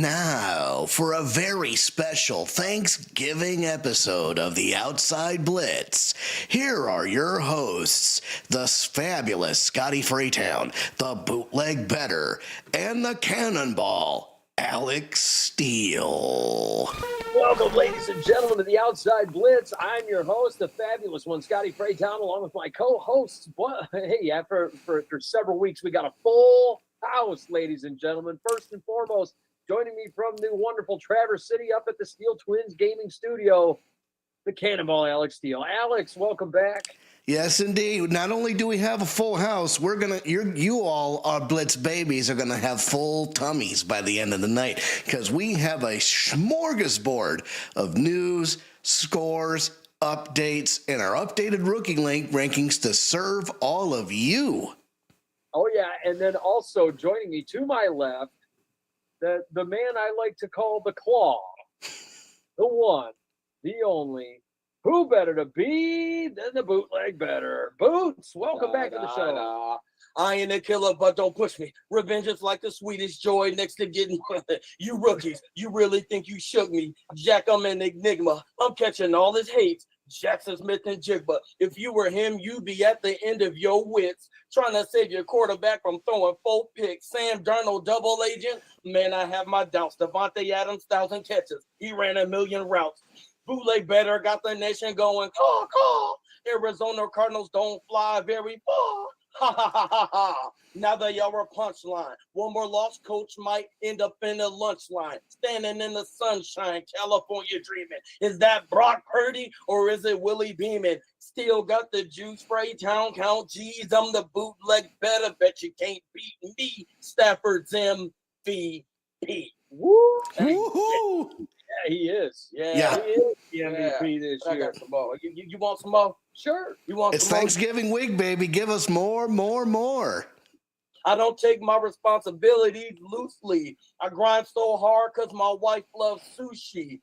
now, for a very special Thanksgiving episode of the Outside Blitz, here are your hosts, the fabulous Scotty Fraytown, the Bootleg Bettor, and the Cannonball, Alex Steele. Welcome, ladies and gentlemen, to the Outside Blitz. I'm your host, the fabulous one, Scotty Fraytown, along with my co-hosts. For several weeks, we got a full house, ladies and gentlemen. First and foremost, joining me from the wonderful Traverse City up at the Steele Twins Gaming Studio, the Cannonball, Alex Steele. Alex, welcome back. Yes, indeed. Not only do we have a full house, you all, our Blitz Babies, are gonna have full tummies by the end of the night because we have a smorgasbord of news, scores, updates, and our updated rookie rankings to serve all of you. Oh yeah, and then also joining me to my left, the man I like to call the Claw, the one, the only. Who better to be than the Bootleg Bettor? Boots, welcome back to the show. I ain't a killer, but don't push me. Revenge is like the sweetest joy next to getting you rookies. You really think you shook me? Jack, I'm an enigma. I'm catching all his hates. Jackson Smith and Jigba. If you were him, you'd be at the end of your wits, trying to save your quarterback from throwing 4 picks. Sam Darnold, double agent. Man, I have my doubts. Devontae Adams, 1,000 catches. He ran 1,000,000 routes. Bootleg Bettor got the nation going. Caw, caw. Arizona Cardinals don't fly very far. Ha, ha, ha, ha, ha. Now they are a punchline. One more loss, coach might end up in the lunch line. Standing in the sunshine, California dreaming. Is that Brock Purdy or is it Willie Beeman? Still got the juice, Fraytown, count G's. I'm the Bootleg Bettor. Bet you can't beat me. Stafford's MVP. Woo! Woohoo! Yeah, he is. Yeah. He is the MVP this I year. got some more. You want some more? Sure. You want It's some more? Thanksgiving week, baby. Give us more. I don't take my responsibilities loosely. I grind so hard because my wife loves sushi.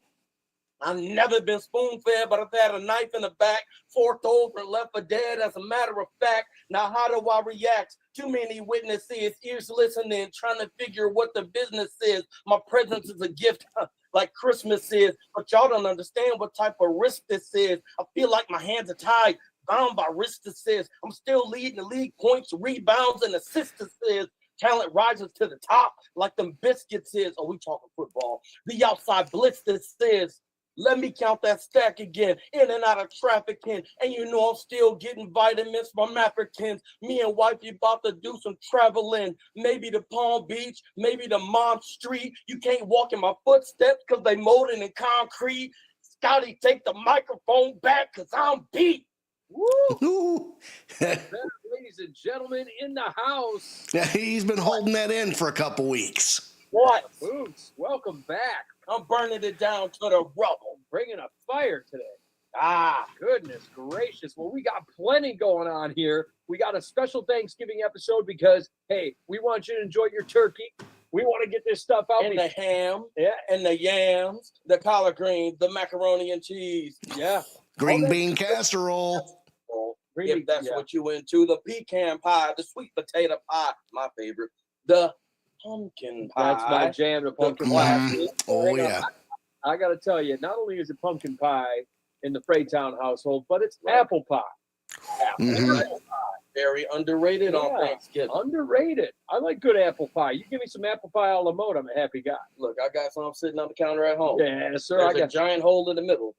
I've never been spoon-fed, but I've had a knife in the back, forked over, and left for dead. As a matter of fact, now how do I react? Too many witnesses, ears listening, trying to figure what the business is. My presence is a gift like Christmas is, but y'all don't understand what type of risk this is. I feel like my hands are tied, bound by risk this is. I'm still leading the league points, rebounds, and assists this is. Talent rises to the top like them biscuits is. Oh, we talking football. The Outside Blitz this is. Let me count that stack again, in and out of trafficking. And you know I'm still getting vitamins from Africans. Me and wifey about to do some traveling. Maybe to Palm Beach, maybe to Mom Street. You can't walk in my footsteps because they molding in concrete. Scotty, take the microphone back because I'm beat. Woo! Bettor, ladies and gentlemen, in the house. Yeah, he's been holding that in for a couple weeks. What? Boots, welcome back. I'm burning it down to the rubble. Bringing a fire today. Ah, goodness gracious. Well, we got plenty going on here. We got a special Thanksgiving episode because, hey, we want you to enjoy your turkey. We want to get this stuff out. And the ham, yeah, and the yams, the collard greens, the macaroni and cheese. yeah. Green bean casserole. If that's what you into, the pecan pie, the sweet potato pie, my favorite, the pumpkin pie. That's my jam, the pumpkin pie. Oh, yeah. I got to tell you, not only is it pumpkin pie in the Fraytown household, but it's apple pie. Apple pie. Very underrated on Thanksgiving. Underrated. I like good apple pie. You give me some apple pie a la mode, I'm a happy guy. Look, I got some sitting on the counter at home. Yeah, sir. There's I got a giant hole in the middle.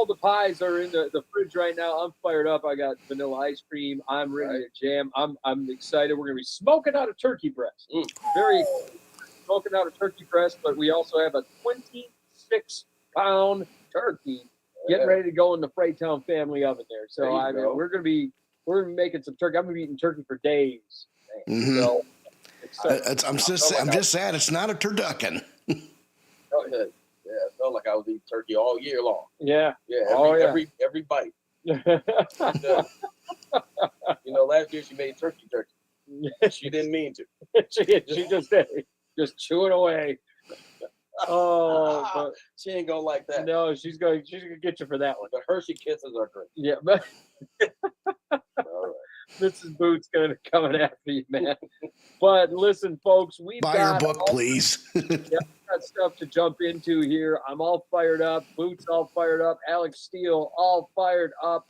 all the pies are in the fridge right now. I'm fired up. I got vanilla ice cream. I'm ready to jam. I'm excited. We're going to be smoking out a turkey breast. Very excited. Smoking out a turkey breast, but we also have a 26-pound turkey getting ready to go in the Fraytown family oven there. So we're gonna be making some turkey. I'm gonna be eating turkey for days. So I'm just sad it's not a turducken. Yeah, it felt like I was eating turkey all year long. Yeah. Every bite. Last year she made turkey. She didn't mean to. she just did. Just chew it away. Oh, she ain't gonna like that. No, she's gonna get you for that one. The Hershey Kisses are great. Yeah, but Mrs. Boots going to be coming after you, man. But listen, folks, we've Buy got her book, please. we've got stuff to jump into here. I'm all fired up. Boots all fired up. Alex Steele all fired up.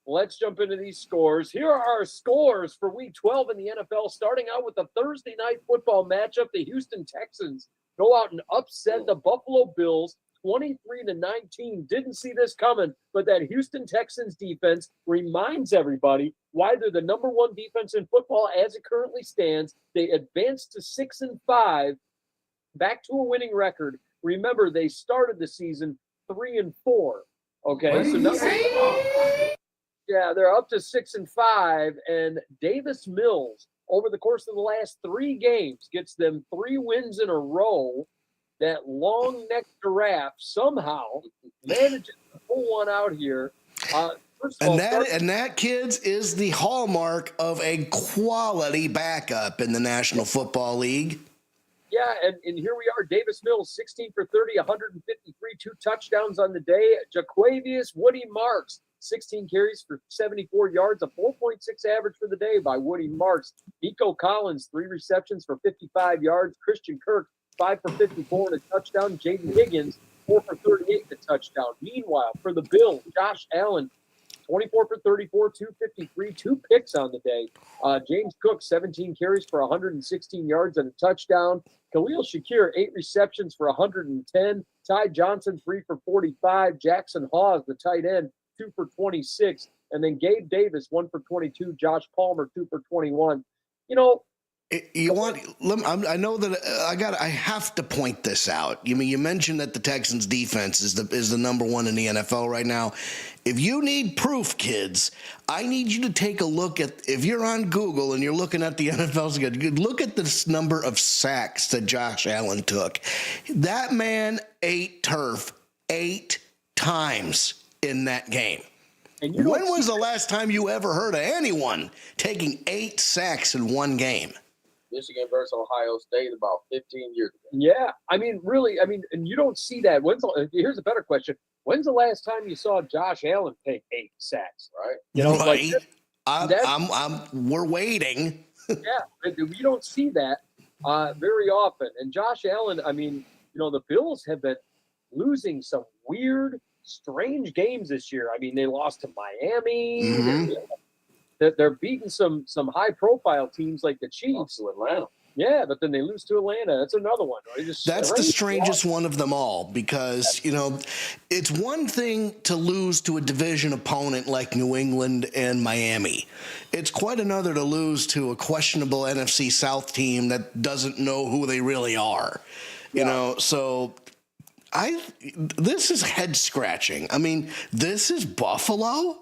Let's jump into these scores. Here are our scores for Week 12 in the NFL, starting out with the Thursday night football matchup. The Houston Texans go out and upset the Buffalo Bills 23-19. Didn't see this coming, but that Houston Texans defense reminds everybody why they're the number one defense in football as it currently stands. They advanced to 6-5, back to a winning record. Remember, they started the season 3-4. Okay, so now they're up to 6-5, and Davis Mills over the course of the last 3 games gets them 3 wins in a row. That long-necked giraffe somehow manages to pull one out here. First of all, that, kids, is the hallmark of a quality backup in the National Football League. Yeah, and here we are. Davis Mills, 16 for 30, 153, 2 touchdowns on the day. Jaquavius Woody Marks, 16 carries for 74 yards, a 4.6 average for the day by Woody Marks. Nico Collins, 3 receptions for 55 yards. Christian Kirk, 5 for 54 and a touchdown. Jaden Higgins, 4 for 38 and a touchdown. Meanwhile, for the Bills, Josh Allen, 24 for 34, 253, 2 picks on the day. James Cook, 17 carries for 116 yards and a touchdown. Khalil Shakir, 8 receptions for 110. Ty Johnson, 3 for 45. Jackson Hawes, the tight end, 2 for 26. And then Gabe Davis, 1 for 22. Josh Palmer, 2 for 21. You know, I know that I have to point this out. You mentioned that the Texans defense is the number one in the NFL right now. If you need proof, kids, I need you to take a look at, if you're on Google and you're looking at the NFL's good, look at this number of sacks that Josh Allen took. That man ate turf 8 times in that game. And when was the last time you ever heard of anyone taking 8 sacks in one game? Michigan versus Ohio State about 15 years ago. Yeah, really, and you don't see that. Here's a better question. When's the last time you saw Josh Allen take 8 sacks? Right. You know, right. We're waiting. Yeah, we don't see that very often. And Josh Allen, the Bills have been losing some weird, strange games this year. They lost to Miami. Mm-hmm. They're beating some high-profile teams like the Chiefs. To Atlanta. Yeah, but then they lose to Atlanta. That's another one. That's the strangest one of them all because, it's one thing to lose to a division opponent like New England and Miami. It's quite another to lose to a questionable NFC South team that doesn't know who they really are. So this is head-scratching. This is Buffalo?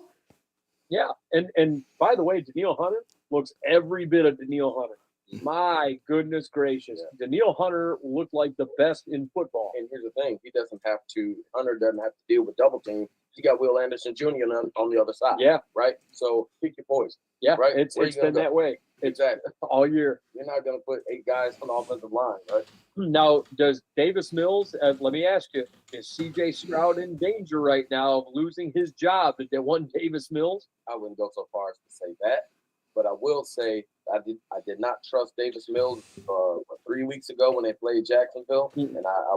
Yeah, and by the way, Danielle Hunter looks every bit of Danielle Hunter. My goodness gracious. Yeah. Danielle Hunter looked like the best in football. And here's the thing. Hunter doesn't have to deal with double team. You got Will Anderson Jr. on the other side. Yeah. Right? So pick your poison. Yeah, right? It's been that way. Exactly. All year. You're not going to put 8 guys on the offensive line, right? Now, does Davis Mills, let me ask you, is C.J. Stroud in danger right now of losing his job? Did they want Davis Mills? I wouldn't go so far as to say that, but I will say I did not trust Davis Mills 3 weeks ago when they played Jacksonville, and I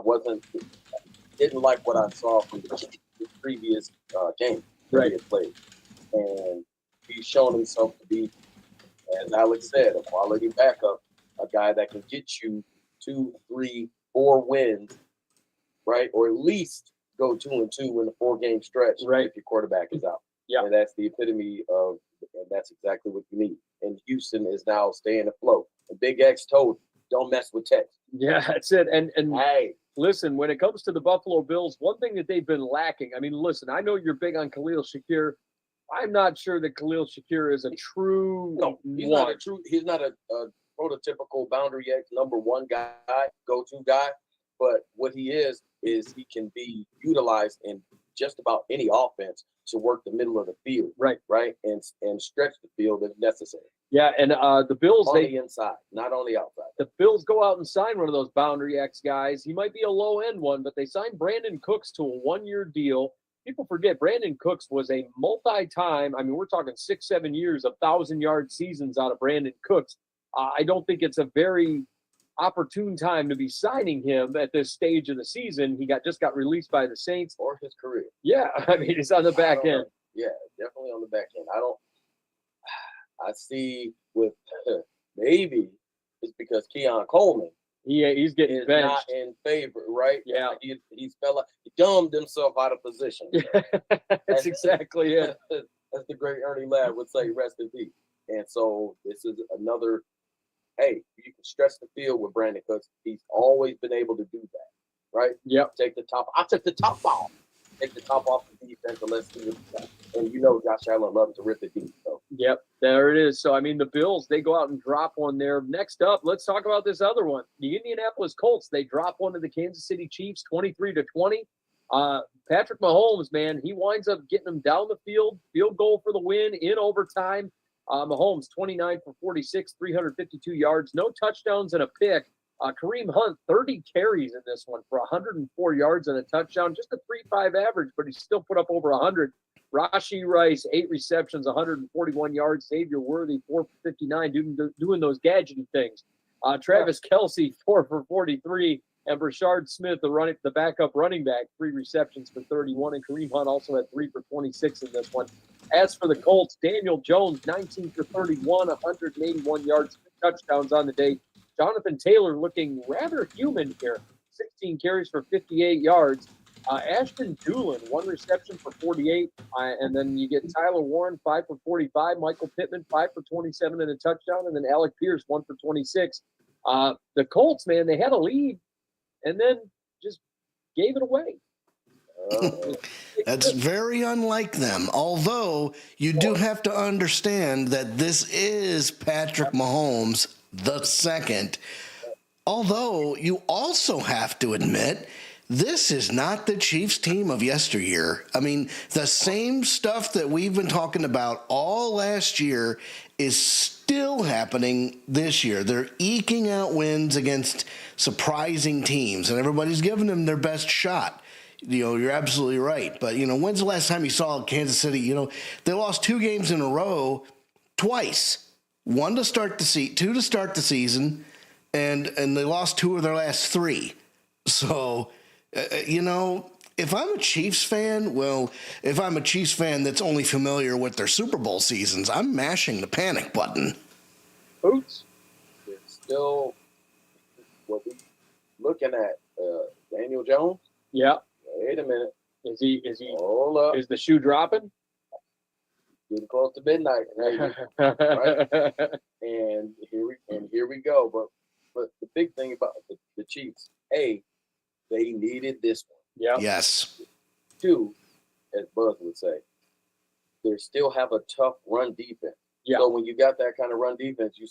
didn't like what I saw from the previous game that he had played. And he's shown himself to be, as Alex said, a quality backup, a guy that can get you 2, 3, 4 wins, right? Or at least go 2-2 in a 4-game stretch if your quarterback is out. Yeah. And that's the epitome of, and that's exactly what you need. And Houston is now staying afloat. And Big X told, don't mess with Tex. Yeah, that's it. And hey, listen, when it comes to the Buffalo Bills, one thing that they've been lacking, listen, I know you're big on Khalil Shakir. I'm not sure that Khalil Shakir is a true he's not a prototypical boundary X number 1 guy, go-to guy. But what he is he can be utilized in just about any offense to work the middle of the field, right, and stretch the field if necessary. Yeah, and the Bills, on the inside, not on the outside. The Bills go out and sign one of those boundary X guys. He might be a low-end one, but they signed Brandon Cooks to a 1-year deal. people forget Brandon Cooks was a multi-time. I mean, we're talking 6-7 years of 1,000-yard seasons out of Brandon Cooks. I don't think it's a very opportune time to be signing him at this stage of the season. He just got released by the Saints. Or his career. Yeah, I mean, it's on the back end. Yeah, definitely on the back end. I see with maybe it's because Keon Coleman He's getting is benched. not in favor, right? Yeah. He dumbed himself out of position. That's exactly it. As the great Ernie Ladd would say, rest in peace. And so this is another, hey, you can stretch the field with Brandon Cooks. He's always been able to do that, right? Yep. I took the top off. Take the top off the defense and let's do it. And you know Josh Allen loves to rip the deep. So. Yep, there it is. So, I mean, the Bills, they go out and drop one there. Next up, let's talk about this other one. The Indianapolis Colts, they drop one to the Kansas City Chiefs, 23-20. Patrick Mahomes, man, he winds up getting them down the field goal for the win in overtime. Mahomes, 29 for 46, 352 yards, no touchdowns and a pick. Kareem Hunt, 30 carries in this one for 104 yards and a touchdown, just a 3.5 average, but he still put up over 100. Rashee Rice, 8 receptions, 141 yards. Xavier Worthy, 4 for 59, doing those gadgety things. Travis Kelce, 4 for 43. And Brashard Smith, the backup running back, 3 receptions for 31. And Kareem Hunt also had 3 for 26 in this one. As for the Colts, Daniel Jones, 19 for 31, 181 yards, 2 touchdowns on the day. Jonathan Taylor looking rather human here, 16 carries for 58 yards. Ashton Doolin, 1 reception for 48. And then you get Tyler Warren, 5 for 45. Michael Pittman, 5 for 27 and a touchdown. And then Alec Pierce, 1 for 26. The Colts, man, they had a lead and then just gave it away. That's very unlike them. Although you do have to understand that this is Patrick Mahomes the second. Although you also have to admit this is not the Chiefs team of yesteryear. I mean, the same stuff that we've been talking about all last year is still happening this year. They're eking out wins against surprising teams, and everybody's giving them their best shot. You know, you're absolutely right. But, you know, when's the last time you saw Kansas City? You know, they lost 2 games in a row twice. 1 to start the 2 to start the season, and they lost 2 of their last 3. So, you know, if I'm a Chiefs fan, if I'm a Chiefs fan that's only familiar with their Super Bowl seasons, I'm mashing the panic button. Oops. It's still what we looking at. Daniel Jones. Yeah. Wait a minute. Is he? Hold up. Is the shoe dropping? Getting close to midnight, right? And here we go. But the big thing about the Chiefs, A, they needed this one. Yeah. Yes. 2, as Buzz would say, they still have a tough run defense. Yeah. So when you got that kind of run defense, you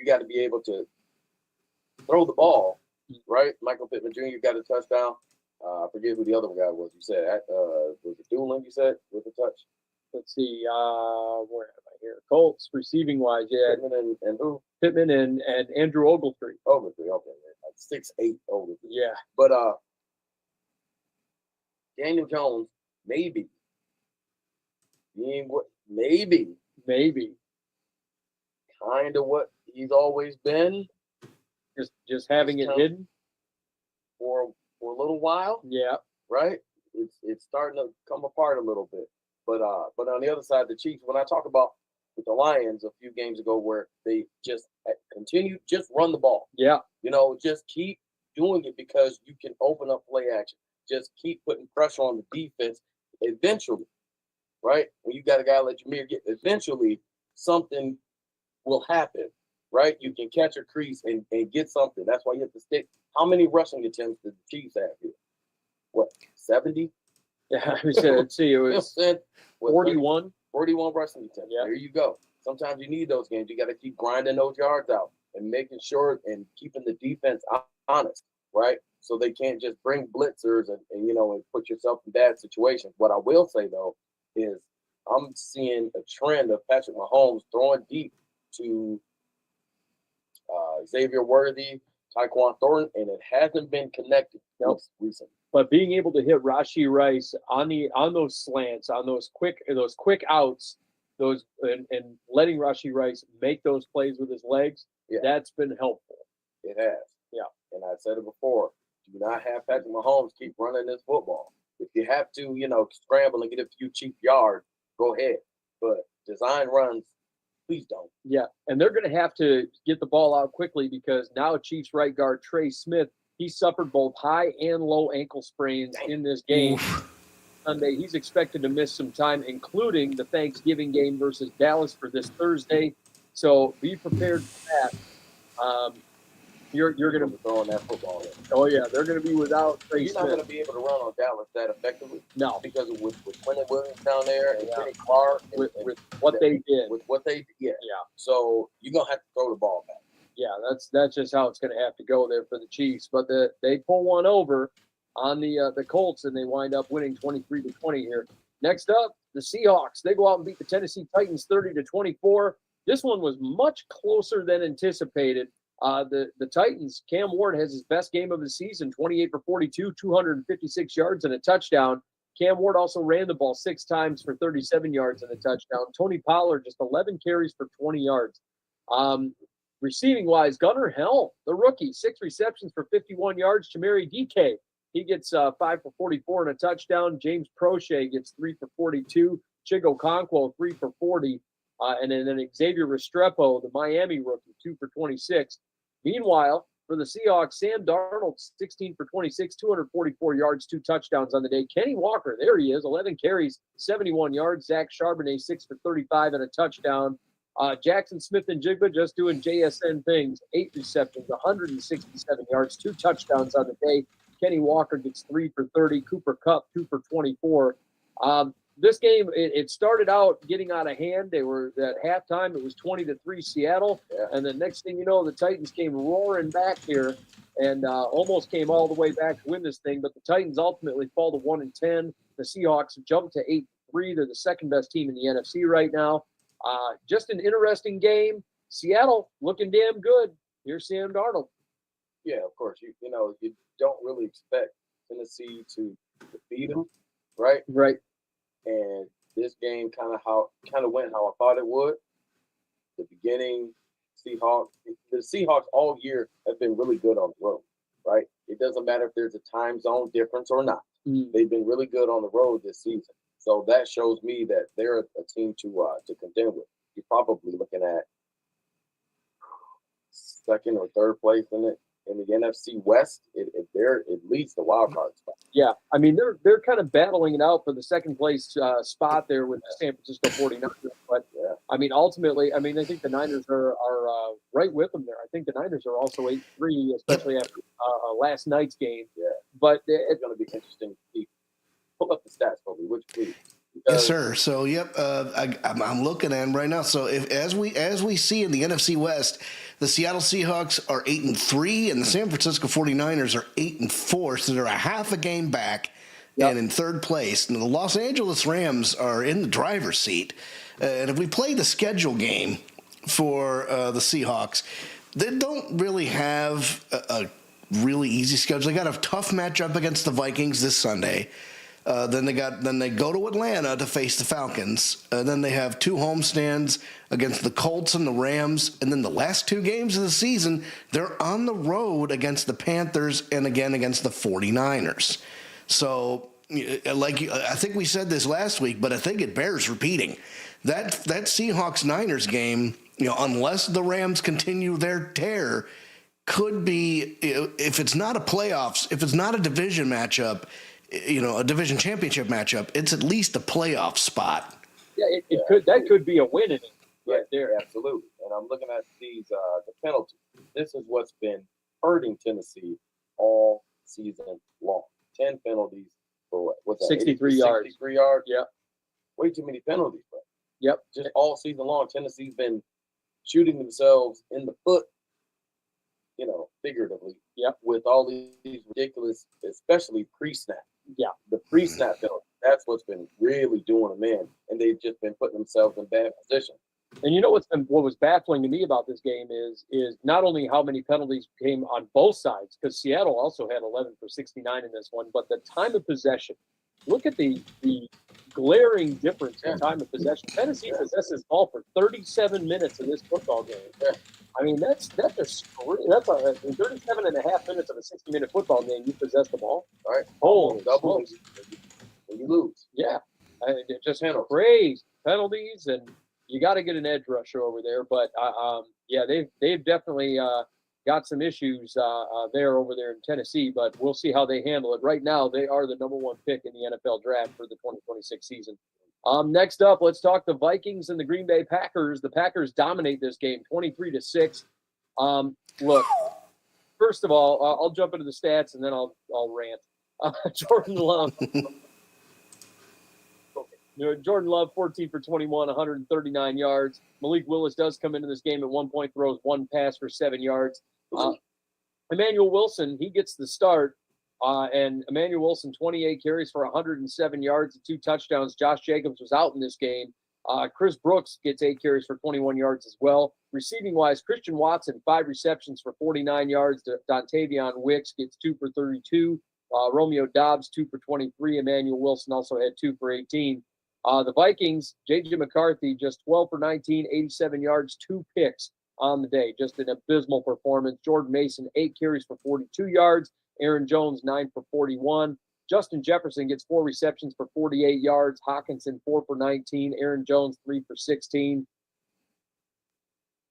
got to be able to throw the ball, right? Michael Pittman Jr. got a touchdown. I forget who the other guy was. You said was it Doolin? You said with the touch. Let's see. Where am I here? Colts receiving wise, yeah. Pittman and who? Pittman and Andrew Ogletree. Ogletree, okay, like 6'8" Ogletree. Yeah. But Daniel Jones, maybe kind of what he's always been. Just having it hidden for a little while. Yeah. Right? It's starting to come apart a little bit. But on the other side, the Chiefs, when I talk about with the Lions a few games ago where they just continue, just run the ball. Yeah. You know, just keep doing it because you can open up play action. Just keep putting pressure on the defense. Eventually, right? When you got a guy like Jameer, eventually something will happen, right? You can catch a crease and get something. That's why you have to stick. How many rushing attempts did the Chiefs have here? What, 70? Yeah, let's see, it was 41. 41 rushing attempts. Yeah. There you go. Sometimes you need those games. You got to keep grinding those yards out and making sure and keeping the defense honest, right? So they can't just bring blitzers and put yourself in bad situations. What I will say, though, is I'm seeing a trend of Patrick Mahomes throwing deep to Xavier Worthy, Tyquan Thornton, and it hasn't been connected recently. But being able to hit Rashee Rice on those slants, on those quick outs, and letting Rashee Rice make those plays with his legs, that's been helpful. It has. Yeah. And I said it before, do not have Patrick Mahomes keep running this football. If you have to, scramble and get a few cheap yards, go ahead. But design runs, please don't. Yeah, and they're going to have to get the ball out quickly because now Chiefs right guard Trey Smith, he suffered both high and low ankle sprains in this game. Sunday, he's expected to miss some time, including the Thanksgiving game versus Dallas for this Thursday. So be prepared for that. You're going to be throwing that football in. Oh yeah, they're going to be without Trey You're Smith. not going to be able to run on Dallas that effectively. No, because with Quentin Williams down there and Kenny Clark with what they did. With what they did. Yeah. So you're going to have to throw the ball back. Yeah, that's just how it's going to have to go there for the Chiefs. But they pull one over on the Colts, and they wind up winning 23-20 here. Next up, the Seahawks. They go out and beat the Tennessee Titans 30-24. This one was much closer than anticipated. The Titans, Cam Ward has his best game of the season, 28 for 42, 256 yards and a touchdown. Cam Ward also ran the ball 6 times for 37 yards and a touchdown. Tony Pollard, just 11 carries for 20 yards. Receiving-wise, Gunnar Helm, the rookie, 6 receptions for 51 yards. Chamari DK, he gets 5 for 44 and a touchdown. James Prochet gets 3 for 42. Chigo Okonkwo, 3 for 40. And then Xavier Restrepo, the Miami rookie, 2 for 26. Meanwhile, for the Seahawks, Sam Darnold, 16 for 26, 244 yards, 2 touchdowns on the day. Kenny Walker, there he is, 11 carries, 71 yards. Zach Charbonnet, 6 for 35 and a touchdown. Jackson Smith and Jigba just doing JSN things, 8 receptions, 167 yards, 2 touchdowns on the day. Kenny Walker gets 3 for 30. Cooper Kupp, 2 for 24. This game, it started out getting out of hand. They were at halftime. It was 20-3 Seattle. Yeah. And the next thing you know, the Titans came roaring back here and almost came all the way back to win this thing. But the Titans ultimately fall to 1-10. The Seahawks jump to 8-3. They're the second best team in the NFC right now. Just an interesting game. Seattle looking damn good. Here's Sam Darnold. Yeah, of course. You don't really expect Tennessee to defeat them, right? Right. And this game kind of went how I thought it would. The beginning, the Seahawks all year have been really good on the road, right? It doesn't matter if there's a time zone difference or not. Mm. They've been really good on the road this season. So that shows me that they're a team to contend with. You're probably looking at second or third place in the NFC West. It leads the wild card spot. Yeah, I mean they're kind of battling it out for the second place spot there with the San Francisco 49ers. But yeah. I mean, ultimately, I think the Niners are right with them there. I think the Niners are also 8-3, especially after last night's game. Yeah, but it's going to be interesting to see. Pull up the stats for me, would you please? Yes, sir. So, I'm looking at them right now. So, as we see in the NFC West, the Seattle Seahawks are 8-3, and the San Francisco 49ers are 8-4. So they're a half a game back, and in third place. And the Los Angeles Rams are in the driver's seat. And if we play the schedule game for the Seahawks, they don't really have a really easy schedule. They got a tough matchup against the Vikings this Sunday. Then they go to Atlanta to face the Falcons. Then they have 2 homestands against the Colts and the Rams. And then the last 2 games of the season, they're on the road against the Panthers and again against the 49ers. So, I think we said this last week, but I think it bears repeating. That Seahawks-Niners game, unless the Rams continue their tear, could be, if it's not a playoffs, if it's not a division matchup, a division championship matchup, it's at least a playoff spot. Yeah, that could be a win in it right there. Absolutely. And I'm looking at these the penalties. This is what's been hurting Tennessee all season long. 10 penalties for what's that? 63 yards. 63 yards. Yeah. Way too many penalties, bro. Yep. Just all season long, Tennessee's been shooting themselves in the foot, figuratively. Yep. With all these ridiculous, especially pre-snap. Yeah. The pre-snap penalty. That's what's been really doing them in. And they've just been putting themselves in bad position. And you know what was baffling to me about this game is not only how many penalties came on both sides, because Seattle also had 11 for 69 in this one, but the time of possession. Look at the glaring difference in time of possession. Tennessee possesses ball for 37 minutes in this football game. I mean, that's 37 and a half minutes of a 60-minute football game. You possess the ball. All right. Holy double smokes. when you lose. Yeah. It just crazy penalties, and you got to get an edge rusher over there. But, yeah, they've definitely got some issues there in Tennessee, but we'll see how they handle it. Right now, they are the number 1 pick in the NFL draft for the 2026 season. Next up, let's talk the Vikings and the Green Bay Packers. The Packers dominate this game 23-6. Look, first of all, I'll jump into the stats and then I'll rant. Jordan Love. Jordan Love, 14 for 21, 139 yards. Malik Willis does come into this game at 1 point, throws 1 pass for 7 yards. Emmanuel Wilson, he gets the start. And Emmanuel Wilson, 28 carries for 107 yards and 2 touchdowns. Josh Jacobs was out in this game. Chris Brooks gets 8 carries for 21 yards as well. Receiving-wise, Christian Watson, 5 receptions for 49 yards. Dontavion Wicks gets 2 for 32. Romeo Dobbs, 2 for 23. Emmanuel Wilson also had 2 for 18. The Vikings, J.J. McCarthy, just 12 for 19, 87 yards, 2 picks on the day. Just an abysmal performance. Jordan Mason, 8 carries for 42 yards. Aaron Jones, 9 for 41. Justin Jefferson gets 4 receptions for 48 yards. Hawkinson, 4 for 19. Aaron Jones, 3 for 16.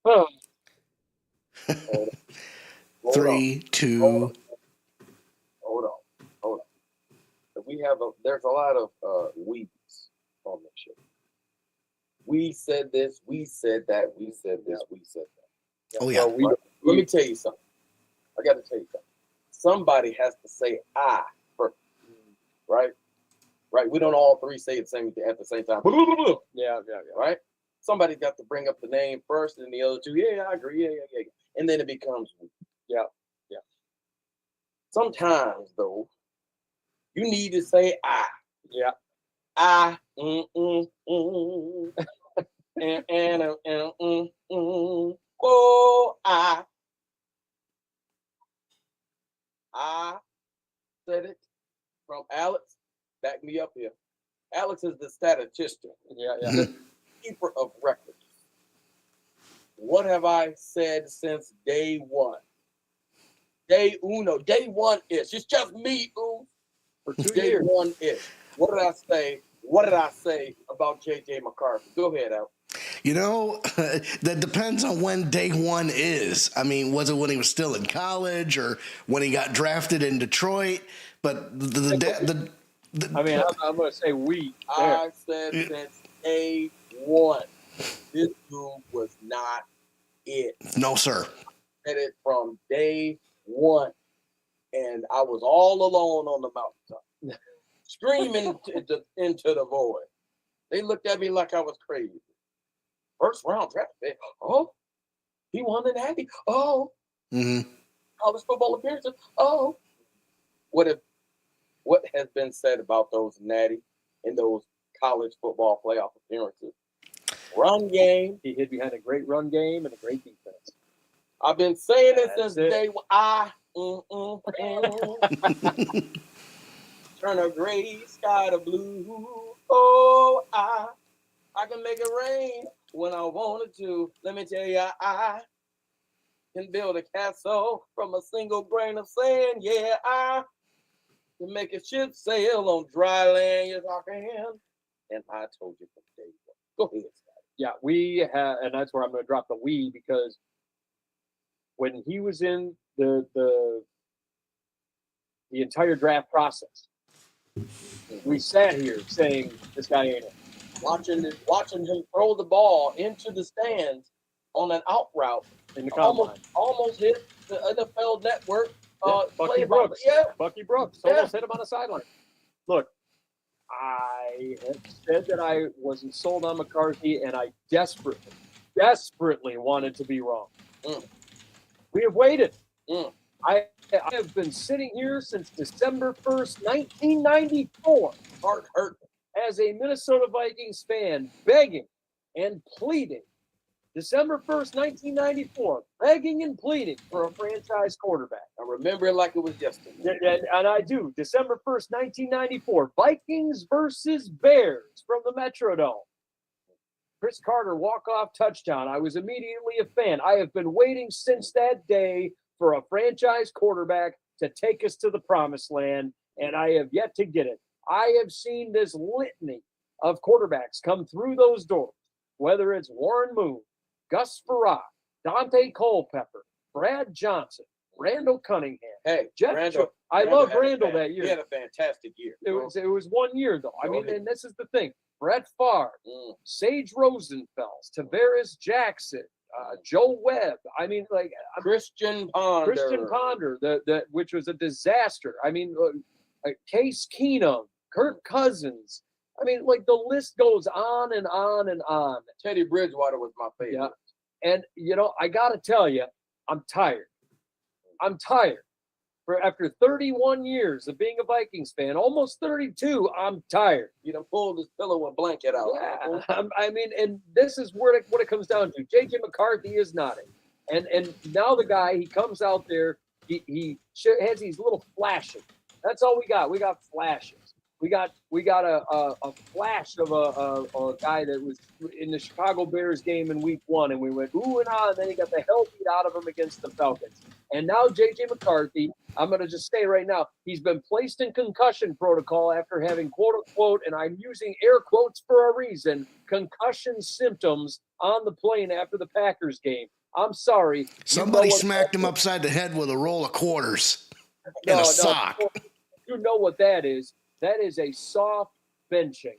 Oh. 3, 2. Hold on. There's a lot of weeds on this show. We said this, we said that, we said this, we said that. Oh, yeah. So let me tell you something. I got to tell you something. Somebody has to say I first, right? Right. We don't all three say it at the same time. Yeah. Right. Somebody's got to bring up the name first, and the other two. Yeah, I agree. Yeah. And then it becomes yeah. Sometimes though, you need to say I. Yeah. I. Oh, I said it from Alex. Back me up here. Alex is the statistician. Yeah. The keeper of records. What have I said since day one? Day uno. Day one-ish. It's just me, For 2 day years. one-ish. What did I say? What did I say about J.J. McCarthy? Go ahead, Al. You know, that depends on when day one is. I mean, was it when he was still in college or when he got drafted in Detroit? But I'm going to say we. I said since day one, this dude was not it. No, sir. I said it from day one, and I was all alone on the mountaintop, screaming into the void. They looked at me like I was crazy. First round draft pick. Oh, he won the Natty. Oh, college football appearances. Oh, what has been said about those Natty and those college football playoff appearances? Run game. He hid behind a great run game and a great defense. I've been saying it That's since it. day one. Turn a gray sky to blue. Oh, I can make it rain when I wanted to. Let me tell you, I can build a castle from a single grain of sand. Yeah, I can make a ship sail on dry land. Yes, I can. And I told you from day one. Go ahead, Scotty. Yeah, we have, and that's where I'm going to drop the we, because when he was in the entire draft process, we sat here saying this guy ain't it. Watching him throw the ball into the stands on an out route In the combine. almost hit the NFL Network. Bucky Brooks. Bucky Brooks almost hit him on the sideline. Look, I have said that I wasn't sold on McCarthy, and I desperately wanted to be wrong. We have waited. I have been sitting here since December 1st, 1994. Heart hurt. As a Minnesota Vikings fan, begging and pleading December 1st, 1994, begging and pleading for a franchise quarterback. I remember it like it was yesterday. And I do. December 1st, 1994, Vikings versus Bears from the Metrodome. Chris Carter walk-off touchdown. I was immediately a fan. I have been waiting since that day for a franchise quarterback to take us to the promised land, and I have yet to get it. I have seen this litany of quarterbacks come through those doors, whether it's Warren Moon, Gus Farrar, Dante Culpepper, Brad Johnson, Randall Cunningham. Hey, I love Randall that year. He had a fantastic year. It was 1 year, though. I mean, and this is the thing. Brett Favre, Sage Rosenfels, Tavares Jackson, Joe Webb. I mean, like Christian Ponder, which was a disaster. I mean, Case Keenum, Kirk Cousins. I mean, like the list goes on and on and on. Teddy Bridgewater was my favorite. Yeah. And, I got to tell you, I'm tired. After 31 years of being a Vikings fan, almost 32, I'm tired. You done pulled his pillow and blanket out. Yeah, I mean, and this is what it comes down to. J.J. McCarthy is nodding. And now the guy, he comes out there, he has these little flashes. That's all we got. We got flashes. We got a flash of a guy that was in the Chicago Bears game in week 1, and we went ooh and ah, and then he got the hell beat out of him against the Falcons. And now J.J. McCarthy, I'm going to just say right now, he's been placed in concussion protocol after having quote-unquote, and I'm using air quotes for a reason, concussion symptoms on the plane after the Packers game. I'm sorry. Somebody smacked him upside the head with a roll of quarters and a sock. You know what that is. That is a soft benching.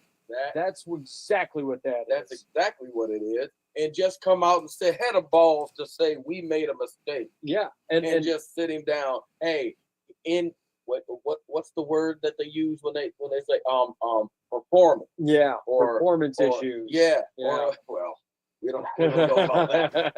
That's exactly what that is. That's exactly what it is. And just come out and say, had a balls to say we made a mistake. Yeah. And just sit him down. Hey, in what's the word that they use when they say performance? Yeah. Performance issues. Yeah. Well, we don't know about that.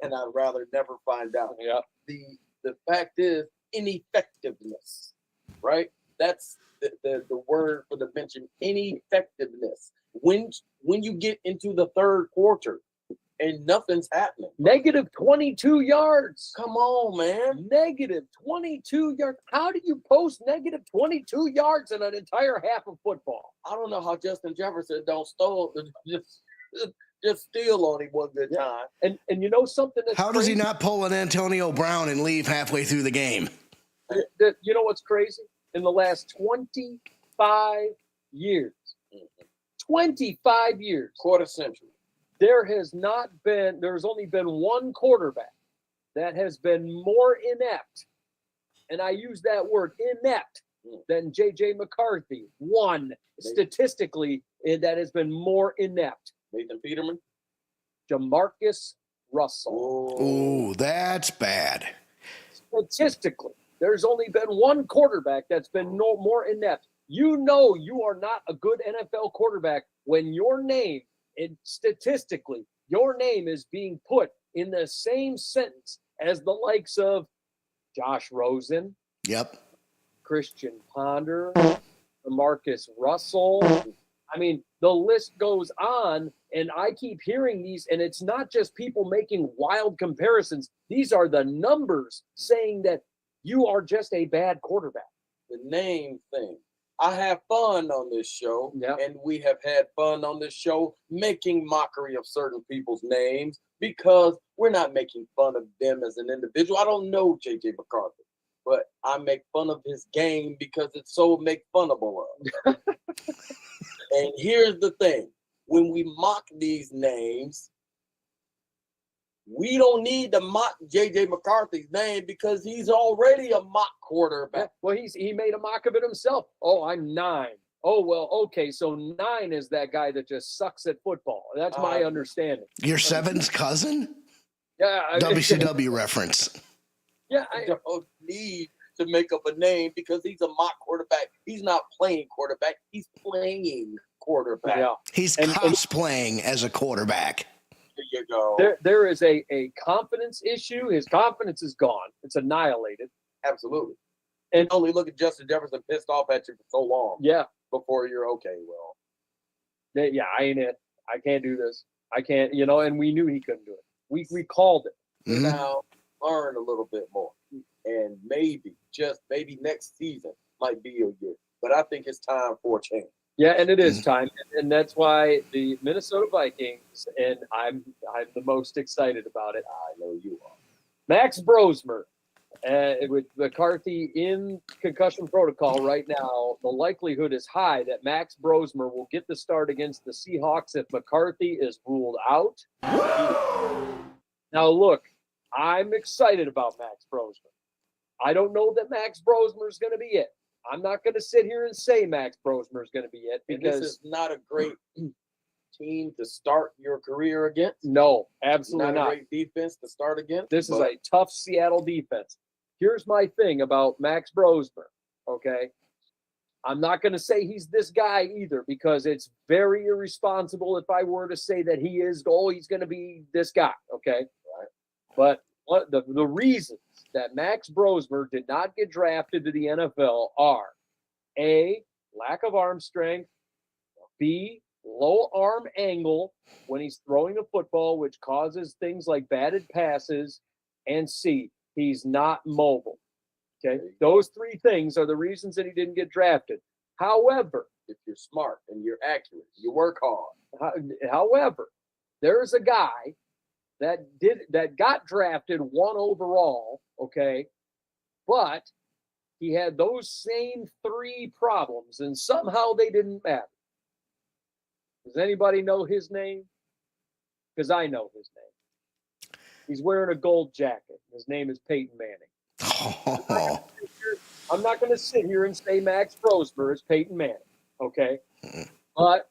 And I'd rather never find out. Yeah. The fact is ineffectiveness, right? That's the word for the benching, ineffectiveness. When you get into the third quarter and nothing's happening. Negative 22 yards. Come on, man. Negative 22 yards. How do you post negative 22 yards in an entire half of football? I don't know how Justin Jefferson don't just steal on him one good time. And you know something that's how does he not pull an Antonio Brown and leave halfway through the game? You know what's crazy? In the last 25 years, 25 years, quarter century, there's only been one quarterback that has been more inept, and I use that word inept, than J.J. McCarthy. One, statistically, that has been more inept. Nathan Peterman? Jamarcus Russell. Oh, that's bad. Statistically. There's only been one quarterback that's been more inept. You know you are not a good NFL quarterback when your name, and statistically, your name is being put in the same sentence as the likes of Josh Rosen. Yep. Christian Ponder, Marcus Russell. I mean, the list goes on, and I keep hearing these, and it's not just people making wild comparisons. These are the numbers saying that you are just a bad quarterback. The name thing. I have fun on this show, and we have had fun on this show making mockery of certain people's names because we're not making fun of them as an individual. I don't know J.J. McCarthy, but I make fun of his game because it's so make funnable of. And here's the thing. When we mock these names, we don't need to mock J.J. McCarthy's name because he's already a mock quarterback. Well, he made a mock of it himself. Oh, I'm 9. Oh, well, okay, so 9 is that guy that just sucks at football. That's my understanding. Your 7's cousin? Yeah. WCW reference. Yeah. I don't need to make up a name because he's a mock quarterback. He's not playing quarterback. He's playing quarterback. Yeah. He's cosplaying as a quarterback. There you go. There is a confidence issue. His confidence is gone. It's annihilated. Absolutely. And only look at Justin Jefferson pissed off at you for so long. Yeah. Before you're okay. Well. Yeah, I ain't it. I can't do this. I can't, and we knew he couldn't do it. We called it. Mm-hmm. Now learn a little bit more, and maybe, just maybe next season might be your year. But I think it's time for a change. Yeah, and it is time, and that's why the Minnesota Vikings, and I'm the most excited about it. I know you are. Max Brosmer, with McCarthy in concussion protocol right now, the likelihood is high that Max Brosmer will get the start against the Seahawks if McCarthy is ruled out. Now, look, I'm excited about Max Brosmer. I don't know that Max Brosmer is going to be it. I'm not going to sit here and say Max Brosmer is going to be it because this is not a great team to start your career against. No, absolutely not. A great defense to start against. This is a tough Seattle defense. Here's my thing about Max Brosmer, okay? I'm not going to say he's this guy either because it's very irresponsible if I were to say that he's going to be this guy, okay? Right. But the reasons that Max Brosmer did not get drafted to the NFL are A, lack of arm strength, B, low arm angle when he's throwing a football, which causes things like batted passes, and C, he's not mobile. Okay, those three things are the reasons that he didn't get drafted. However, if you're smart and you're accurate, you work hard. However, there's a guy that got drafted 1 overall, okay, but he had those same 3 problems, and somehow they didn't matter. Does anybody know his name? Because I know his name. He's wearing a gold jacket. His name is Peyton Manning. Oh. I'm not going to sit here and say Max Brosmer is Peyton Manning, okay? But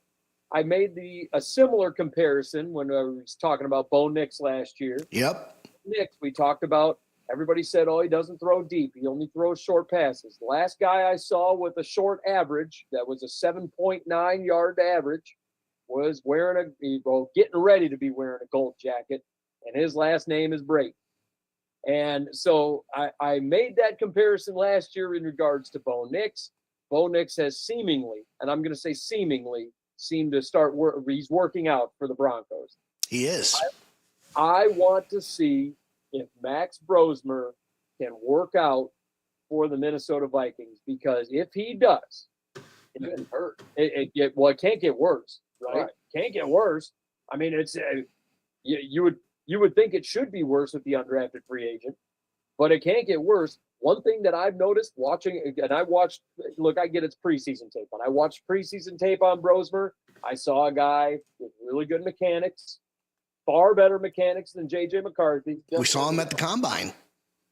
I made a similar comparison when I was talking about Bo Nix last year. Yep. Nix, we talked about, everybody said, he doesn't throw deep. He only throws short passes. The last guy I saw with a short average, that was a 7.9 yard average, was getting ready to be wearing a gold jacket, and his last name is Brady. And so I made that comparison last year in regards to Bo Nix. Bo Nix has seemingly, and I'm going to say seemingly, seemed to start he's working out for the Broncos. He is. I want to see if Max Brosmer can work out for the Minnesota Vikings, because if he does, It hurt. it can't get worse, right? Can't get worse. I mean, it's you would think it should be worse with the undrafted free agent, but it can't get worse. One thing that I've noticed watching, and I get its preseason tape, but I watched preseason tape on Brosmer. I saw a guy with really good mechanics, far better mechanics than J.J. McCarthy. We saw him at the combine.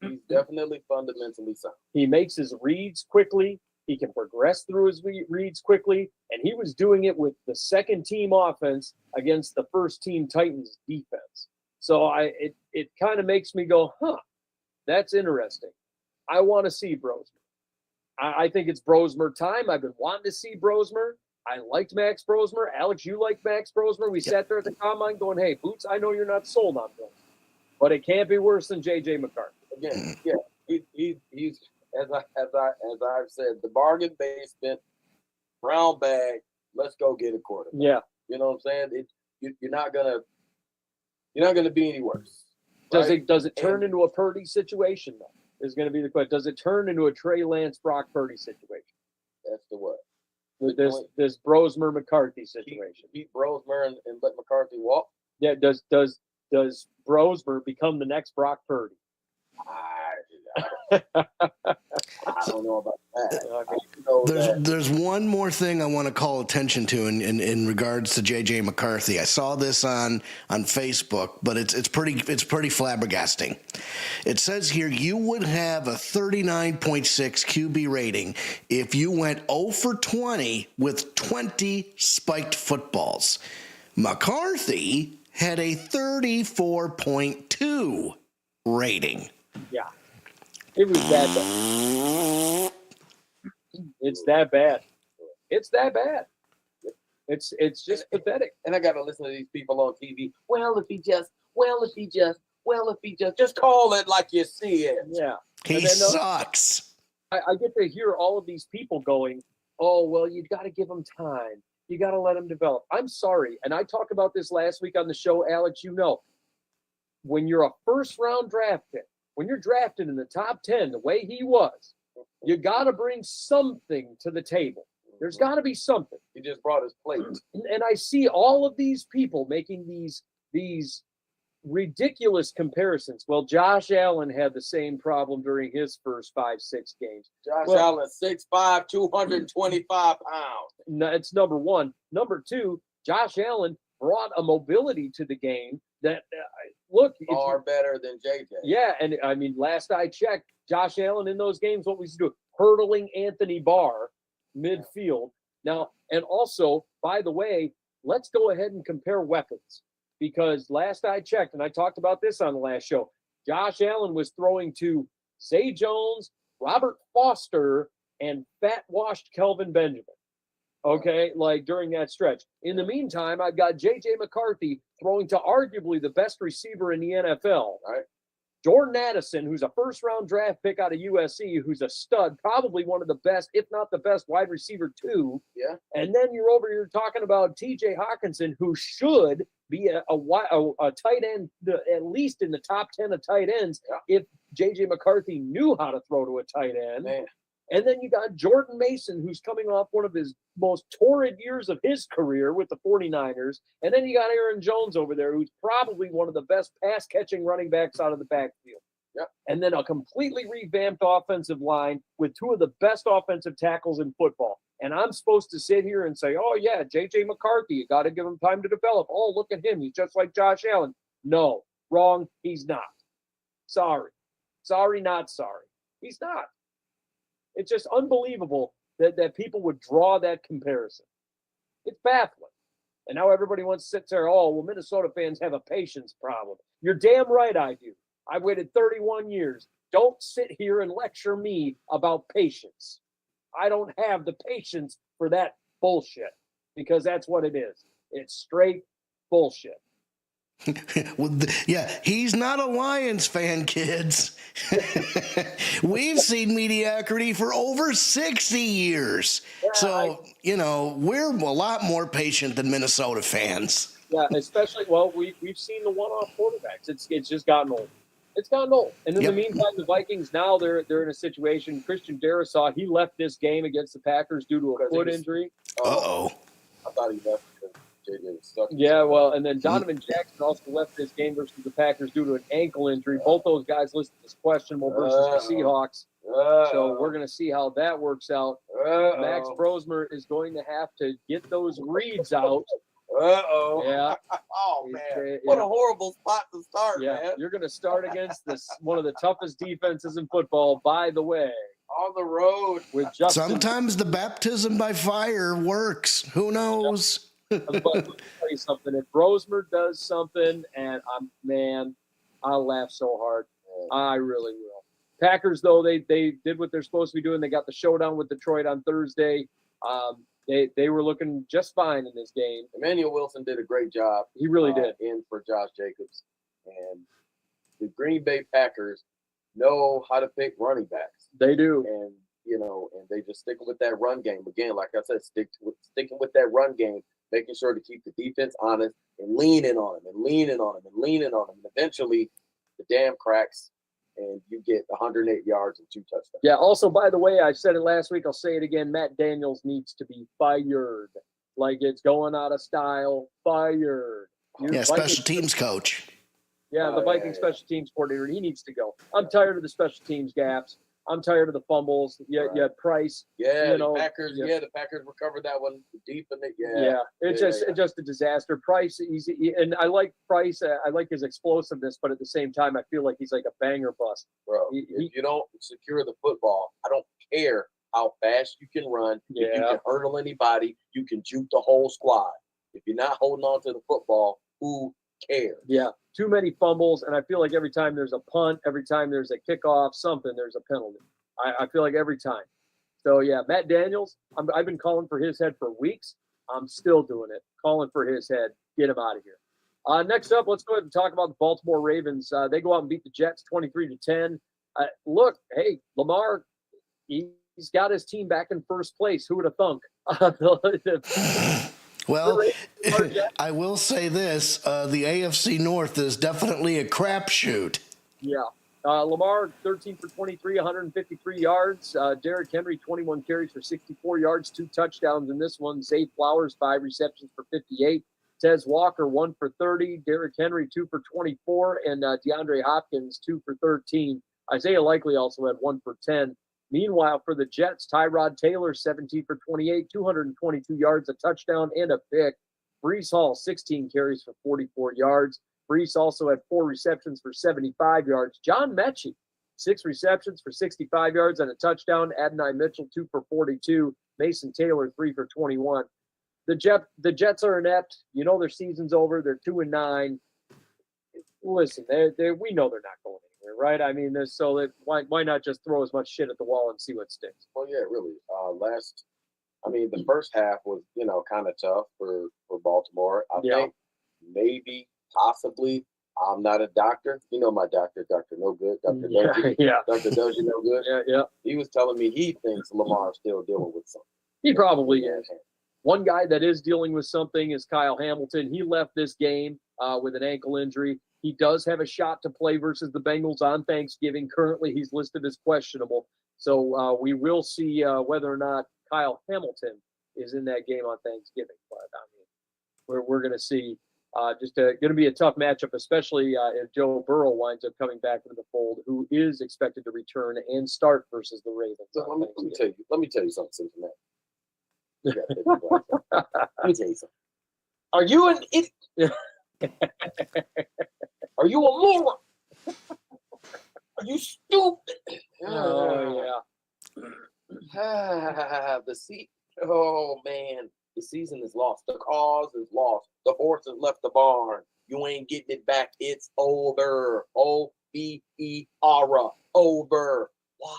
He's definitely fundamentally sound. He makes his reads quickly. He can progress through his reads quickly, and he was doing it with the second-team offense against the first-team Titans defense. So it kind of makes me go, that's interesting. I want to see Brosmer. I think it's Brosmer time. I've been wanting to see Brosmer. I liked Max Brosmer. Alex, you liked Max Brosmer. We sat there at the combine going, hey, Boots, I know you're not sold on Brosmer, but it can't be worse than J.J. McCarthy. Again, yeah, he's as I've said, the bargain basement, brown bag. Let's go get a quarterback. Yeah, you know what I'm saying. You're not gonna be any worse. Does it turn into a Purdy situation though? Is going to be the question. Does it turn into a Trey Lance Brock Purdy situation? That's the what? This Brosmer McCarthy situation. Keep Brosmer and let McCarthy walk. Yeah. Does Brosmer become the next Brock Purdy? I don't know about that. There's one more thing I want to call attention to in regards to J.J. McCarthy. I saw this on Facebook, but it's pretty flabbergasting. It says here you would have a 39.6 QB rating if you went 0 for 20 with 20 spiked footballs. McCarthy had a 34.2 rating. Yeah. It was that bad. It's that bad. It's that bad. It's just pathetic. And I got to listen to these people on TV. Well, if he just call it like you see it. Yeah. He sucks. I get to hear all of these people going, oh, well, you got to give him time. You got to let them develop. I'm sorry. And I talked about this last week on the show, Alex, when you're a first-round draft pick, when you're drafted in the top 10, the way he was, you got to bring something to the table. There's got to be something. He just brought his plate. And I see all of these people making these ridiculous comparisons. Well, Josh Allen had the same problem during his first 5-6 games. Josh Allen, 6'5", 225 pounds. It's number one. Number two, Josh Allen brought a mobility to the game that, far better than JJ. Yeah, and I mean, last I checked, Josh Allen in those games, what was he doing? Hurdling Anthony Barr midfield. Now, and also, by the way, let's go ahead and compare weapons. Because last I checked, and I talked about this on the last show, Josh Allen was throwing to Zay Jones, Robert Foster, and fat-washed Kelvin Benjamin. Okay, like during that stretch. In the meantime, I've got J.J. McCarthy throwing to arguably the best receiver in the NFL. Right. Jordan Addison, who's a first-round draft pick out of USC, who's a stud, probably one of the best, if not the best, wide receiver too. Yeah. And then you're talking about T.J. Hawkinson, who should be a tight end, at least in the top 10 of tight ends, if J.J. McCarthy knew how to throw to a tight end. Man. And then you got Jordan Mason, who's coming off one of his most torrid years of his career with the 49ers. And then you got Aaron Jones over there, who's probably one of the best pass-catching running backs out of the backfield. Yep. And then a completely revamped offensive line with two of the best offensive tackles in football. And I'm supposed to sit here and say, oh, yeah, J.J. McCarthy, you got to give him time to develop. Oh, look at him. He's just like Josh Allen. No, wrong. He's not. Sorry. Sorry, not sorry. He's not. It's just unbelievable that people would draw that comparison. It's baffling. And now everybody wants to sit there, oh, well, Minnesota fans have a patience problem. You're damn right I do. I waited 31 years. Don't sit here and lecture me about patience. I don't have the patience for that bullshit because that's what it is. It's straight bullshit. Well, yeah, he's not a Lions fan, kids. We've seen mediocrity for over 60 years. Yeah, so, we're a lot more patient than Minnesota fans. Yeah, especially, we've seen the one-off quarterbacks. It's just gotten old. It's gotten old. And in the meantime, the Vikings now, they're in a situation. Christian Darrisaw, he left this game against the Packers due to a foot injury. Uh-oh. I thought he left because JJ was stuck. Yeah, well, and then Donovan Jackson also left this game versus the Packers due to an ankle injury. Both those guys listed as questionable versus the Seahawks. So we're going to see how that works out. Max Brosmer is going to have to get those reads out. Uh-oh. Yeah. Oh, man. What a horrible spot to start, man. You're going to start against one of the toughest defenses in football, by the way. On the road. With Justin. Sometimes the baptism by fire works. Who knows? But let me tell you something. If Brosmer does something, and I'll laugh so hard. I really will. Packers, though, they did what they're supposed to be doing. They got the showdown with Detroit on Thursday. They were looking just fine in this game. Emmanuel Wilson did a great job. He really did. In for Josh Jacobs. And the Green Bay Packers know how to pick running backs. They do. And, and they just stick with that run game. Again, like I said, sticking with that run game, making sure to keep the defense honest and leaning on them and leaning on them and leaning on them. And eventually the dam cracks and you get 108 yards and 2 touchdowns. Yeah, also, by the way, I said it last week, I'll say it again, Matt Daniels needs to be fired. Like it's going out of style, fired. Special teams coach. Yeah, the Vikings special teams coordinator, he needs to go. I'm tired of the special teams gaps. I'm tired of the fumbles. You had Price. Yeah, the Packers. Yeah, the Packers recovered that one deep in it. Yeah, it's just a disaster. Price, and I like Price. I like his explosiveness, but at the same time, I feel like he's like a banger bust. Bro, if you don't secure the football, I don't care how fast you can run. Yeah. If you can hurdle anybody, you can juke the whole squad. If you're not holding on to the football, who cares? Yeah. Too many fumbles, and I feel like every time there's a punt, every time there's a kickoff, something, there's a penalty. I feel like every time. So, yeah, Matt Daniels, I've been calling for his head for weeks. I'm still doing it, calling for his head. Get him out of here. Next up, let's go ahead and talk about the Baltimore Ravens. They go out and beat the Jets 23-10. Look, hey, Lamar, he's got his team back in first place. Who would have thunk? Well, I will say this: the AFC North is definitely a crapshoot. Yeah. Lamar, 13 for 23, 153 yards. Derrick Henry, 21 carries for 64 yards, 2 touchdowns in this one. Zay Flowers, 5 receptions for 58. Tez Walker, 1 for 30. Derrick Henry, 2 for 24. And DeAndre Hopkins, 2 for 13. Isaiah Likely also had 1 for 10. Meanwhile, for the Jets, Tyrod Taylor, 17 for 28, 222 yards, a touchdown, and a pick. Breece Hall, 16 carries for 44 yards. Breece also had 4 receptions for 75 yards. John Mechie, 6 receptions for 65 yards and a touchdown. Adonai Mitchell, 2 for 42. Mason Taylor, 3 for 21. The Jets are inept. You know their season's over. They're 2-9. Listen, we know they're not going anywhere, right? I mean, why not just throw as much shit at the wall and see what sticks? Well, yeah, really. The first half was, kind of tough for Baltimore. I think maybe, possibly, I'm not a doctor. You know my doctor, Dr. No Good, Dr. Dozy. Yeah. Dr. Dozy No Good. Yeah. He was telling me he thinks Lamar's still dealing with something. He probably is. One guy that is dealing with something is Kyle Hamilton. He left this game with an ankle injury. He does have a shot to play versus the Bengals on Thanksgiving. Currently, he's listed as questionable. So we will see whether or not Kyle Hamilton is in that game on Thanksgiving. But we're going to see. Going to be a tough matchup, especially if Joe Burrow winds up coming back into the fold, who is expected to return and start versus the Ravens. So let me tell you something, Cincinnati. Let me tell you something. Are you an idiot? Are you a moron? Are you stupid? Oh yeah. Oh man, the season is lost. The cause is lost. The horse has left the barn. You ain't getting it back. It's over. O-V-E-R. Over. Why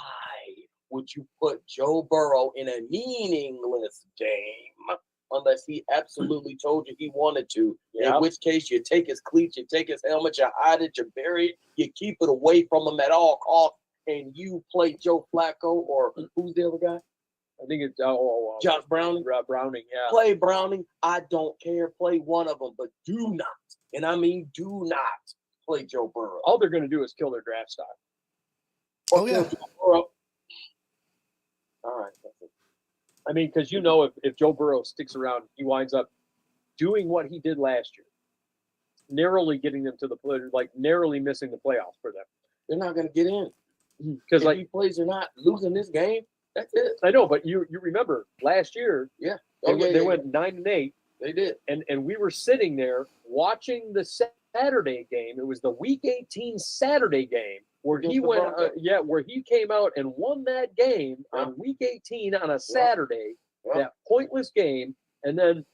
would you put Joe Burrow in a meaningless game unless he absolutely told you he wanted to? Yeah. In which case, you take his cleats, you take his helmet, you hide it, you bury it, you keep it away from him at all costs, and you play Joe Flacco or who's the other guy? I think it's Josh Browning. Browning, yeah. Play Browning. I don't care. Play one of them, but do not, and I mean do not, play Joe Burrow. All they're going to do is kill their draft stock. Oh, yeah. Joe Burrow. All right. That's it. I mean, because if Joe Burrow sticks around, he winds up doing what he did last year, narrowly getting them to narrowly missing the playoffs for them. They're not going to get in Because if he plays or not. Losing this game, that's it. I know, but you remember last year, Yeah. they went 9-8, They did. and we were sitting there watching the Saturday game. It was the Week 18 Saturday game where he went, where he came out and won that game on Week 18 on a Saturday, that pointless game, and then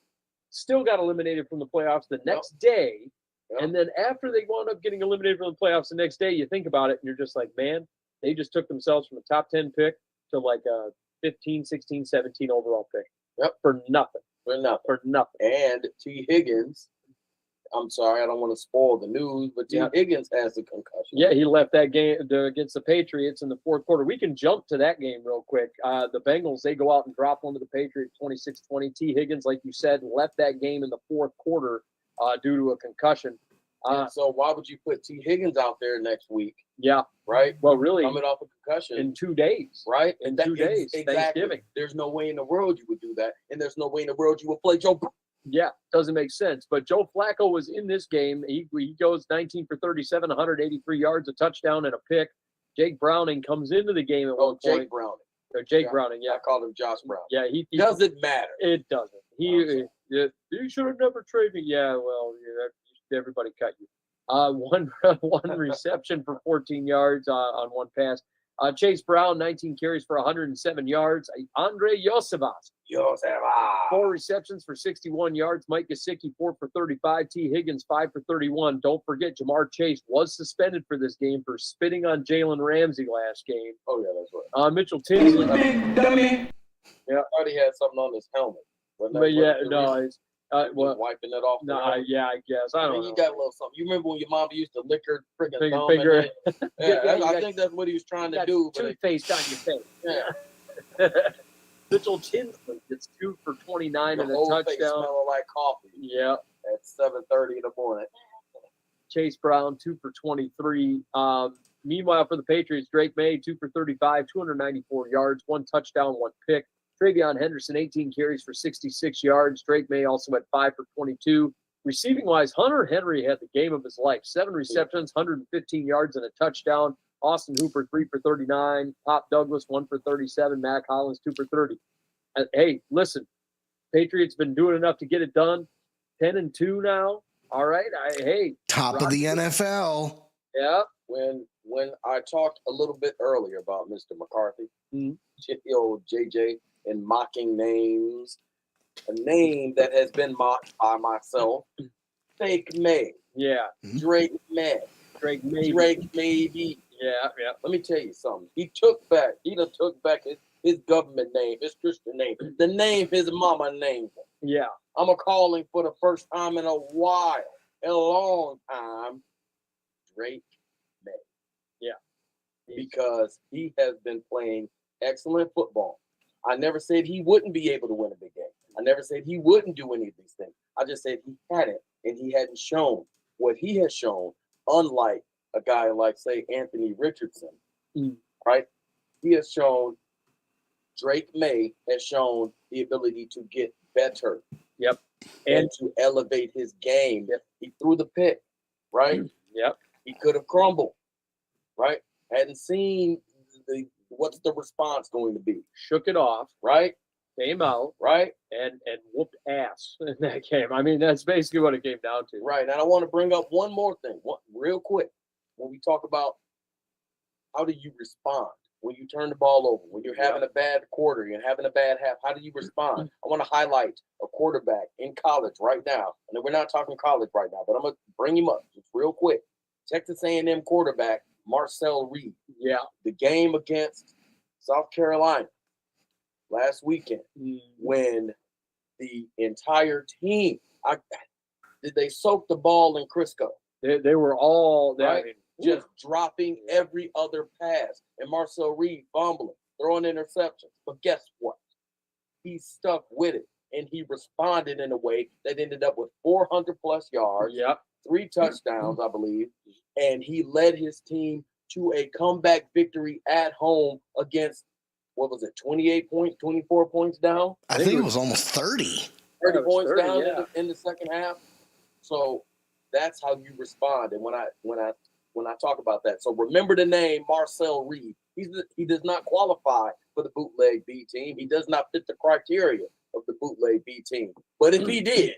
still got eliminated from the playoffs the next day. And then after they wound up getting eliminated from the playoffs the next day, you think about it and you're just like, man, they just took themselves from a top 10 pick to like a 15, 16, 17 overall pick. For nothing. For nothing. And T. Higgins, I'm sorry, I don't want to spoil the news, but T. Higgins has a concussion. Yeah, he left that game against the Patriots in the fourth quarter. We can jump to that game real quick. The Bengals, they go out and drop one to the Patriots 26-20. T. Higgins, like you said, left that game in the fourth quarter due to a concussion. So why would you put T. Higgins out there next week? Yeah. Right? Well, really, coming off a concussion. in 2 days. Right? In 2 days. Exactly. Thanksgiving. There's no way in the world you would do that. And there's no way in the world you would play Joe. Yeah, doesn't make sense. But Joe Flacco was in this game. He goes 19 for 37, 183 yards, a touchdown, and a pick. Jake Browning comes into the game at one point. Jake Browning. Or Jake Browning, yeah. I called him Josh Brown. Yeah, he doesn't matter. It doesn't. You should have never traded me. Yeah, well, everybody cut you. One reception for 14 yards on one pass. Chase Brown, 19 carries for 107 yards. Andre Yosevas, 4 receptions for 61 yards. Mike Gesicki, 4 for 35. T. Higgins, 5 for 31. Don't forget, Jamar Chase was suspended for this game for spitting on Jalen Ramsey last game. Oh, yeah, that's right. Mitchell Tinsley. Big dummy. Yeah, I already had something on his helmet. Wiping it off. I guess. I don't know. You got a little something. You remember when your mom used to lick her freaking thumb? Finger. I think that's what he was trying to do. Toothpaste on your face. Yeah. Mitchell Tinsley gets 2 for 29 Your and a whole face touchdown. smelling like coffee Yeah. at 7:30 in the morning. Chase Brown, 2 for 23. Meanwhile, for the Patriots, Drake May, 2 for 35, 294 yards, 1 touchdown, 1 pick. Travion Henderson, 18 carries for 66 yards. Drake May also had 5 for 22. Receiving-wise, Hunter Henry had the game of his life. 7 receptions, 115 yards, and a touchdown. Austin Hooper, 3 for 39. Pop Douglas, 1 for 37. Mac Hollins, 2 for 30. Hey, listen, Patriots been doing enough to get it done. 10-2 now. All right. Top of the NFL. Yeah. When I talked a little bit earlier about Mr. McCarthy, chippy old JJ, and mocking names, a name that has been mocked by myself, Fake May. Yeah. Drake May. Drake May. Drake Maybe. Yeah. Let me tell you something. He took back his government name, his Christian name, the name his mama named him. Yeah. I'm going to call him for the first time in a long time, Drake May. Yeah. Because he has been playing excellent football. I never said he wouldn't be able to win a big game. I never said he wouldn't do any of these things. I just said he hadn't, and he hadn't shown what he has shown, unlike a guy like, say, Anthony Richardson, right? He has shown, Drake May has shown the ability to get better. Yep. And to elevate his game. He threw the pick, right? Yep. He could have crumbled, right? Hadn't seen what's the response going to be. Shook it off. Right? Came out. Right? And whooped ass in that game. I mean, that's basically what it came down to. Right. And I want to bring up one more thing, real quick. When we talk about how do you respond when you turn the ball over, when you're having a bad quarter, you're having a bad half, how do you respond? I want to highlight a quarterback in college right now. And we're not talking college right now, but I'm going to bring him up just real quick. Texas A&M quarterback, Marcel Reed. Yeah. The game against South Carolina last weekend when the entire team, did they soak the ball in Crisco? They were all right? I mean, just dropping every other pass. And Marcel Reed fumbling, throwing interceptions. But guess what? He stuck with it. And he responded in a way that ended up with 400-plus yards, 3 touchdowns, I believe. And he led his team to a comeback victory at home against, 28 points, 24 points down? I think it was almost 30. 30 points 30, down yeah. in the second half. So that's how you respond. And when I talk about that, so remember the name Marcel Reed. He does not qualify for the Bootleg B team. He does not fit the criteria of the Bootleg B team. But if he did,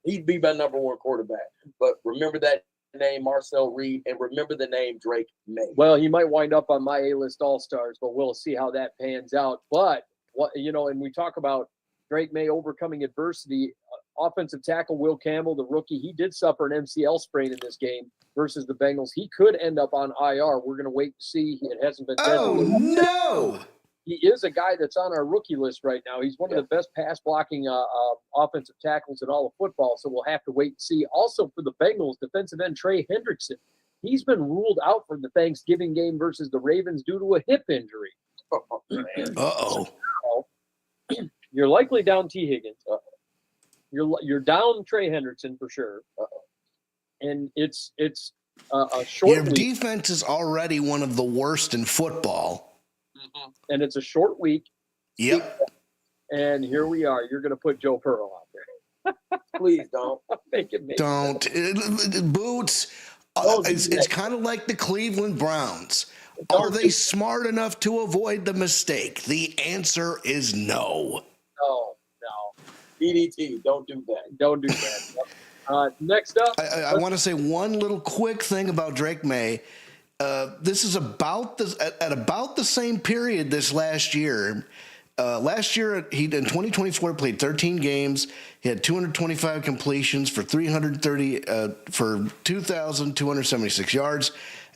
he'd be my number 1 quarterback. But remember that name Marcel Reed, and remember the name Drake May. Well, he might wind up on my A-list All-Stars, but we'll see how that pans out. But and we talk about Drake May overcoming adversity. Offensive tackle Will Campbell, the rookie, he did suffer an MCL sprain in this game versus the Bengals. He could end up on IR. We're going to wait to see. It hasn't been tested. Oh, no. He is a guy that's on our rookie list right now. He's one of the best pass-blocking offensive tackles in all of football, so we'll have to wait and see. Also for the Bengals, defensive end Trey Hendrickson. He's been ruled out for the Thanksgiving game versus the Ravens due to a hip injury. Uh-oh. So, you're likely down T. Higgins. You're down Trey Hendrickson for sure. And it's a short Your week. defense is already one of the worst in football. And it's a short week. Yep. And here we are. You're going to put Joe Burrow out there. Please don't. Make it make Don't. Boots, it's kind of like the Cleveland Browns. Are they smart enough to avoid the mistake? The answer is no. No. DDT, don't do that. Don't do that. Next up. I want to say one little quick thing about Drake May. This is at about the same period this last year. Last year, he in 2024 played 13 games. He had 225 completions for 2,276 yards,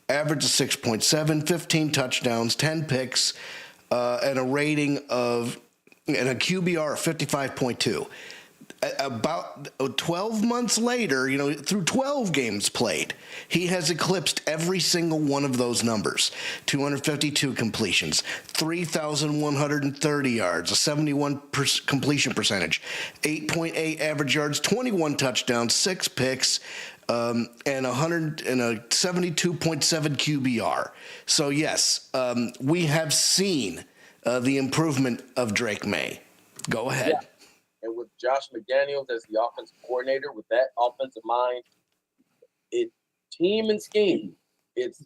average of 6.7, 15 touchdowns, 10 picks, and a rating of and a QBR of 55.2. about 12 months later, through 12 games played, he has eclipsed every single one of those numbers. 252 completions, 3,130 yards, a 71 completion percentage, 8.8 average yards, 21 touchdowns, 6 picks, and a 72.7 QBR. So yes, we have seen the improvement of Drake May. Go ahead. Yeah. And with Josh McDaniels as the offensive coordinator, with that offensive mind, team and scheme, it's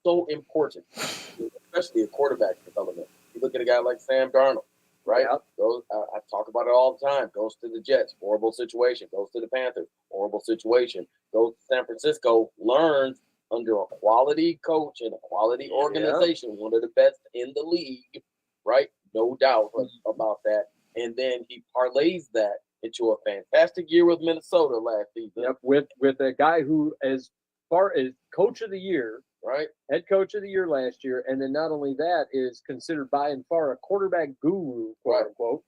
so important, especially a quarterback development. You look at a guy like Sam Darnold, right? Yeah. I talk about it all the time. Goes to the Jets, horrible situation. Goes to the Panthers, horrible situation. Goes to San Francisco, learns under a quality coach and a quality organization, one of the best in the league, right? No doubt about that. And then he parlays that into a fantastic year with Minnesota last season. Yep, with a guy who, as far as coach of the year, right, head coach of the year last year, and then not only that, is considered by and far a quarterback guru, quote unquote.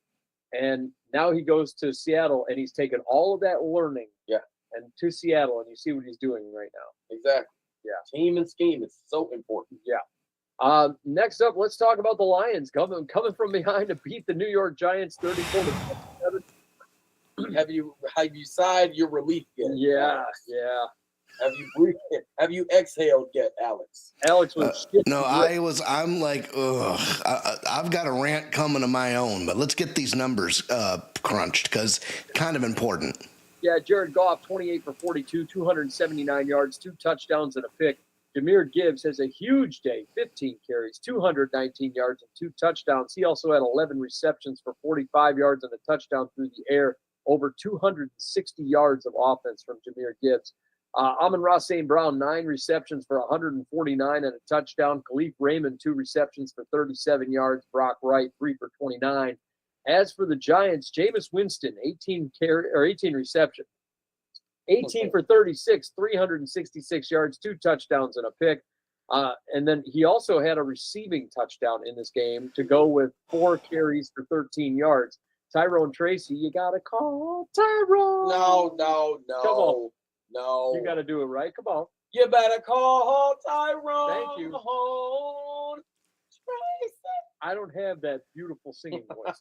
And now he goes to Seattle, and he's taken all of that learning, and to Seattle, and you see what he's doing right now. Exactly. Yeah, team and scheme is so important. Yeah. Next up, let's talk about the Lions coming from behind to beat the New York Giants 34-7. Have you sighed your relief yet? Yeah, Alex? yeah. Have you breathed? Have you exhaled yet, Alex? Alex was shit. No, I'm like, ugh. I've got a rant coming of my own, but let's get these numbers crunched because kind of important. Yeah, Jared Goff, 28 for 42, 279 yards, 2 touchdowns and a pick. Jahmyr Gibbs has a huge day, 15 carries, 219 yards, and 2 touchdowns. He also had 11 receptions for 45 yards and a touchdown through the air, over 260 yards of offense from Jahmyr Gibbs. Amon-Ra St. Brown, 9 receptions for 149 and a touchdown. Khalif Raymond, 2 receptions for 37 yards. Brock Wright, 3 for 29. As for the Giants, Jameis Winston, 18 receptions. 18 for 36, 366 yards, 2 touchdowns and a pick. And then he also had a receiving touchdown in this game to go with 4 carries for 13 yards. Tyrone Tracy, you got to call Tyrone. No. Come on. No. You got to do it right. Come on. You better call Tyrone. Thank you. Tracy. I don't have that beautiful singing voice.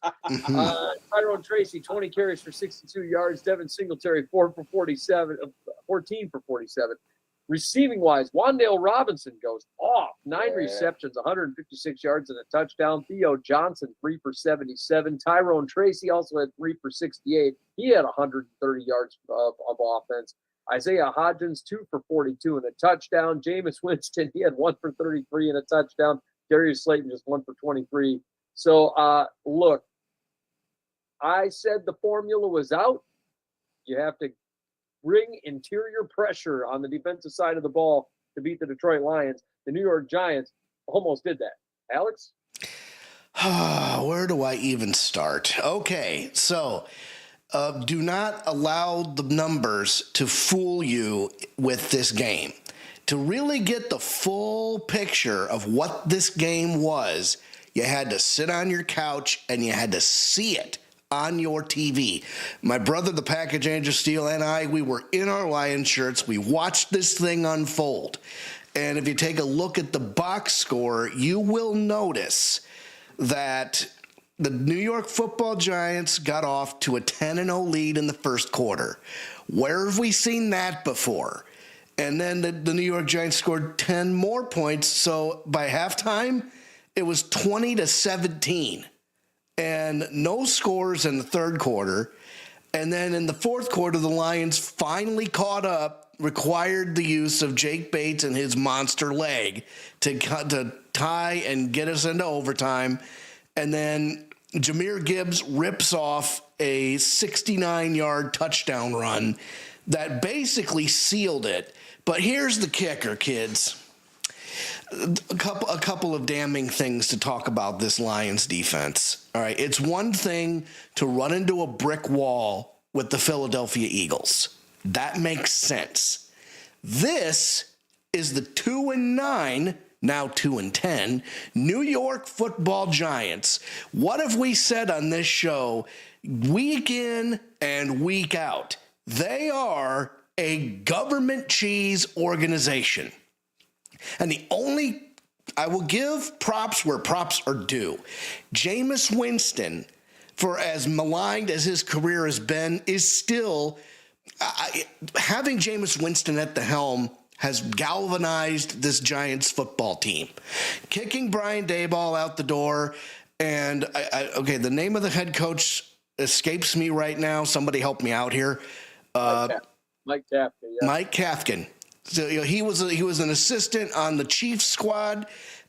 Tyrone Tracy, 20 carries for 62 yards. Devin Singletary, 14 for 47. Receiving wise, Wan'Dale Robinson goes off. 9 receptions, 156 yards and a touchdown. Theo Johnson, 3 for 77. Tyrone Tracy also had 3 for 68. He had 130 yards of offense. Isaiah Hodgins, 2 for 42 and a touchdown. Jameis Winston, he had 1 for 33 and a touchdown. Darius Slayton just 1 for 23. So, look, I said the formula was out. You have to bring interior pressure on the defensive side of the ball to beat the Detroit Lions. The New York Giants almost did that. Alex? Where do I even start? Okay, so do not allow the numbers to fool you with this game. To really get the full picture of what this game was, you had to sit on your couch and you had to see it on your TV. My brother, the Package Angel Steele, and I, we were in our Lion shirts. We watched this thing unfold. And if you take a look at the box score, you will notice that the New York Football Giants got off to a 10-0 lead in the first quarter. Where have we seen that before? And then the New York Giants scored 10 more points. So by halftime, it was 20-17. And no scores in the third quarter. And then in the fourth quarter, the Lions finally caught up, required the use of Jake Bates and his monster leg to tie and get us into overtime. And then Jahmyr Gibbs rips off a 69-yard touchdown run that basically sealed it. But here's the kicker, kids. A couple of damning things to talk about this Lions defense. All right, it's one thing to run into a brick wall with the Philadelphia Eagles. That makes sense. This is the 2-9, now 2-10, New York Football Giants. What have we said on this show week in and week out. They are a government cheese organization. And I will give props where props are due. Jameis Winston, for as maligned as his career has been, is still having Jameis Winston at the helm has galvanized this Giants football team. Kicking Brian Daboll out the door, and the name of the head coach escapes me right now. Somebody help me out here. Mike Kafka. Yeah. Mike Kafka. So he was an assistant on the Chiefs squad,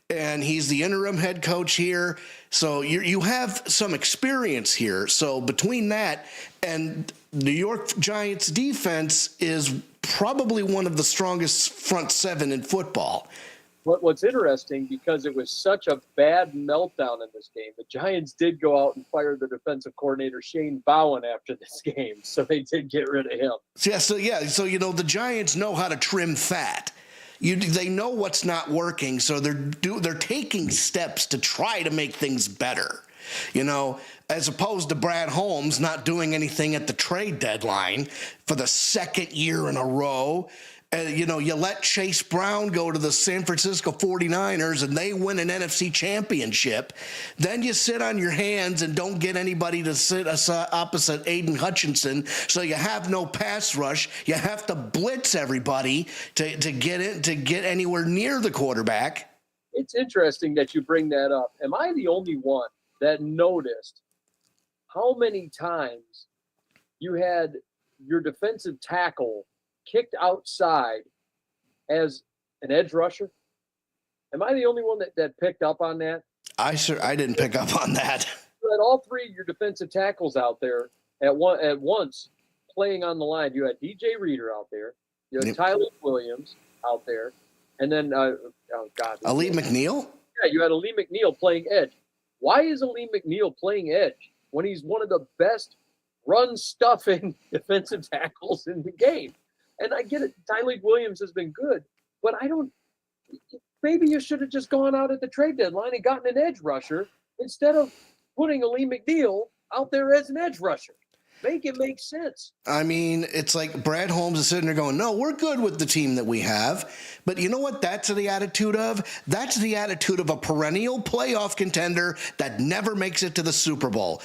and he's the interim head coach here. So you have some experience here. So between that and New York Giants defense is probably one of the strongest front seven in football. What's interesting, because it was such a bad meltdown in this game, the Giants did go out and fire the defensive coordinator Shane Bowen after this game, so they did get rid of him. So the Giants know how to trim fat. They know what's not working, so they're taking steps to try to make things better. As opposed to Brad Holmes not doing anything at the trade deadline for the second year in a row. You let Chase Brown go to the San Francisco 49ers and they win an NFC championship. Then you sit on your hands and don't get anybody to sit opposite Aiden Hutchinson. So you have no pass rush. You have to blitz everybody to get anywhere near the quarterback. It's interesting that you bring that up. Am I the only one that noticed how many times you had your defensive tackle kicked outside as an edge rusher? Am I the only one that picked up on that? I didn't pick up on that. You had all three of your defensive tackles out there at once playing on the line. You had DJ Reader out there. You had Tyler Williams out there. And then, Ali McNeil? Yeah, you had Ali McNeil playing edge. Why is Ali McNeil playing edge when he's one of the best run-stuffing defensive tackles in the game? And I get it, Tyleik Williams has been good, but maybe you should have just gone out at the trade deadline and gotten an edge rusher instead of putting Ali McNeil out there as an edge rusher. Make it make sense. I mean, it's like Brad Holmes is sitting there going, no, we're good with the team that we have. But you know what that's the attitude of? That's the attitude of a perennial playoff contender that never makes it to the Super Bowl,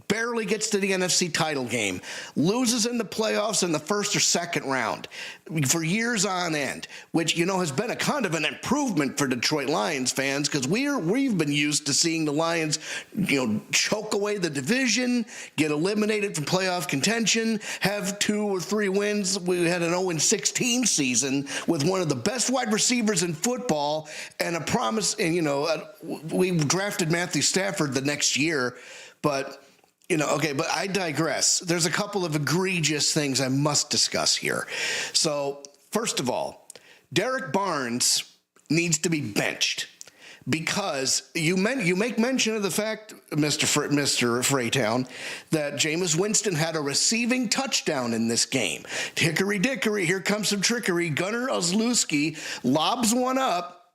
barely gets to the NFC title game, loses in the playoffs in the first or second round for years on end, which, has been a kind of an improvement for Detroit Lions fans, because we've been used to seeing the Lions, choke away the division, get eliminated from playoff contention, have 2 or 3 wins. We had an 0-16 season with one of the best wide receivers in football and a promise. And, we drafted Matthew Stafford the next year, but but I digress. There's a couple of egregious things I must discuss here. So, first of all, Derek Barnes needs to be benched, because you make mention of the fact, Mr. Fraytown, that Jameis Winston had a receiving touchdown in this game. Hickory dickory, here comes some trickery. Gunnar Olszewski lobs one up.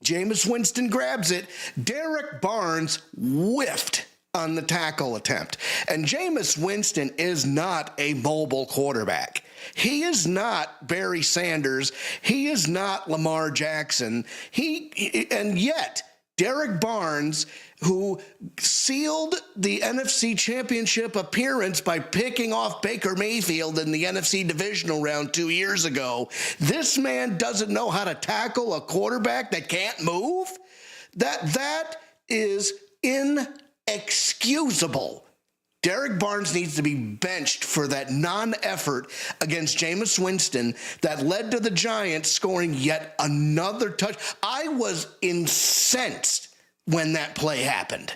Jameis Winston grabs it. Derek Barnes whiffed on the tackle attempt. And Jameis Winston is not a mobile quarterback. He is not Barry Sanders. He is not Lamar Jackson. And yet, Derek Barnes, who sealed the NFC Championship appearance by picking off Baker Mayfield in the NFC Divisional Round 2 years ago, this man doesn't know how to tackle a quarterback that can't move? That is inexcusable. Derek Barnes needs to be benched for that non-effort against Jameis Winston that led to the Giants scoring yet another touch. I was incensed when that play happened.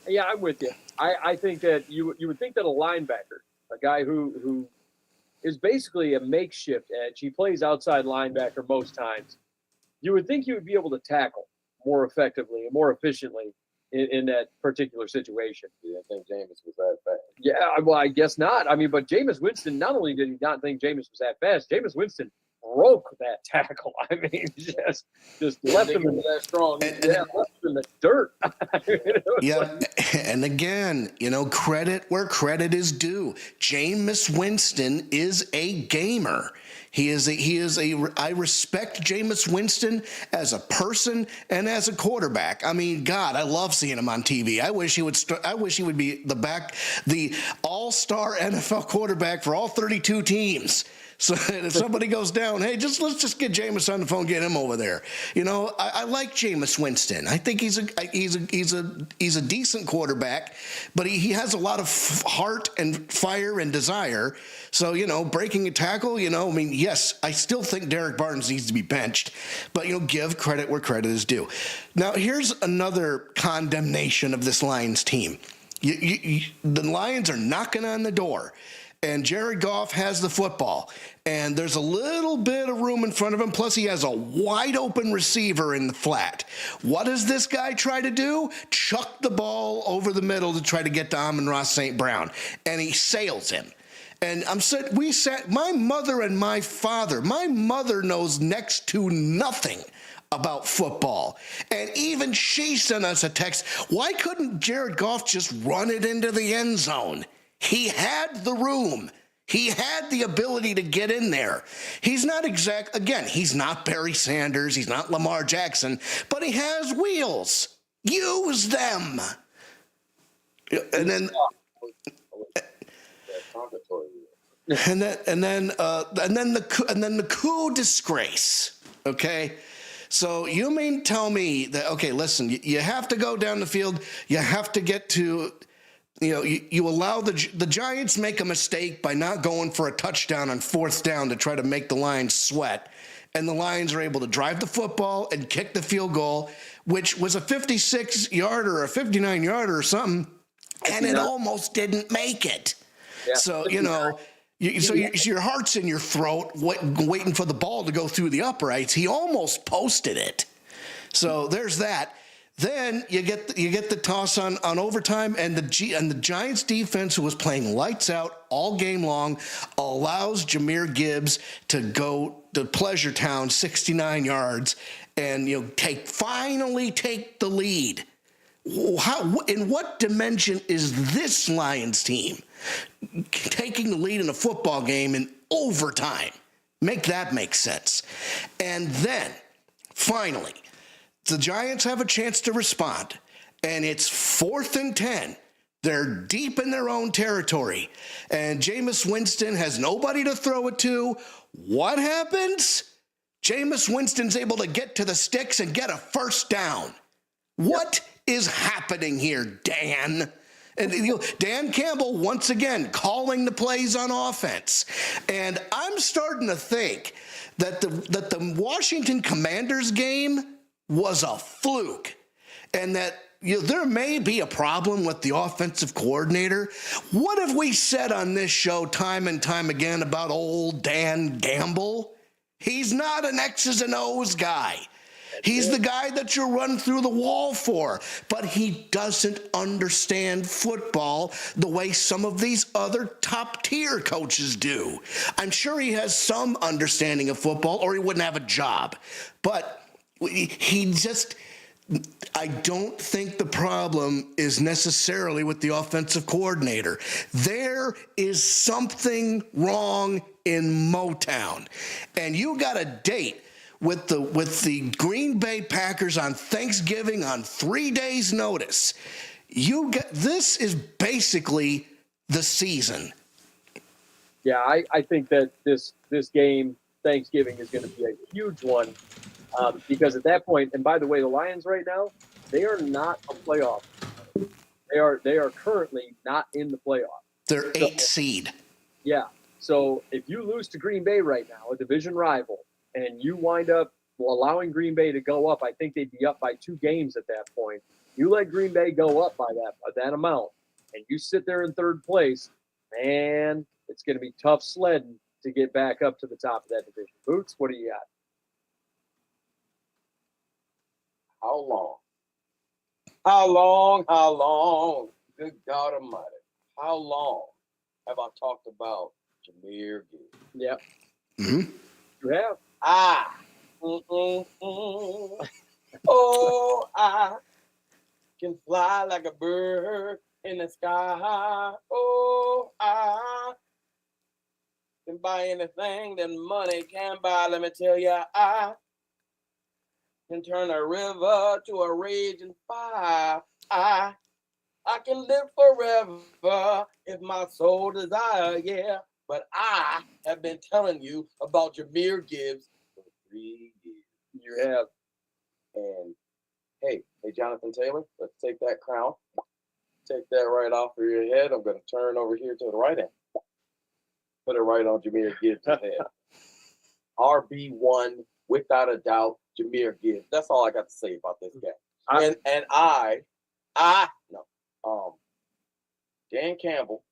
Yeah, I'm with you. I think that you would think that a linebacker, a guy who is basically a makeshift edge, he plays outside linebacker most times, you would think he would be able to tackle more effectively and more efficiently in that particular situation. You didn't think Jameis was that fast? Yeah, well, I guess not. I mean, but Jameis Winston, not only did he not think Jameis was that fast, Jameis Winston broke that tackle. I mean, just left him in that strong. left him in the dirt. Yeah, and again, credit where credit is due. Jameis Winston is a gamer. I respect Jameis Winston as a person and as a quarterback. I mean, God, I love seeing him on TV. I wish he would be the all-star NFL quarterback for all 32 teams. So if somebody goes down, hey, let's just get Jameis on the phone, get him over there. I like Jameis Winston. I think he's a decent quarterback, but he has a lot of heart and fire and desire. So breaking a tackle, yes, I still think Derek Barnes needs to be benched, but give credit where credit is due. Now here's another condemnation of this Lions team. The Lions are knocking on the door. And Jared Goff has the football, and there's a little bit of room in front of him, plus he has a wide-open receiver in the flat. What does this guy try to do? Chuck the ball over the middle to try to get to Amon-Ra St. Brown, and he sails him. And my mother and my father, my mother knows next to nothing about football. And even she sent us a text, why couldn't Jared Goff just run it into the end zone? He had the room. He had the ability to get in there. He's not he's not Barry Sanders. He's not Lamar Jackson, but he has wheels. Use them. And then the coup disgrace. Okay. So you mean tell me that, okay, listen, you have to go down the field. You have to get to, you allow the Giants make a mistake by not going for a touchdown on 4th down to try to make the Lions sweat. And the Lions are able to drive the football and kick the field goal, which was a 56-yarder or a 59-yarder or something, and it almost didn't make it. Yeah. So, your heart's in your throat waiting for the ball to go through the uprights. He almost posted it. So there's that. Then you get the toss on overtime, and the Giants defense, who was playing lights out all game long, allows Jahmyr Gibbs to go to Pleasure Town 69 yards and finally take the lead. In what dimension is this Lions team taking the lead in a football game in overtime? Make that make sense. And then finally, the Giants have a chance to respond, and it's 4th and 10. They're deep in their own territory, and Jameis Winston has nobody to throw it to. What happens? Jameis Winston's able to get to the sticks and get a 1st down. What is happening here, Dan? And Dan Campbell, once again, calling the plays on offense. And I'm starting to think that the Washington Commanders game was a fluke, and that there may be a problem with the offensive coordinator. What have we said on this show time and time again about old Dan Gamble? He's not an X's and O's guy. He's the guy that you run through the wall for, but he doesn't understand football the way some of these other top-tier coaches do. I'm sure he has some understanding of football, or he wouldn't have a job, but I don't think the problem is necessarily with the offensive coordinator. There is something wrong in Motown. And you got a date with the Green Bay Packers on Thanksgiving on 3 days' notice. This is basically the season. Yeah, I think that this game, Thanksgiving, is going to be a huge one. Because at that point, and by the way, the Lions right now, they are not a playoff. They are currently not in the playoff. They're 8th seed. Yeah. So if you lose to Green Bay right now, a division rival, and you wind up allowing Green Bay to go up, I think they'd be up by 2 games at that point. You let Green Bay go up by that amount, and you sit there in 3rd place, man, it's going to be tough sledding to get back up to the top of that division. Boots, what do you got? How long? How long? Good God Almighty. How long have I talked about Jahmyr Gibbs? Yeah. Mm-hmm. You have. Oh, can fly like a bird in the sky. Oh, I can buy anything that money can buy. Let me tell you, I can turn a river to a raging fire. I can live forever if my soul desire, yeah. But I have been telling you about Jahmyr Gibbs for 3 years. You have. And hey, Jonathan Taylor, let's take that crown. Take that right off of your head. I'm going to turn over here to the right hand. Put it right on Jahmyr Gibbs' head. RB1, without a doubt, Jahmyr Gibbs. That's all I got to say about this guy. Dan Campbell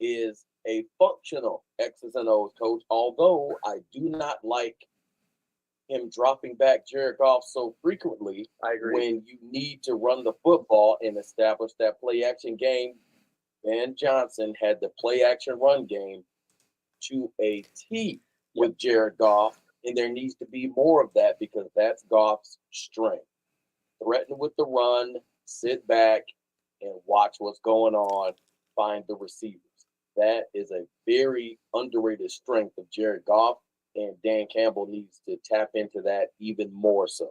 is a functional X's and O's coach, although I do not like him dropping back Jared Goff so frequently. I agree. When you need to run the football and establish that play action game. Ben Johnson had the play action run game to a T with Jared Goff, and there needs to be more of that because that's Goff's strength. Threaten with the run, sit back, and watch what's going on, find the receivers. That is a very underrated strength of Jared Goff, and Dan Campbell needs to tap into that even more so.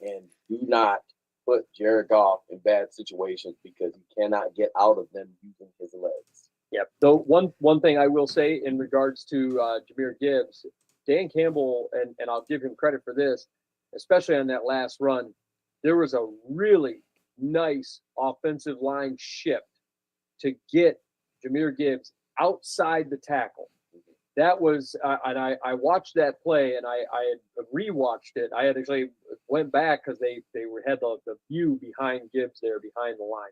And do not put Jared Goff in bad situations because he cannot get out of them using his legs. Yep. So one thing I will say in regards to Jahmyr Gibbs, Dan Campbell, and I'll give him credit for this, especially on that last run, there was a really nice offensive line shift to get Jahmyr Gibbs outside the tackle. That was, and I watched that play, and I had rewatched it. I had actually went back because they had the view behind Gibbs there, behind the line.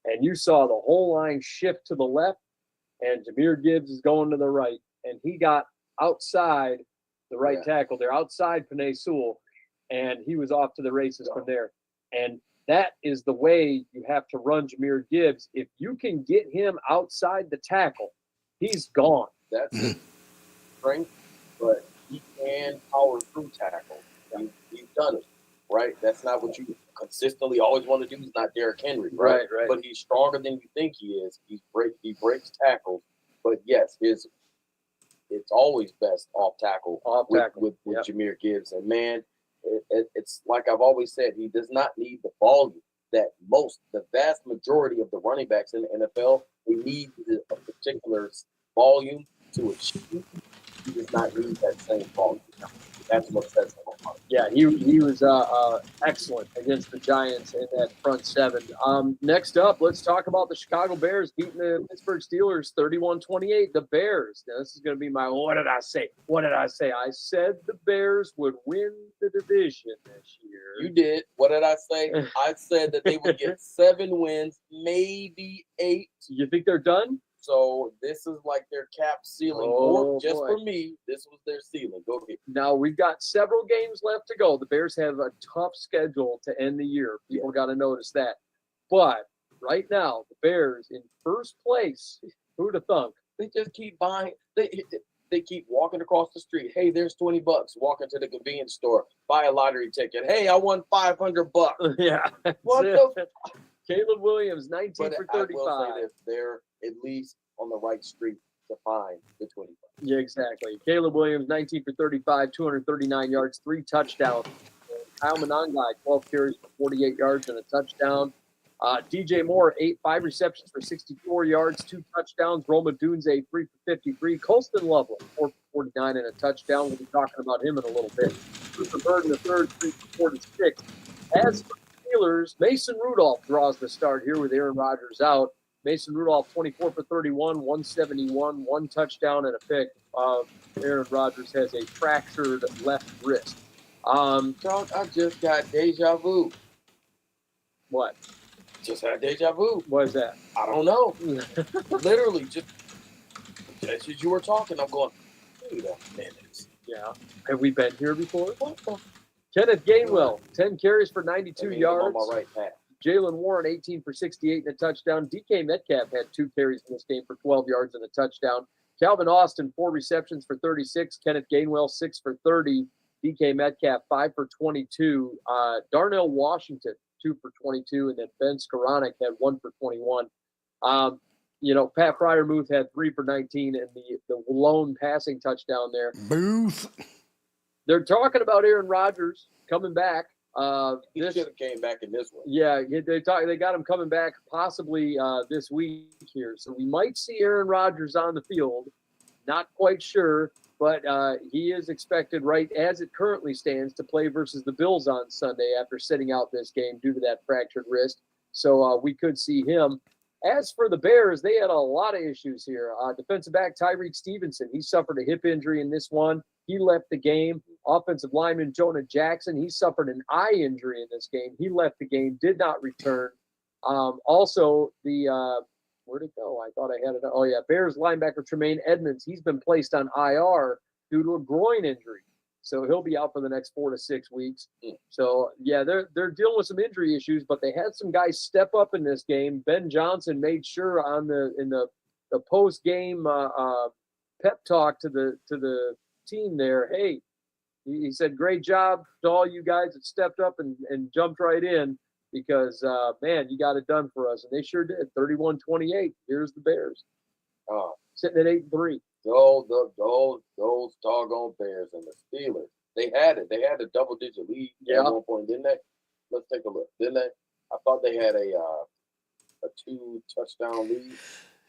And you saw the whole line shift to the left, and Jahmyr Gibbs is going to the right. And he got outside the right tackle there, outside Penei Sewell, and he was off to the races from there. And that is the way you have to run Jahmyr Gibbs. If you can get him outside the tackle, he's gone. That's his strength, but he can power through tackle. He's done it, right? That's not what you consistently always want to do. He's not Derrick Henry, right? But he's stronger than you think he is. He breaks tackles, but yes, it's always best off tackle with Jahmyr Gibbs. And man, it's like I've always said, he does not need the volume that the vast majority of the running backs in the NFL, they need a particular volume to achieve. He does not need that same volume. That's what sets him apart. Yeah, he was excellent against the Giants in that front seven. Next up, let's talk about the Chicago Bears beating the Pittsburgh Steelers 31-28. The Bears. Now, this is going to be my what did I say? I said the Bears would win the division this year. You did. What did I say? I said that they would get 7 wins, maybe 8. You think they're done? So this is like their cap ceiling. For me, this was their ceiling. Go ahead. Now, we've got several games left to go. The Bears have a tough schedule to end the year. People got to notice that. But right now, the Bears in first place. Who'd have thunk? They just keep buying. They keep walking across the street. Hey, there's $20. Walking to the convenience store. Buy a lottery ticket. Hey, I won $500. Yeah. What the? Caleb Williams, 19 for 35. I will say this, they're at least on the right street to find the 25. Yeah, exactly. Caleb Williams, 19 for 35, 239 yards, 3 touchdowns. Kyle Monangai, 12 carries for 48 yards and a touchdown. DJ Moore, 5 receptions for 64 yards, 2 touchdowns. Roma Dunze, 3 for 53. Colston Loveland, 4 for 49 and a touchdown. We'll be talking about him in a little bit. Cooper Bird in the third, 3 for 46. As for Steelers, Mason Rudolph draws the start here with Aaron Rodgers out. Mason Rudolph, 24 for 31, 171, 1 touchdown and a pick. Aaron Rodgers has a fractured left wrist. I just got deja vu. What? Just had deja vu. What is that? I don't know. Literally, just as you were talking, I'm going, wait a minute. Yeah. Have we been here before? Kenneth Gainwell, 10 carries for 92 yards. I'm on my right path. Jalen Warren, 18 for 68 and a touchdown. DK Metcalf had 2 carries in this game for 12 yards and a touchdown. Calvin Austin, 4 receptions for 36. Kenneth Gainwell, 6 for 30. DK Metcalf, 5 for 22. Darnell Washington, 2 for 22, and then Ben Skoranek had 1 for 21. Pat Fryermuth had 3 for 19, and the lone passing touchdown there. Booth. They're talking about Aaron Rodgers coming back. He should have came back in this one. Yeah, they got him coming back possibly this week here. So we might see Aaron Rodgers on the field. Not quite sure, but he is expected, right as it currently stands, to play versus the Bills on Sunday after sitting out this game due to that fractured wrist. So we could see him. As for the Bears, they had a lot of issues here. Defensive back Tyreek Stevenson, he suffered a hip injury in this one. He left the game. Offensive lineman Jonah Jackson, he suffered an eye injury in this game. He left the game, did not return. Also, where'd it go? I thought I had it. Oh, yeah, Bears linebacker Tremaine Edmonds, he's been placed on IR due to a groin injury. So he'll be out for the next 4 to 6 weeks. So, yeah, they're dealing with some injury issues, but they had some guys step up in this game. Ben Johnson made sure in the post-game pep talk to the team there, hey, he said, great job to all you guys that stepped up and jumped right in because, man, you got it done for us. And they sure did. 31-28. Here's the Bears. Sitting at 8-3. Those doggone Bears and the Steelers. They had it. They had a double-digit lead at one point, didn't they? Let's take a look. Didn't they? I thought they had a 2-touchdown lead.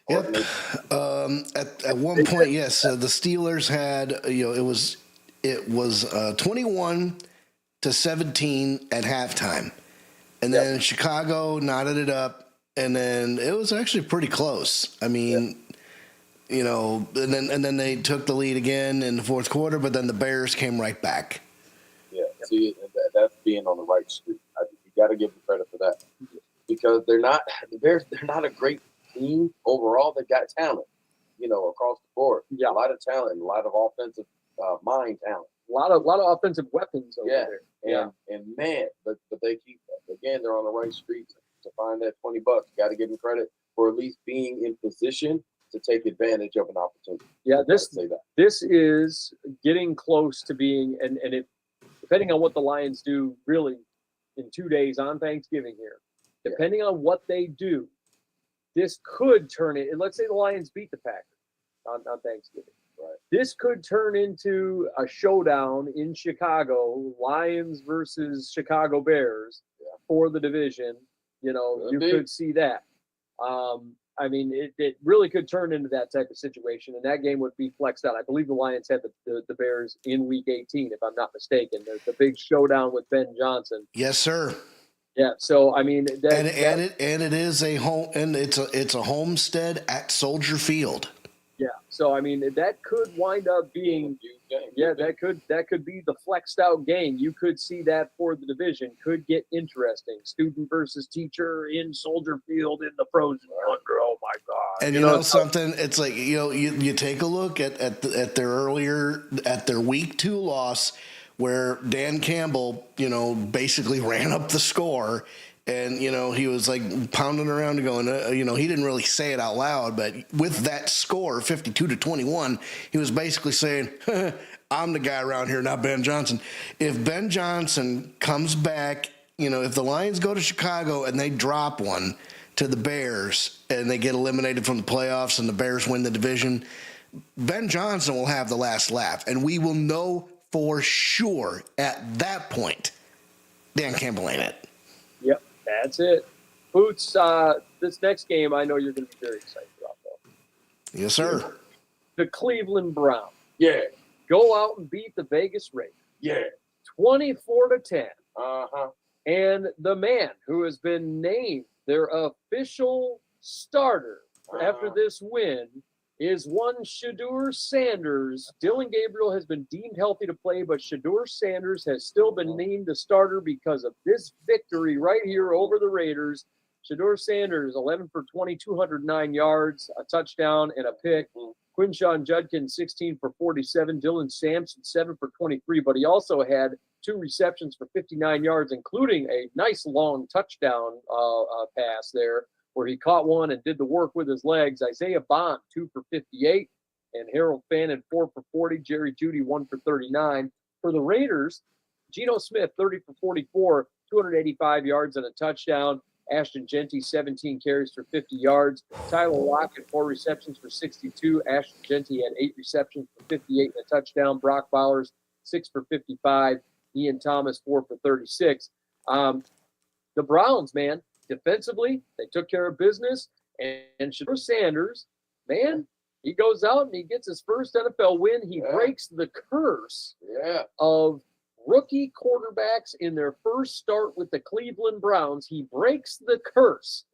Yep. At one point, yes. The Steelers had, it was 21-17 at halftime, and then Chicago knotted it up, and then it was actually pretty close. I mean, and then they took the lead again in the fourth quarter, but then the Bears came right back. Yeah, see, that's being on the right street. You got to give them credit for that because the Bears. They're not a great team overall. They got talent, across the board. Yeah, a lot of talent, a lot of offensive mind talent, a lot of offensive weapons over there. And man, but they keep again. They're on the right street to find that $20. You got to give them credit for at least being in position to take advantage of an opportunity. Yeah, this is getting close to being, and it, depending on what the Lions do, really, in 2 days on Thanksgiving here, depending on what they do, this could turn it. And let's say the Lions beat the Packers on Thanksgiving. Right. This could turn into a showdown in Chicago, Lions versus Chicago Bears for the division. You could see that. I mean, it really could turn into that type of situation, and that game would be flexed out. I believe the Lions had the Bears in Week 18, if I'm not mistaken. There's the big showdown with Ben Johnson. Yes, sir. Yeah. So I mean, it is a home, and it's a homestead at Soldier Field. Yeah. So I mean, that could wind up being that could be the flexed out game. You could see that for the division. Could get interesting. Student versus teacher in Soldier Field in the frozen tundra. Oh my God! And you know something? It's like you take a look at their week 2 loss, where Dan Campbell basically ran up the score. And, he was like pounding around and going, he didn't really say it out loud, but with that score, 52-21, he was basically saying, I'm the guy around here, not Ben Johnson. If Ben Johnson comes back, if the Lions go to Chicago and they drop one to the Bears and they get eliminated from the playoffs and the Bears win the division, Ben Johnson will have the last laugh. And we will know for sure at that point, Dan Campbell ain't it. Yep. That's it. Boots, this next game I know you're going to be very excited about, though. Yes, sir. The Cleveland Browns. Yeah. Go out and beat the Vegas Raiders. Yeah. 24-10. Uh-huh. And the man who has been named their official starter after this win is one Shedeur Sanders. Dylan Gabriel has been deemed healthy to play, but Shedeur Sanders has still been named the starter because of this victory right here over the Raiders. Shedeur Sanders, 11 for 20, 209 yards, a touchdown, and a pick. Quinshawn Judkins, 16 for 47. Dylan Sampson, 7 for 23. But he also had 2 receptions for 59 yards, including a nice long touchdown pass there, where he caught one and did the work with his legs. Isaiah Bond, 2 for 58. And Harold Fannin, 4 for 40. Jerry Jeudy, 1 for 39. For the Raiders, Geno Smith, 30 for 44. 285 yards and a touchdown. Ashton Genty, 17 carries for 50 yards. Tyler Lockett, 4 receptions for 62. Ashton Genty had 8 receptions for 58 and a touchdown. Brock Bowers, 6 for 55. Ian Thomas, 4 for 36. The Browns, man, defensively, they took care of business. And Shedeur Sanders, man, he goes out and he gets his first NFL win. He breaks the curse of rookie quarterbacks in their first start with the Cleveland Browns. He breaks the curse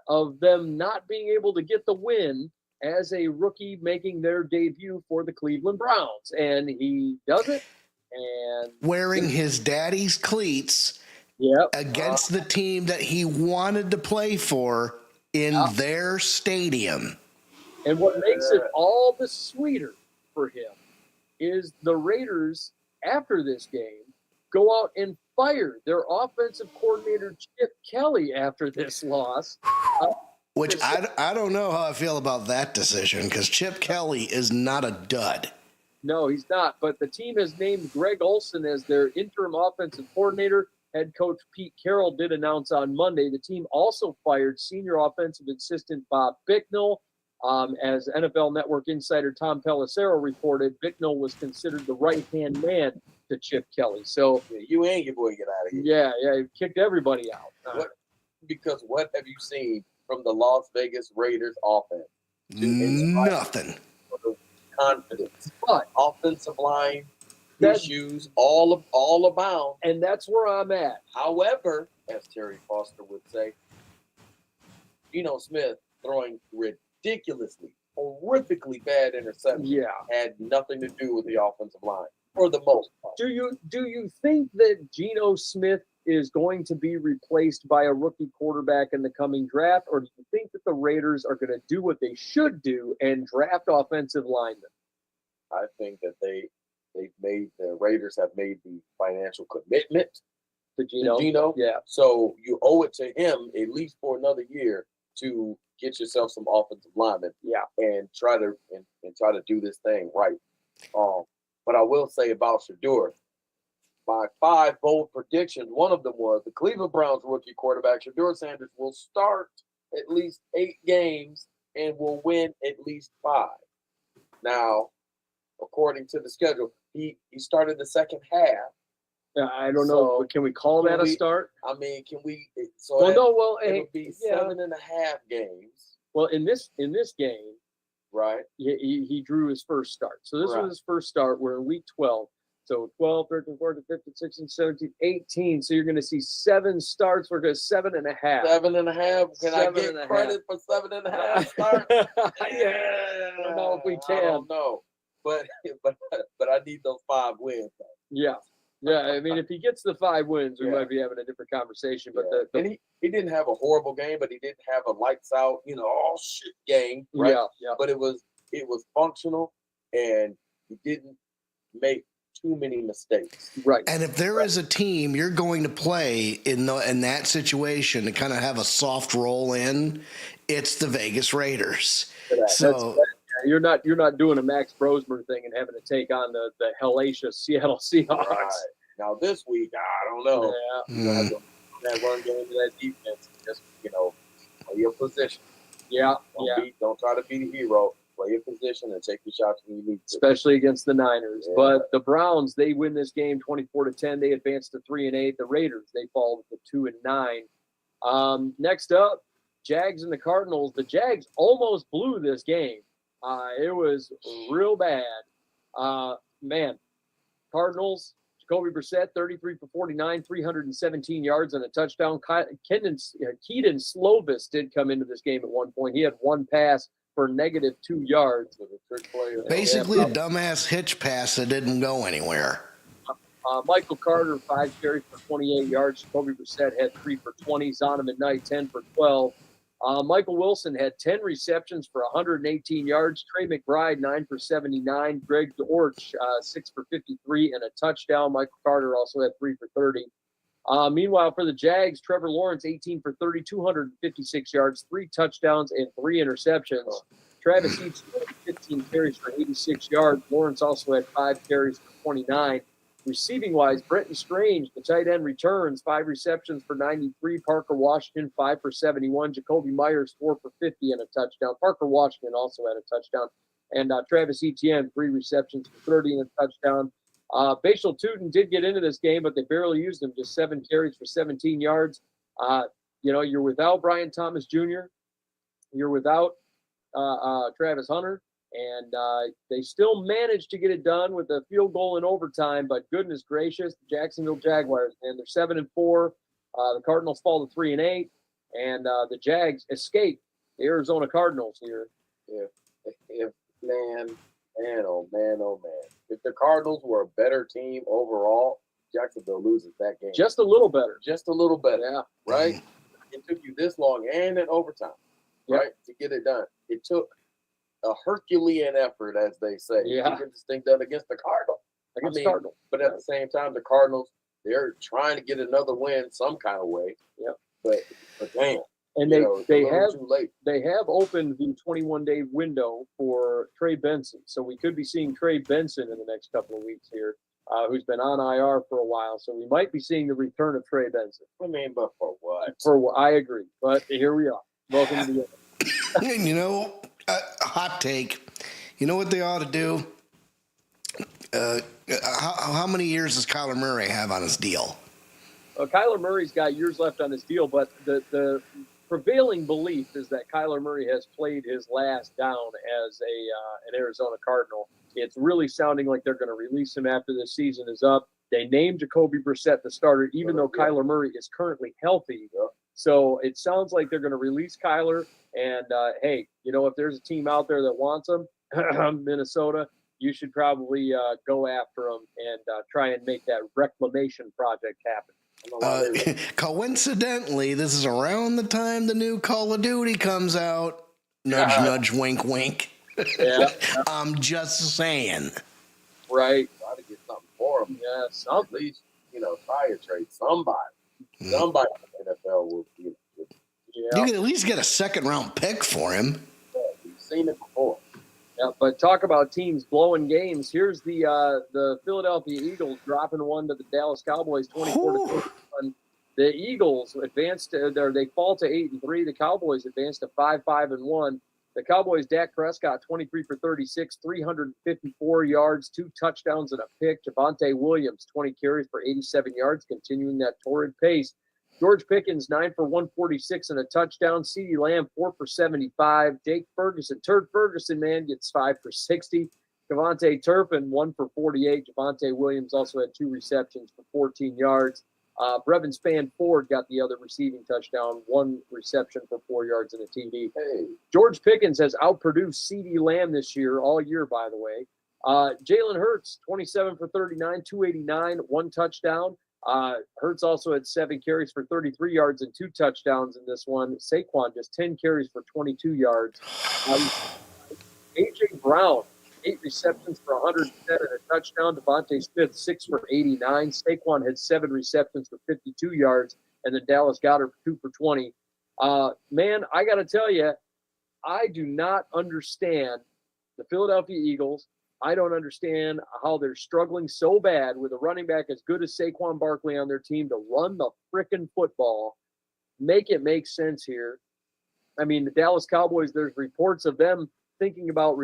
of them not being able to get the win as a rookie making their debut for the Cleveland Browns. And he does it. And wearing his daddy's cleats against the team that he wanted to play for in their stadium. And what makes it all the sweeter for him is the Raiders, after this game, go out and fire their offensive coordinator, Chip Kelly, after this loss. Which I don't know how I feel about that decision, because Chip Kelly is not a dud. No, he's not. But the team has named Greg Olson as their interim offensive coordinator. Head coach Pete Carroll did announce on Monday the team also fired senior offensive assistant Bob Bicknell. As NFL Network insider Tom Pelissero reported, Bicknell was considered the right-hand man to Chip Kelly. So you and your boy get out of here. Yeah, he kicked everybody out. Because what have you seen from the Las Vegas Raiders offense? Nothing. Confidence. But offensive line issues all abound. And that's where I'm at. However, as Terry Foster would say, Geno Smith throwing ridiculously, horrifically bad interception had nothing to do with the offensive line for the most part. Do you think that Geno Smith is going to be replaced by a rookie quarterback in the coming draft, or do you think that the Raiders are going to do what they should do and draft offensive linemen? I think that the Raiders have made the financial commitment to Geno. Yeah. So you owe it to him at least for another year to get yourself some offensive linemen. Yeah. And try to do this thing right. But I will say about Shedeur, my 5 bold predictions, one of them was the Cleveland Browns rookie quarterback Shedeur Sanders will start at least 8 games and will win at least 5. Now, according to the schedule, he started the second half. I don't know. Can we call that a start? I mean, can we? It'll be 7.5 games. Well, in this game, right? He drew his first start. So this was his first start. We're in week 12. So 12, 13, 14, 15, 16, 17, 18. So you're going to see 7 starts. We're going to 7.5. 7.5. Can I get credit for 7.5 starts? I don't know if we can. I don't know. But I need those 5 wins. Yeah. I mean, if he gets the 5 wins, we might be having a different conversation. But and he didn't have a horrible game, but he didn't have a lights out, all shit game, right? Yeah. But it was functional, and he didn't make too many mistakes. Right. And if there is a team you're going to play in that situation to kind of have a soft roll in, it's the Vegas Raiders. So. You're not doing a Max Brosmer thing and having to take on the hellacious Seattle Seahawks. Right. Now this week, I don't know. Yeah. You have to that run game to that defense. Just play your position. Yeah. Don't try to be the hero. Play your position and take your shots when you need to. Especially against the Niners. Yeah. But the Browns, they win this game 24-10. They advance to 3-8. The Raiders, they fall to 2-9. Next up, Jags and the Cardinals. The Jags almost blew this game. It was real bad. Man, Cardinals, Jacoby Brissett, 33 for 49, 317 yards and a touchdown. Keaton Slovis did come into this game at one point. He had 1 pass for -2 yards. Basically a dumbass hitch pass that didn't go anywhere. Michael Carter, 5 carries for 28 yards. Jacoby Brissett had 3 for 20. Zonovan McKnight, 10 for 12. Michael Wilson had 10 receptions for 118 yards. Trey McBride, 9 for 79. Greg Dortch, 6 for 53 and a touchdown. Michael Carter also had 3 for 30. Meanwhile, for the Jags, Trevor Lawrence, 18 for 30, 256 yards, 3 touchdowns, and 3 interceptions. Travis Etienne, 15 carries for 86 yards. Lawrence also had 5 carries for 29. Receiving-wise, Brenton Strange, the tight end, returns 5 receptions for 93. Parker Washington, 5 for 71. Jacoby Myers, 4 for 50 and a touchdown. Parker Washington also had a touchdown. And Travis Etienne, 3 receptions for 30 and a touchdown. Bashal Tootin did get into this game, but they barely used him, just 7 carries for 17 yards. You're without Brian Thomas Jr., you're without Travis Hunter, and they still managed to get it done with a field goal in overtime, but goodness gracious, the Jacksonville Jaguars, man, they're 7-4. The Cardinals fall to 3-8, and the Jags escape the Arizona Cardinals here. Oh man. If the Cardinals were a better team overall, Jacksonville loses that game. Just a little better. Yeah. Right? It took you this long and in overtime, right, to get it done. It took a Herculean effort, as they say, to get this thing done against the Cardinals. Cardinals. But at the same time, the Cardinals, they're trying to get another win some kind of way. Yep. But damn. And they have opened the 21-day window for Trey Benson. So we could be seeing Trey Benson in the next couple of weeks here, who's been on IR for a while. So we might be seeing the return of Trey Benson. But for what? I agree. But here we are. Welcome to the end. Hot take. You know what they ought to do? How many years does Kyler Murray have on his deal? Kyler Murray's got years left on his deal, but the prevailing belief is that Kyler Murray has played his last down as an Arizona Cardinal. It's really sounding like they're going to release him after the season is up. They named Jacoby Brissett the starter, even though Kyler Murray is currently healthy. So it sounds like they're going to release Kyler. And, hey, if there's a team out there that wants him, Minnesota, you should probably go after him and try and make that reclamation project happen. Coincidentally, this is around the time the new Call of Duty comes out. Nudge, nudge, wink, wink. Yeah. I'm just saying. Right. Try to get something for him. Yes. At least, try to trade somebody. Somebody in the NFL will be. You can at least get a second-round pick for him. Yeah, we've seen it before. Yeah, but talk about teams blowing games. Here's the Philadelphia Eagles dropping one to the Dallas Cowboys, 24-21. The Eagles advanced they fall to 8-3. The Cowboys advanced to 5-5-1. The Cowboys, Dak Prescott, 23 for 36, 354 yards, 2 touchdowns and a pick. Javonte Williams, 20 carries for 87 yards, continuing that torrid pace. George Pickens, 9 for 146 and a touchdown. CeeDee Lamb, 4 for 75. Jake Ferguson, Turd Ferguson, man, gets 5 for 60. Devontae Turpin, 1 for 48. Javonte Williams also had 2 receptions for 14 yards. Brevin Spann-Ford got the other receiving touchdown, 1 reception for 4 yards and a TD. Hey. George Pickens has outproduced CeeDee Lamb this year, all year, by the way. Jalen Hurts, 27 for 39, 289, 1 touchdown. Hurts also had 7 carries for 33 yards and 2 touchdowns in this one. Saquon just 10 carries for 22 yards. A.J. Brown, 8 receptions for 107 and a touchdown. Devontae Smith, 6 for 89. Saquon had 7 receptions for 52 yards. And then Dallas Goedert, 2 for 20. Man, I got to tell you, I do not understand the Philadelphia Eagles. I don't understand how they're struggling so bad with a running back as good as Saquon Barkley on their team to run the frickin' football. Make it make sense here. I mean, the Dallas Cowboys, there's reports of them thinking about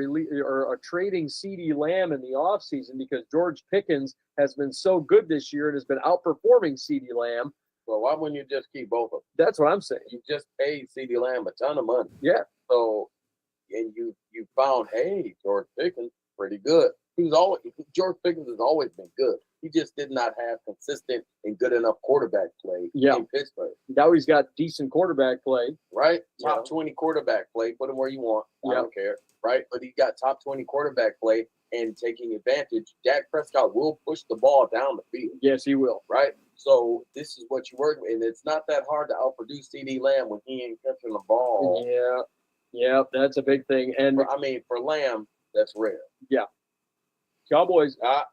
trading CeeDee Lamb in the offseason because George Pickens has been so good this year and has been outperforming CeeDee Lamb. Well, why wouldn't you just keep both of them? That's what I'm saying. You just paid CeeDee Lamb a ton of money. Yeah. So, and you found, hey, George Pickens, pretty good. George Pickens has always been good. He just did not have consistent and good enough quarterback play in Pittsburgh. Now he's got decent quarterback play. Right? Top 20 quarterback play. Put him where you want. I don't care. Right? But he got top 20 quarterback play and taking advantage. Dak Prescott will push the ball down the field. Yes, he will. Right? So this is what you work with. And it's not that hard to outproduce CeeDee Lamb when he ain't catching the ball. Yeah, that's a big thing. And for Lamb, that's rare. Yeah. Cowboys, I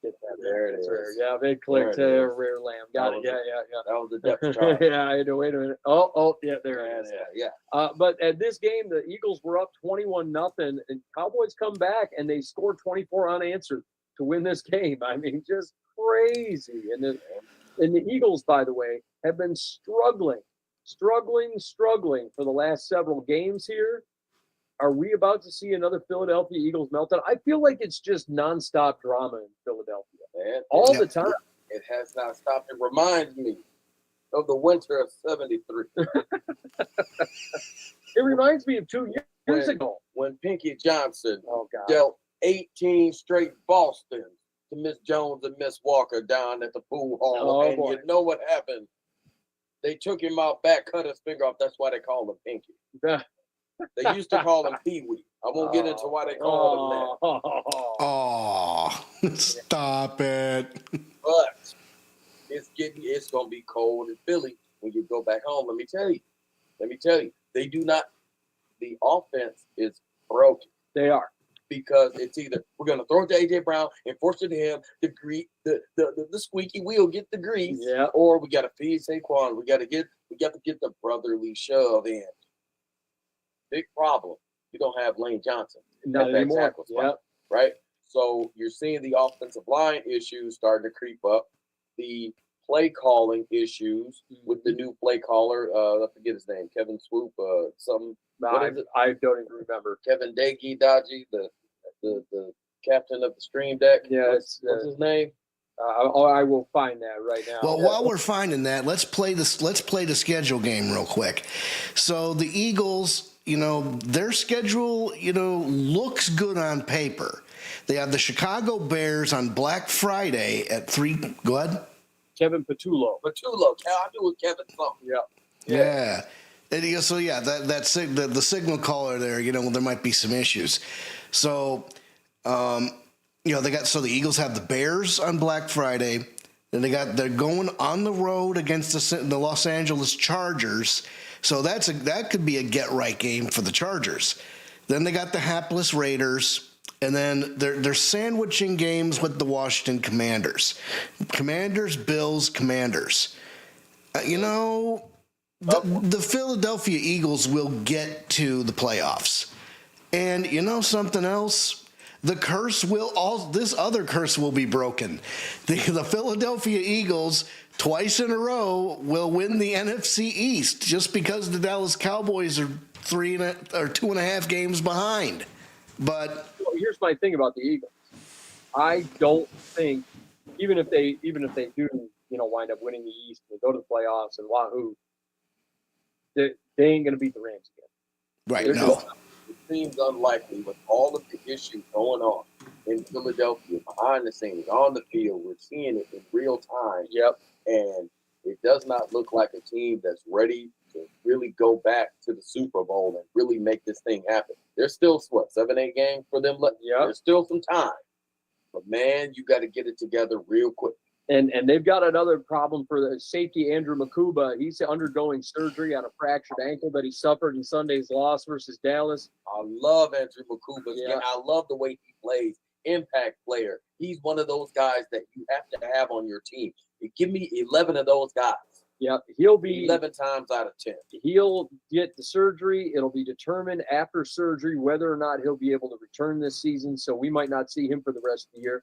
get that. There it is. Rare. Yeah, they clicked rare Lamb. Got it. Yeah. That was the depth chart. Yeah, I had to wait a minute. Oh, yeah, there it is. Yeah. But at this game, the Eagles were up 21-0, and Cowboys come back and they scored 24 unanswered to win this game. I mean, just crazy. And the Eagles, by the way, have been struggling for the last several games here. Are we about to see another Philadelphia Eagles meltdown? I feel like it's just nonstop drama in Philadelphia. Man, all the time. It has not stopped. It reminds me of the winter of '73. It reminds me of 2 years ago. When Pinky Johnson Oh, God. dealt 18 straight Bostons to Miss Jones and Miss Walker down at the pool hall. Oh, and boy. you know what happened? They took him out back, cut his finger off. That's why they call him Pinky. They used to call him Pee Wee. I won't get into why they call him that. Oh, stop it. But it's gonna be cold in Philly when you go back home. Let me tell you, they do not. The offense is broken. They are. Because it's either we're gonna throw it to AJ Brown and force it to him to the squeaky wheel get the grease, Yeah. or we gotta feed Saquon. We got to get the brotherly shove in. Big problem. You don't have Lane Johnson Not at that anymore. tackle spot, right? So you're seeing the offensive line issues starting to creep up. The play calling issues with the new play caller. I forget his name. Kevin Swoop. What is it? I don't even remember. Kevin Daggy, the captain of the Stream Deck. Yeah, what's his name? I will find that right now. Well, while we're finding that, let's play the schedule game real quick. So the Eagles, their schedule, looks good on paper. They have the Chicago Bears on Black Friday at 3. Go ahead. Kevin Patullo. I knew it Kevin something. Yeah. And so the signal caller there, there might be some issues. So, the Eagles have the Bears on Black Friday. Then they're going on the road against the Los Angeles Chargers. So that could be a get right game for the Chargers. Then they got the hapless Raiders. And then they're sandwiching games with the Washington Commanders. Commanders, Bills, Commanders. The Philadelphia Eagles will get to the playoffs. And something else? This other curse will be broken. The Philadelphia Eagles, twice in a row, will win the NFC East just because the Dallas Cowboys are 2.5 games behind. But here's my thing about the Eagles. I don't think, even if they do, wind up winning the East and go to the playoffs and wahoo, they ain't going to beat the Rams again. Right, no. It seems unlikely with all of the issues going on in Philadelphia, behind the scenes, on the field. We're seeing it in real time. Yep. And it does not look like a team that's ready to really go back to the Super Bowl and really make this thing happen. There's still, 7-8 games for them left? Yeah. There's still some time. But, man, you got to get it together real quick. And they've got another problem for the safety, Andrew Makuba. He's undergoing surgery on a fractured ankle that he suffered in Sunday's loss versus Dallas. I love Andrew Makuba. Yeah. And I love the way he plays. Impact player. He's one of those guys that you have to have on your team. Give me 11 of those guys. Yeah, he'll be 11 times out of 10. He'll get the surgery. It'll be determined after surgery whether or not he'll be able to return this season. So we might not see him for the rest of the year.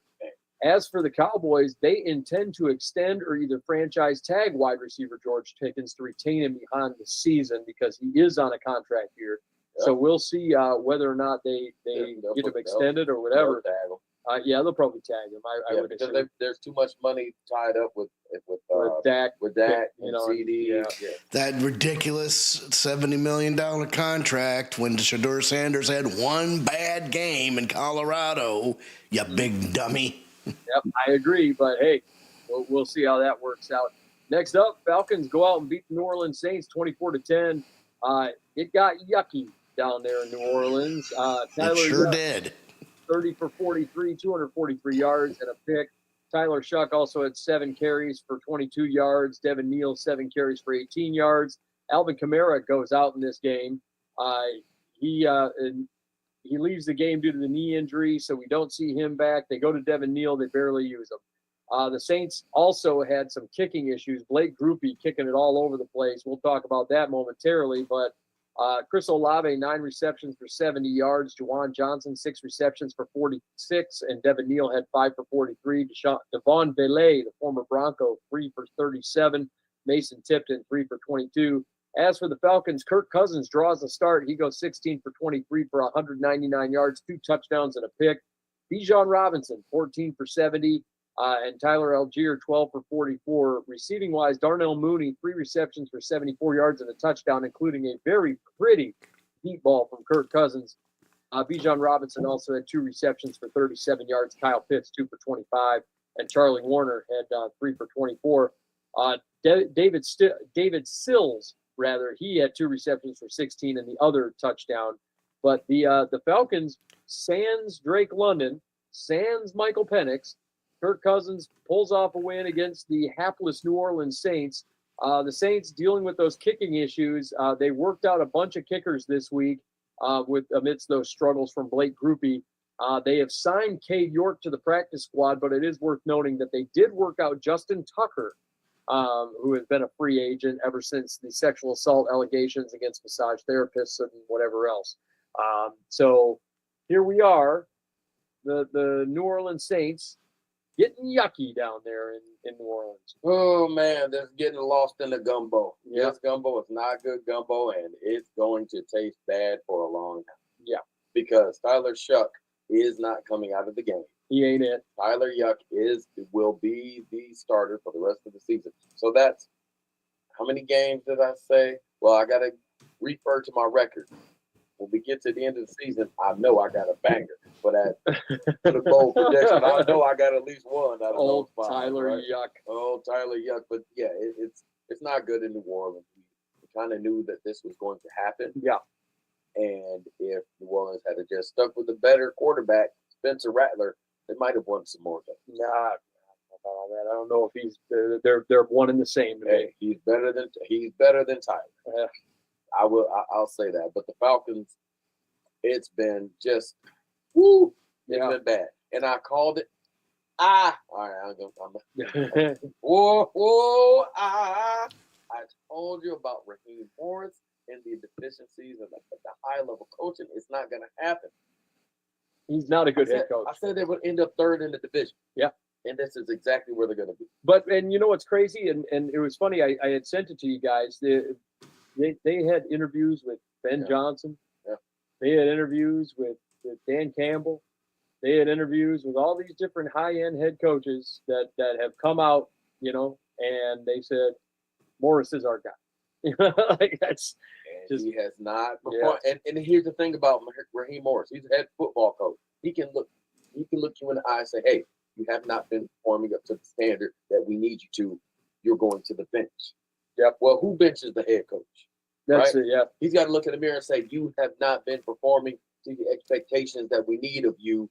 As for the Cowboys, they intend to extend or either franchise tag wide receiver George Pickens to retain him behind the season because he is on a contract here. Yep. So we'll see whether or not they get him extended or whatever. They'll probably tag him. I would because assume. there's too much money tied up with Dak, and CD. Yeah. That ridiculous $70 million contract when Shedeur Sanders had one bad game in Colorado, you big dummy. Yep, I agree. But, hey, we'll see how that works out. Next up, Falcons go out and beat the New Orleans Saints 24-10. It got yucky down there in New Orleans. It sure did. 30 for 43, 243 yards and a pick. Tyler Shuck also had 7 carries for 22 yards. Devin Neal, 7 carries for 18 yards. Alvin Kamara goes out in this game. He leaves the game due to the knee injury, so we don't see him back. They go to Devin Neal. They barely use him. The Saints also had some kicking issues. Blake Grupe kicking it all over the place. We'll talk about that momentarily, but Chris Olave, 9 receptions for 70 yards. Juwan Johnson, 6 receptions for 46. And Devin Neal had 5 for 43. Devon Belay, the former Bronco, 3 for 37. Mason Tipton, 3 for 22. As for the Falcons, Kirk Cousins draws the start. He goes 16 for 23 for 199 yards, 2 touchdowns and a pick. Bijan Robinson, 14 for 70. And Tyler Algier, 12 for 44. Receiving-wise, Darnell Mooney, 3 receptions for 74 yards and a touchdown, including a very pretty deep ball from Kirk Cousins. Bijan Robinson also had 2 receptions for 37 yards. Kyle Pitts, 2 for 25. And Charlie Warner had 3 for 24. David Sills, he had 2 receptions for 16 and the other touchdown. But the Falcons, sans Drake London, sans Michael Penix, Kirk Cousins pulls off a win against the hapless New Orleans Saints. The Saints dealing with those kicking issues. They worked out a bunch of kickers this week amidst those struggles from Blake Grupe. They have signed Cade York to the practice squad, but it is worth noting that they did work out Justin Tucker, who has been a free agent ever since the sexual assault allegations against massage therapists and whatever else. So here we are, the New Orleans Saints, getting yucky down there in New Orleans. Oh, man, that's getting lost in the gumbo. Yeah. This gumbo is not good gumbo, and it's going to taste bad for a long time. Yeah. Because Tyler Shuck is not coming out of the game. He ain't it. Tyler Yuck will be the starter for the rest of the season. So that's how many games did I say? Well, I got to refer to my record. When we get to the end of the season, I know I got a banger for the bowl projection. I know I got at least one out of Old those 5, Tyler right? Yuck. Oh, Tyler Yuck. But yeah, it's not good in New Orleans. We kind of knew that this was going to happen. Yeah. And if New Orleans had just stuck with a better quarterback, Spencer Rattler, they might have won some more games. Nah, I don't know if he's they're one and the same to me. Hey, he's better than Tyler. I'll say that. But the Falcons, it's been just it's been bad. And I called it. All right, I told you about Raheem Morris and the deficiencies and the high level coaching. It's not going to happen. He's not a good head coach. I said they would end up 3rd in the division. Yeah. And this is exactly where they're going to be. And you know what's crazy? And it was funny. I had sent it to you guys. They had interviews with Ben Johnson. Yeah. They had interviews with Dan Campbell. They had interviews with all these different high-end head coaches that have come out, and they said, Morris is our guy. Like that's and he has not performed. Yeah. And here's the thing about Raheem Morris. He's a head football coach. He can look you in the eye and say, hey, you have not been performing up to the standard that we need you to. You're going to the bench. Yep. Well, who benches the head coach? That's right? it, yeah. He's got to look in the mirror and say, you have not been performing to the expectations that we need of you.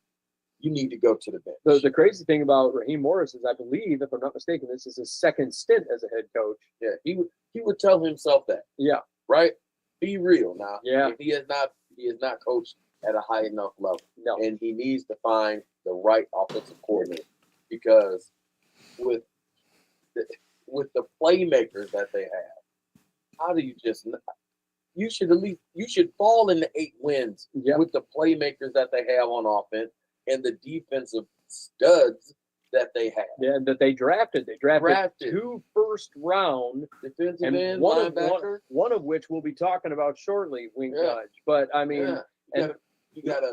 You need to go to the bench. The crazy thing about Raheem Morris is, I believe, if I'm not mistaken, this is his 2nd stint as a head coach. Yeah, he would tell himself that. Yeah. Right? Be real now. Yeah. He is not coached at a high enough level. No. And he needs to find the right offensive coordinator, because with the playmakers that they have, how do you you should fall in the 8 wins with the playmakers that they have on offense and the defensive studs that they have. Yeah, that they drafted. They drafted 2 first-round defensive end, one of which we'll be talking about shortly, Wink Judge. But I mean, you got a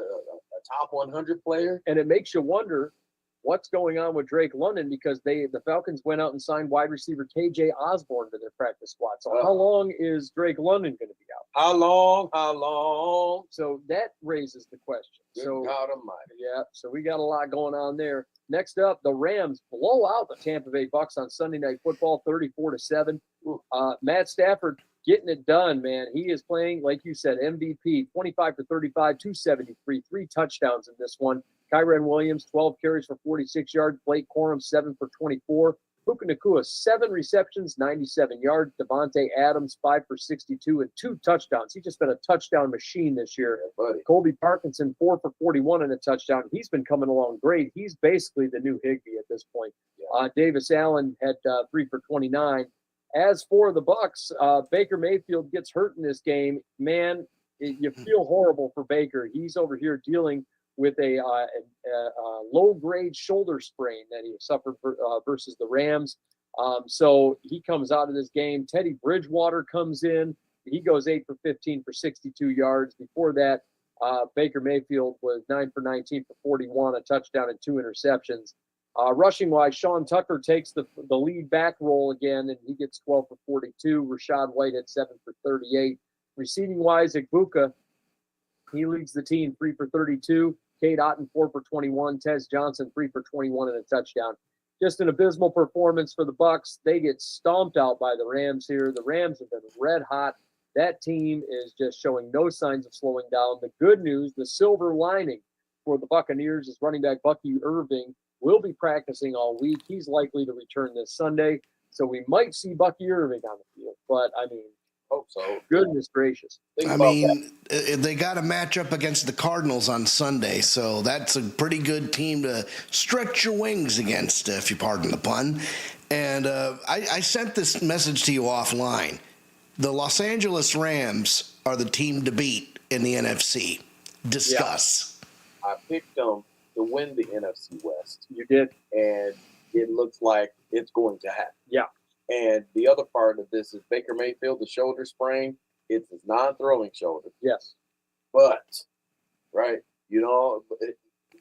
top 100 player, and it makes you wonder what's going on with Drake London, because the Falcons went out and signed wide receiver KJ Osborne to their practice squad. So how long is Drake London going to be out? How long? So that raises the question. Good So God Almighty. Yeah, so we got a lot going on there. Next up, the Rams blow out the Tampa Bay Bucks on Sunday Night Football, 34-7. Matt Stafford getting it done, man. He is playing, like you said, MVP, 25 for 35, 273, 3 touchdowns in this one. Kyren Williams, 12 carries for 46 yards. Blake Corum, 7 for 24. Puka Nacua, 7 receptions, 97 yards. Devontae Adams, 5 for 62 and 2 touchdowns. He's just been a touchdown machine this year. Colby Parkinson, 4 for 41 and a touchdown. He's been coming along great. He's basically the new Higbee at this point. Davis Allen had 3 for 29. As for the Bucks, Baker Mayfield gets hurt in this game. Man, you feel horrible for Baker. He's over here dealing with a low-grade shoulder sprain that he suffered versus the Rams. So he comes out of this game. Teddy Bridgewater comes in. He goes 8 for 15 for 62 yards. Before that, Baker Mayfield was 9 for 19 for 41, a touchdown and 2 interceptions. Rushing-wise, Sean Tucker takes the lead back role again, and he gets 12 for 42. Rashad White had 7 for 38. Receiving-wise, Igbuka, he leads the team 3 for 32. Cade Otton, 4 for 21. Tez Johnson, 3 for 21 and a touchdown. Just an abysmal performance for the Bucks. They get stomped out by the Rams here. The Rams have been red hot. That team is just showing no signs of slowing down. The good news, the silver lining for the Buccaneers is running back Bucky Irving will be practicing all week. He's likely to return this Sunday, so we might see Bucky Irving on the field. But, I mean, hope so. Goodness gracious. I mean, they got a matchup against the Cardinals on Sunday, so that's a pretty good team to stretch your wings against, if you pardon the pun. And I sent this message to you offline. The Los Angeles Rams are the team to beat in the NFC. Discuss. Yeah. I picked them to win the NFC West. You did. And it looks like it's going to happen. Yeah. And the other part of this is Baker Mayfield, the shoulder sprain. It's his non-throwing shoulder. Yes. But, right,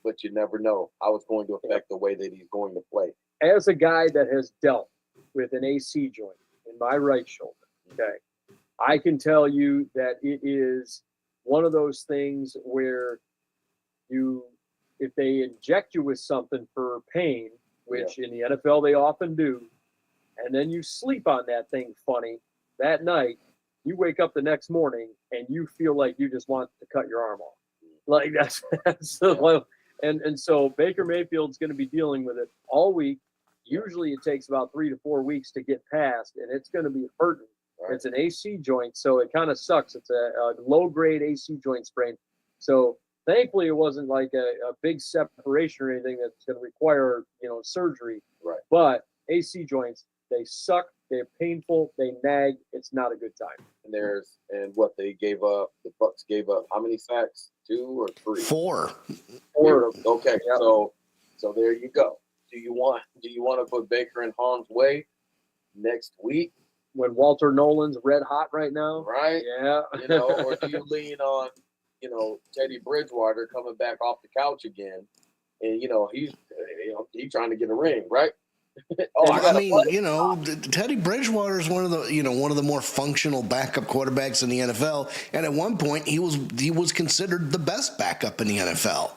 but you never know how it's going to affect the way that he's going to play. As a guy that has dealt with an AC joint in my right shoulder, okay, I can tell you that it is one of those things where if they inject you with something for pain, which in the NFL they often do, and then you sleep on that thing funny that night, you wake up the next morning and you feel like you just want to cut your arm off. Like that's the level. And so Baker Mayfield's going to be dealing with it all week. Usually it takes about 3 to 4 weeks to get past, and it's going to be hurting. Right. It's an AC joint, so it kind of sucks. It's a low-grade AC joint sprain. So thankfully it wasn't like a big separation or anything that's going to require, surgery. Right. But AC joints, they suck. They're painful. They nag. It's not a good time. And what they gave up, the Bucks gave up how many sacks? 2 or 3? 4. 4. Okay. Yep. So there you go. Do you want to put Baker in harm's way next week? When Walter Nolan's red hot right now? Right. Yeah. Or do you lean on, Teddy Bridgewater coming back off the couch again, and he's trying to get a ring, right? Teddy Bridgewater is one of the more functional backup quarterbacks in the NFL, and at one point he was considered the best backup in the NFL.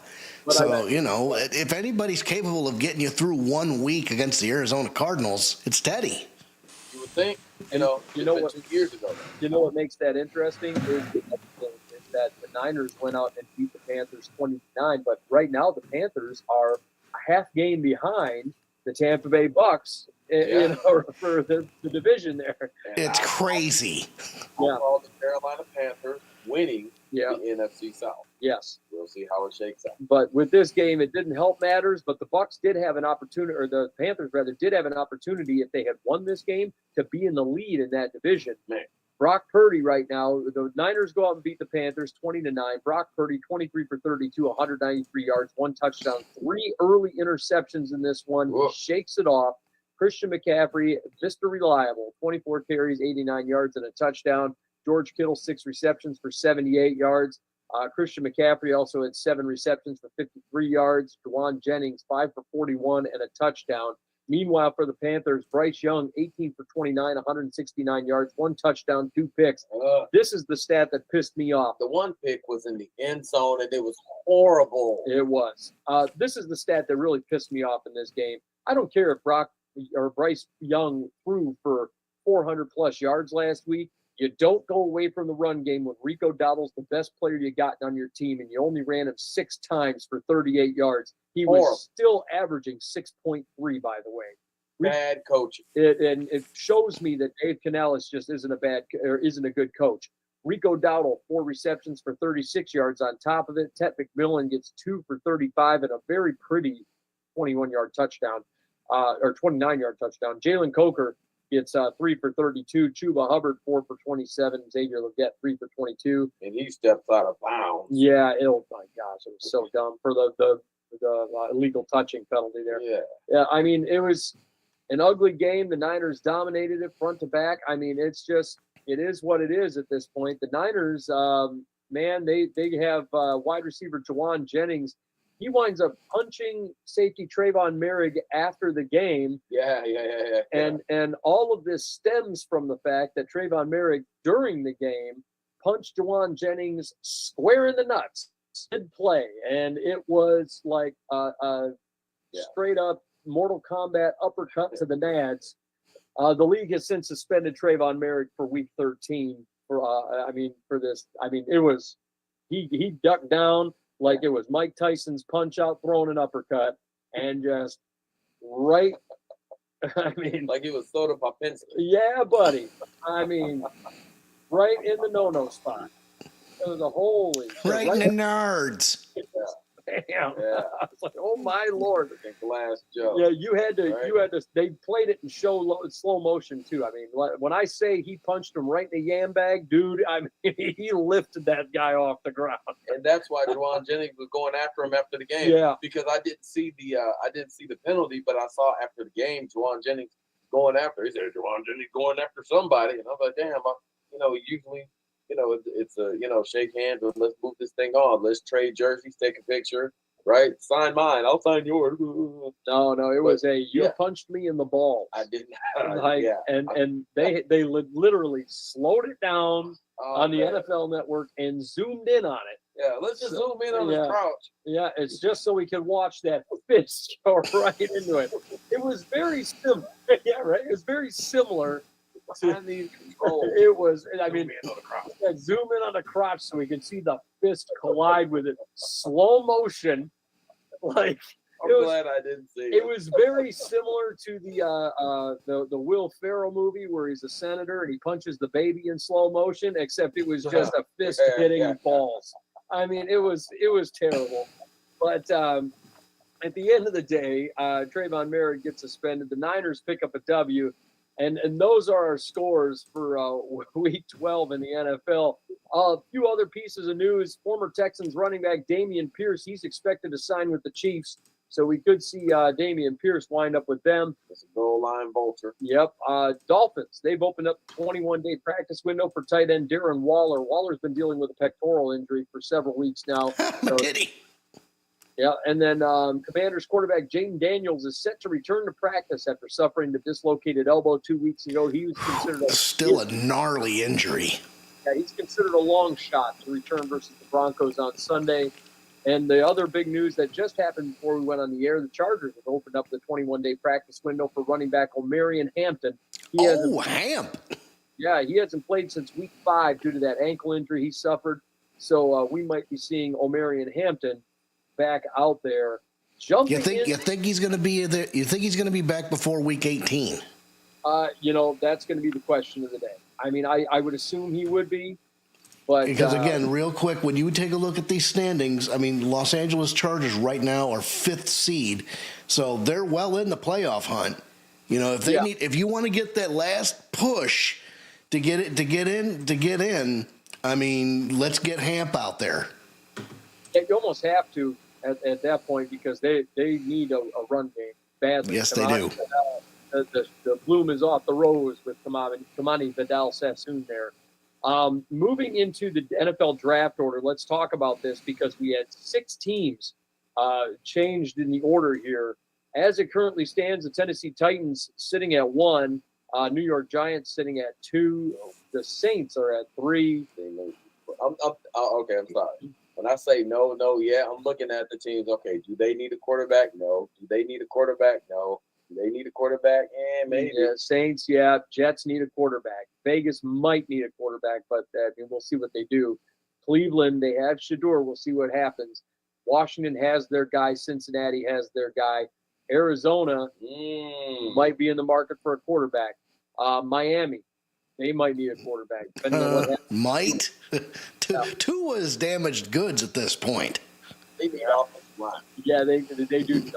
So if anybody's capable of getting you through 1 week against the Arizona Cardinals, it's Teddy. You would think, what 2 years ago. You know what makes that interesting is that the Niners went out and beat the Panthers 20-9, but right now the Panthers are a half game behind the Tampa Bay Bucks, for the division there. And it's crazy. I call the Carolina Panthers winning the NFC South. Yes. We'll see how it shakes out. But with this game, it didn't help matters, but the Bucks did have an opportunity, or the Panthers rather did have an opportunity if they had won this game to be in the lead in that division. Man. Brock Purdy right now, the Niners go out and beat the Panthers 20-9. Brock Purdy, 23 for 32, 193 yards, 1 touchdown, 3 early interceptions in this one. Whoa. He shakes it off. Christian McCaffrey, Mr. Reliable, 24 carries, 89 yards, and a touchdown. George Kittle, 6 receptions for 78 yards. Christian McCaffrey also had 7 receptions for 53 yards. Juwan Jennings, 5 for 41, and a touchdown. Meanwhile, for the Panthers, Bryce Young, 18 for 29, 169 yards, 1 touchdown, 2 picks. This is the stat that pissed me off. The 1 pick was in the end zone, and it was horrible. It was. This is the stat that really pissed me off in this game. I don't care if Bryce Young threw for 400-plus yards last week. You don't go away from the run game when Rico Dowdle's the best player you got on your team, and you only ran him 6 times for 38 yards. He was still averaging 6.3, by the way. Bad coaching. It shows me that Dave Canales just isn't a good coach. Rico Dowdle, 4 receptions for 36 yards on top of it. Tet McMillan gets 2 for 35 and a very pretty 21-yard touchdown, or 29-yard touchdown. Jalen Coker, gets 3 for 32. Chuba Hubbard 4 for 27. Xavier Legette 3 for 22. And he steps out of bounds. Yeah, oh my gosh, it was so dumb for the illegal touching penalty there. Yeah. I mean, it was an ugly game. The Niners dominated it front to back. I mean, it is what it is at this point. The Niners, man, they have wide receiver Jawan Jennings. He winds up punching safety Trayvon Merrick after the game. Yeah. And all of this stems from the fact that Trayvon Merrick, during the game, punched Jawan Jennings square in the nuts, mid-play. And it was like a straight up Mortal Kombat uppercut to the nads. The league has since suspended Trayvon Merrick for week 13 for this. I mean, it was he ducked down like it was Mike Tyson's punch out, throwing an uppercut, and just right. I mean, like it was Soda Popinski. Yeah, buddy. I mean, right in the no-no spot. It was a holy right in the nards. Damn. Yeah. I was like, oh my Lord. Glass Joe. Yeah, you had to, they played it in slow motion too. I mean, when I say he punched him right in the yam bag, dude, I mean, he lifted that guy off the ground. And that's why Jawan Jennings was going after him after the game. Yeah. Because I didn't see the penalty, but I saw after the game Jawan Jennings going after. He said Jawan Jennings going after somebody, and I was like, damn, usually. It's a, shake hands and let's move this thing on. Let's trade jerseys, take a picture, right? Sign mine. I'll sign yours. No, it was you punched me in the balls. I didn't. And they literally slowed it down on the NFL Network and zoomed in on it. Yeah, let's just zoom in on his crouch. Yeah, it's just so we can watch that fist go right into it. It was very similar. Yeah, right. It was very similar. It was, I mean, zoom in on the crotch so we can see the fist collide with it. Slow motion. Like, I'm glad I didn't see it. It was very similar to the Will Ferrell movie where he's a senator and he punches the baby in slow motion, except it was just a fist hitting balls. I mean, it was terrible. But at the end of the day, Trayvon Merrick gets suspended. The Niners pick up a W. And those are our scores for Week 12 in the NFL. A few other pieces of news. Former Texans running back Dameon Pierce, he's expected to sign with the Chiefs. So we could see Dameon Pierce wind up with them. It's a goal line vulture. Yep. Dolphins, they've opened up the 21-day practice window for tight end Darren Waller. Waller's been dealing with a pectoral injury for several weeks now. So, yeah, and then Commanders quarterback Jaden Daniels is set to return to practice after suffering the dislocated elbow 2 weeks ago. He was considered still a gnarly injury. Yeah, he's considered a long shot to return versus the Broncos on Sunday. And the other big news that just happened before we went on the air, the Chargers have opened up the 21-day practice window for running back Omarion Hampton. Hamp. Yeah, he hasn't played since week 5 due to that ankle injury he suffered. So we might be seeing Omarion Hampton back out there. You think he's going to be there? You think he's going to be back before week 18? That's going to be the question of the day. I mean, I would assume he would be, but because again, real quick, when you take a look at these standings, I mean, Los Angeles Chargers right now are 5th seed, so they're well in the playoff hunt. If you want to get that last push to get in, I mean, let's get Hamp out there. You almost have to at that point because they need a run game badly. Yes, they do. The bloom is off the rose with Kamani Vidal-Sassoon there. Moving into the NFL draft order, let's talk about this because we had 6 teams changed in the order here. As it currently stands, the Tennessee Titans sitting at 1, New York Giants sitting at 2, the Saints are at 3. I'm sorry. When I say no, I'm looking at the teams. Okay, do they need a quarterback? No. Do they need a quarterback? No. Do they need a quarterback? Maybe. Yeah, Saints, yeah. Jets need a quarterback. Vegas might need a quarterback, but we'll see what they do. Cleveland, they have Shador. We'll see what happens. Washington has their guy. Cincinnati has their guy. Arizona might be in the market for a quarterback. Miami, they might need a quarterback. Might? Tua is damaged goods at this point. They need offensive line. Yeah, they do need offensive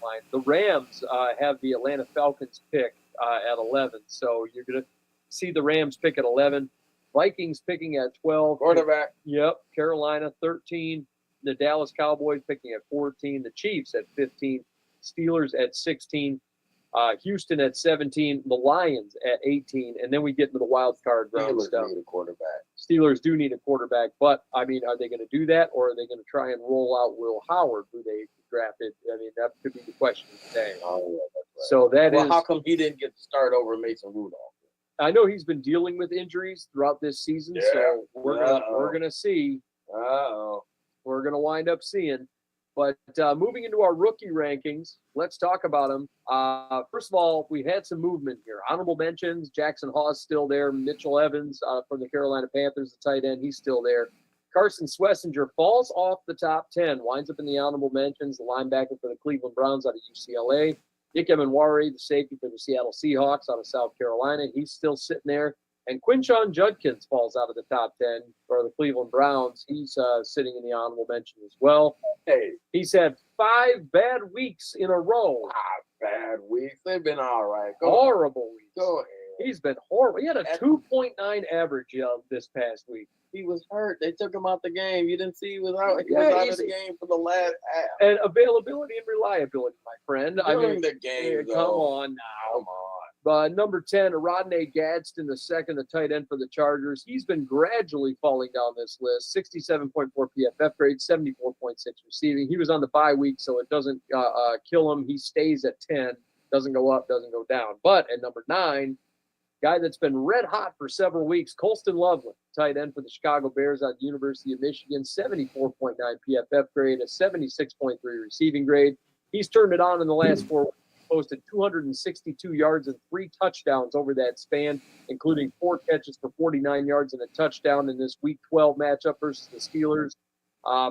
line. The Rams have the Atlanta Falcons pick. at 11. So you're going to see the Rams pick at 11. Vikings picking at 12. Quarterback. Yep. Carolina 13. The Dallas Cowboys picking at 14. The Chiefs at 15. Steelers at 16. Houston at 17. The Lions at 18. And then we get into the wild card round Steelers stuff. need a quarterback. Steelers do need a quarterback, but I mean, are they going to do that, or are they going to try and roll out Will Howard, who they drafted? I mean, that could be the question today. Oh, yeah, that's right. So that is. How come he didn't get to start over Mason Rudolph? I know he's been dealing with injuries throughout this season, so we're gonna see. We're gonna wind up seeing. But moving into our rookie rankings, let's talk about them. First of all, we've had some movement here. Honorable mentions: Jackson Hawes still there. Mitchell Evans from the Carolina Panthers, the tight end, he's still there. Carson Swessinger falls off the top 10, winds up in the honorable mentions. The linebacker for the Cleveland Browns out of UCLA. Nick Emenwari, the safety for the Seattle Seahawks out of South Carolina, he's still sitting there. And Quinshon Judkins falls out of the top 10 for the Cleveland Browns. He's sitting in the honorable mention as well. Hey, he's had 5 bad weeks in a row. 5 bad weeks. They've been all right. Horrible weeks. Go ahead. He's been horrible. He had a 2.9 average this past week. He was hurt. They took him out the game. You didn't see he was out. He was out of the game for the last half. And availability and reliability, my friend. During the game, come on now. Come on. Number 10, Rodney Gadsden, the second, the tight end for the Chargers. He's been gradually falling down this list. 67.4 PFF grade, 74.6 receiving. He was on the bye week, so it doesn't kill him. He stays at 10. Doesn't go up, doesn't go down. But at number 9, guy that's been red hot for several weeks, Colston Loveland, tight end for the Chicago Bears out of the University of Michigan, 74.9 PFF grade, a 76.3 receiving grade. He's turned it on in the last 4 weeks, posted 262 yards and 3 touchdowns over that span, including 4 catches for 49 yards and a touchdown in this Week 12 matchup versus the Steelers.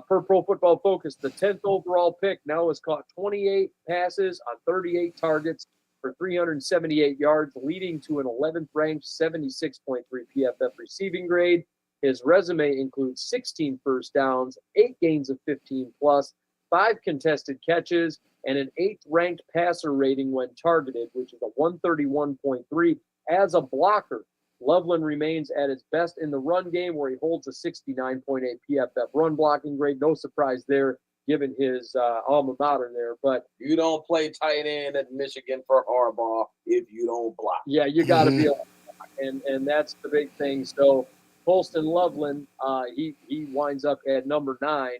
Per Pro Football Focus, the 10th overall pick now has caught 28 passes on 38 targets for 378 yards, leading to an 11th ranked 76.3 PFF receiving grade. His resume includes 16 first downs, 8 gains of 15 plus, 5 contested catches, and an 8th ranked passer rating when targeted, which is a 131.3. As a blocker, Loveland remains at his best in the run game, where he holds a 69.8 PFF run blocking grade. No surprise there, given his alma mater there. But you don't play tight end at Michigan for Harbaugh if you don't block. Yeah, you got to be able to block, and that's the big thing. So Colston Loveland, he winds up at number 9.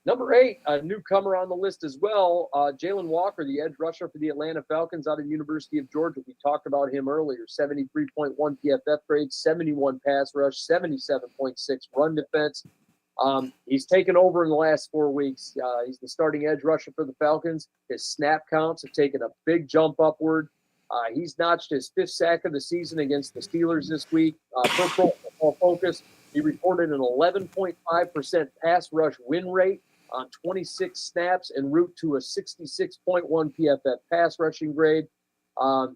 Number 8, a newcomer on the list as well, Jalen Walker, the edge rusher for the Atlanta Falcons out of the University of Georgia. We talked about him earlier. 73.1 PFF grade, 71 pass rush, 77.6 run defense. He's taken over in the last 4 weeks. He's the starting edge rusher for the Falcons. His snap counts have taken a big jump upward. He's notched his 5th sack of the season against the Steelers this week. Per Pro Football Focus, he reported an 11.5% pass rush win rate on 26 snaps en route to a 66.1 PFF pass rushing grade.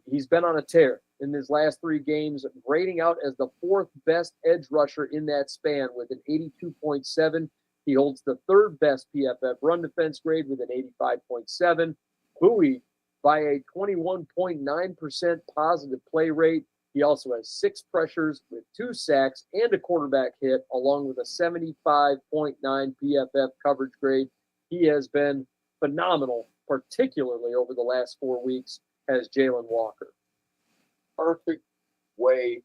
He's been on a tear in his last 3 games, grading out as the 4th best edge rusher in that span with an 82.7. He holds the 3rd best PFF run defense grade with an 85.7, buoyed by a 21.9% positive play rate. He also has 6 pressures with 2 sacks and a quarterback hit, along with a 75.9 PFF coverage grade. He has been phenomenal, particularly over the last 4 weeks, as Jalen Walker. Perfect way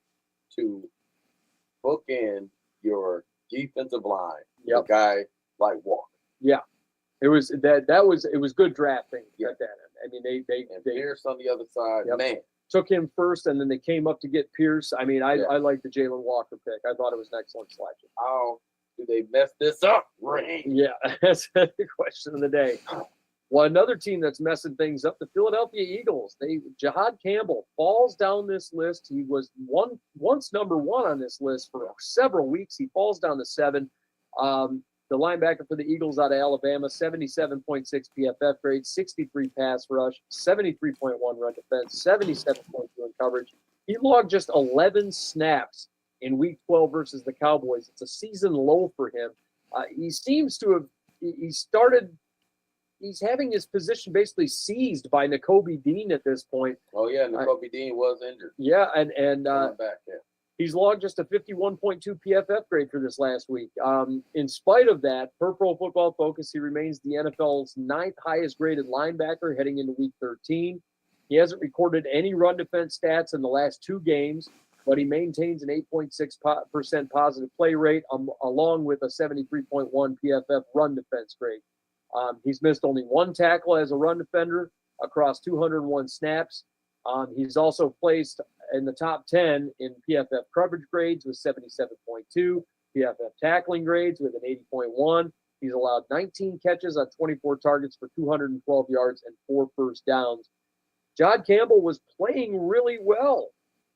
to book in your defensive line. Yep. A guy like Walker. Yeah, it was good drafting at that end. I mean, they Pierce on the other side, yep, man. took him first, and then they came up to get Pierce. I mean, I like the Jalen Walker pick. I thought it was an excellent selection. How do they mess this up, Ray? Yeah, that's the question of the day. Well, another team that's messing things up, the Philadelphia Eagles. Jahad Campbell falls down this list. He was once number 1 on this list for several weeks. He falls down to 7. The linebacker for the Eagles out of Alabama, 77.6 PFF grade, 63 pass rush, 73.1 run defense, 77.2 in coverage. He logged just 11 snaps in Week 12 versus the Cowboys. It's a season low for him. He seems to have – he started he's having his position basically seized by Nakobe Dean at this point. Oh yeah, Nakobe Dean was injured. Yeah, and Back there. he's logged just a 51.2 PFF grade for this last week. In spite of that, per Pro Football Focus, he remains the NFL's 9th highest graded linebacker heading into Week 13. He hasn't recorded any run defense stats in the last 2 games, but he maintains an 8.6% positive play rate along with a 73.1 PFF run defense grade. He's missed only 1 tackle as a run defender across 201 snaps. He's also placed in the top 10 in PFF coverage grades with 77.2, PFF tackling grades with an 80.1. He's allowed 19 catches on 24 targets for 212 yards and 4 first downs. John Campbell was playing really well.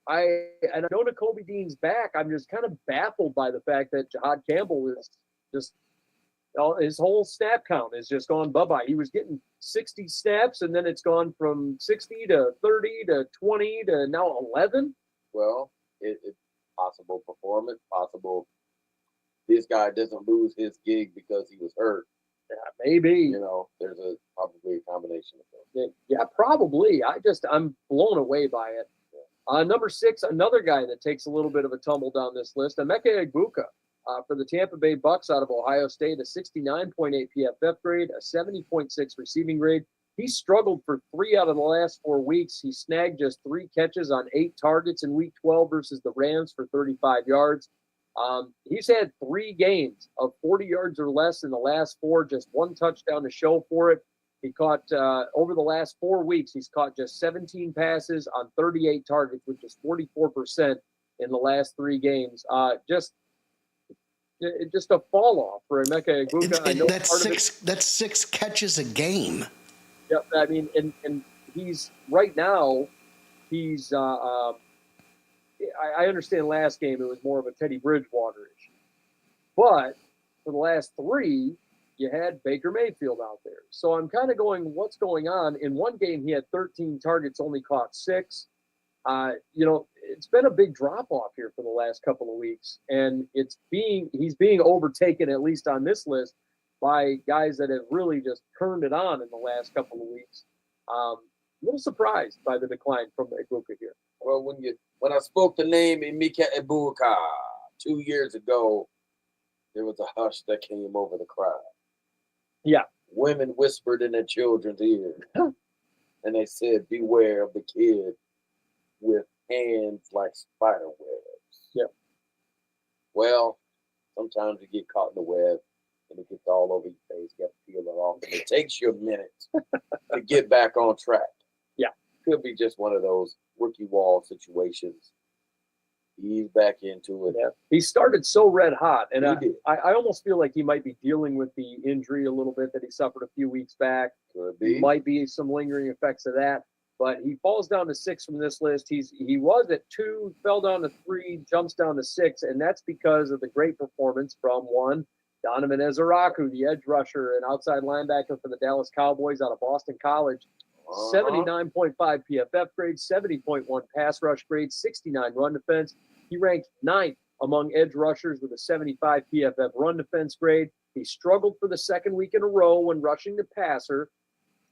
I know Nakobe Dean's back. I'm just kind of baffled by the fact that Jahad Campbell is just his whole snap count has just gone bye-bye. He was getting 60 snaps, and then it's gone from 60 to 30 to 20 to now 11. Well, it's possible performance, possible this guy doesn't lose his gig because he was hurt. Yeah, maybe. There's probably a combination of those. Yeah, probably. I'm blown away by it. Number 6, another guy that takes a little bit of a tumble down this list, Emeka Egbuka. For the Tampa Bay Bucks out of Ohio State, a 69.8 PFF grade, a 70.6 receiving grade. He struggled for 3 out of the last 4 weeks. He snagged just 3 catches on 8 targets in Week 12 versus the Rams for 35 yards. He's had 3 games of 40 yards or less in the last 4, just 1 touchdown to show for it. He caught, over the last 4 weeks, he's caught just 17 passes on 38 targets, which is 44% in the last 3 games. Just a fall off for Emeka Egbuka. That's 6 catches a game. Yeah, I mean, and he's right now. He's. I understand last game it was more of a Teddy Bridgewater issue, but for the last 3, you had Baker Mayfield out there. So I'm kind of going, what's going on? In one game, he had 13 targets, only caught 6. It's been a big drop off here for the last couple of weeks, and he's being overtaken, at least on this list, by guys that have really just turned it on in the last couple of weeks. A little surprised by the decline from Egbuka here. Well, when I spoke the name Emeka Egbuka 2 years ago, there was a hush that came over the crowd. Yeah. Women whispered in their children's ears, and they said, beware of the kid with hands like spider webs. Yeah. Well, sometimes you get caught in the web, and it gets all over your face. You got to peel it off, and it takes you a minute to get back on track. Yeah. Could be just one of those rookie wall situations. He's back into it. Yeah. He started so red hot, and I almost feel like he might be dealing with the injury a little bit that he suffered a few weeks back. Could be. Might be some lingering effects of that. But he falls down to 6 from this list. He was at 2, fell down to 3, jumps down to 6, and that's because of the great performance from one, Donovan Ezeraku, the edge rusher and outside linebacker for the Dallas Cowboys out of Boston College. 79.5 PFF grade, 70.1 pass rush grade, 69 run defense. He ranked 9th among edge rushers with a 75 PFF run defense grade. He struggled for the 2nd week in a row when rushing the passer.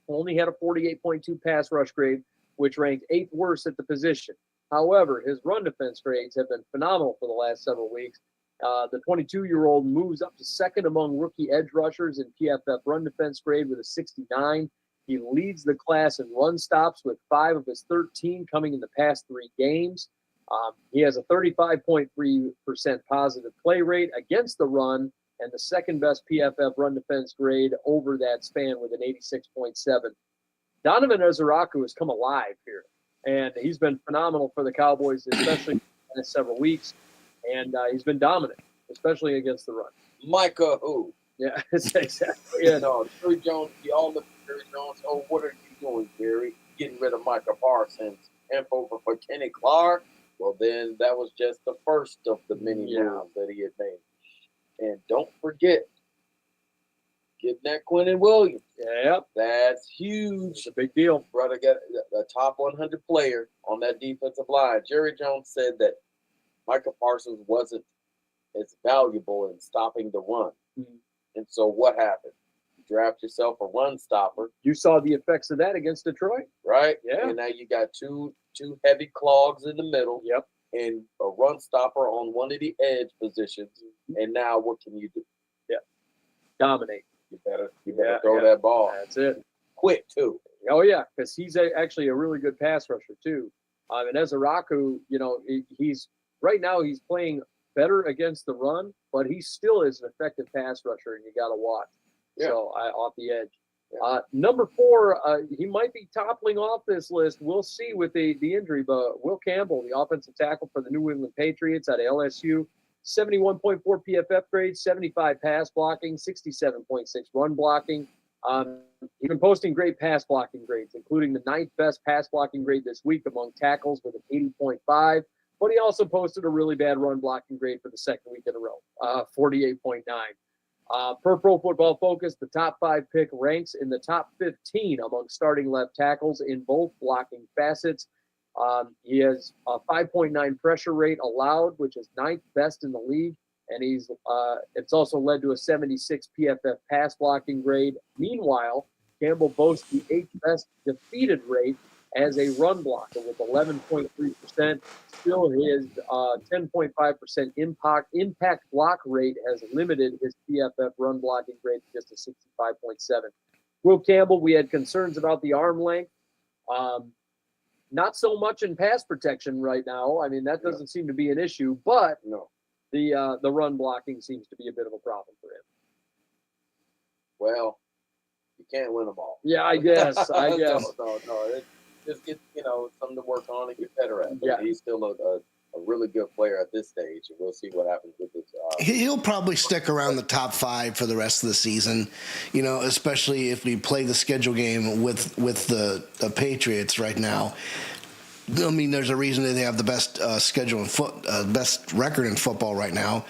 Only had a 48.2 pass rush grade, which ranked 8th worst at the position. However, his run defense grades have been phenomenal for the last several weeks. The 22-year-old moves up to 2nd among rookie edge rushers in PFF run defense grade with a 69. He leads the class in run stops with 5 of his 13 coming in the past 3 games. He has a 35.3% positive play rate against the run and the 2nd best PFF run defense grade over that span with an 86.7. Donovan Ezeraku has come alive here, and he's been phenomenal for the Cowboys, especially in the last several weeks, and he's been dominant, especially against the run. Micah who? Yeah, exactly. Yeah. Jerry Jones, you all look at Jerry Jones. Oh, what are you doing, Jerry? Getting rid of Micah Parsons and over for Kenny Clark? Well, then that was just the first of the many moves that he had made. And don't forget, getting that Quentin Williams. Yep. That's huge. It's a big deal. Brother got a top 100 player on that defensive line. Jerry Jones said that Micah Parsons wasn't as valuable in stopping the run. Mm-hmm. And so what happened? He draft yourself a run stopper, You saw the effects of that against Detroit. right? Yeah. And now you got two heavy clogs in the middle. Yep. And a run stopper on one of the edge positions. And now what can you do? Dominate. You better Yeah, throw yeah. that ball That's it. quick too. Oh, yeah, because he's actually a really good pass rusher, too. And Ezeraku, he's right now he's playing better against the run, but he still is an effective pass rusher, and you got to watch. Yeah. So off the edge. Yeah. Number 4, he might be toppling off this list. We'll see with the injury, but Will Campbell, the offensive tackle for the New England Patriots out of LSU, 71.4 PFF grade, 75 pass blocking, 67.6 run blocking. He's been posting great pass blocking grades, including the 9th best pass blocking grade this week among tackles with an 80.5. But he also posted a really bad run blocking grade for the second week in a row, 48.9. Per Pro Football Focus, the top 5 pick ranks in the top 15 among starting left tackles in both blocking facets. He has a 5.9 pressure rate allowed, which is 9th best in the league. And it's also led to a 76 PFF pass blocking grade. Meanwhile, Campbell boasts the 8th best defeated rate as a run blocker with 11.3%. Still, his 10.5% impact block rate has limited his PFF run blocking grade to just a 65.7. Will Campbell, we had concerns about the arm length. Not so much in pass protection right now. I mean, that doesn't seem to be an issue, but the run blocking seems to be a bit of a problem for him. Well, you can't win them all. Yeah, I guess. No. Just get something to work on and get better at. But Yeah. he's still a really good player at this stage, and we'll see what happens with this. He'll probably stick around the top 5 for the rest of the season, especially if we play the schedule game with the Patriots right now. I mean, there's a reason that they have the best schedule in best record in football right now.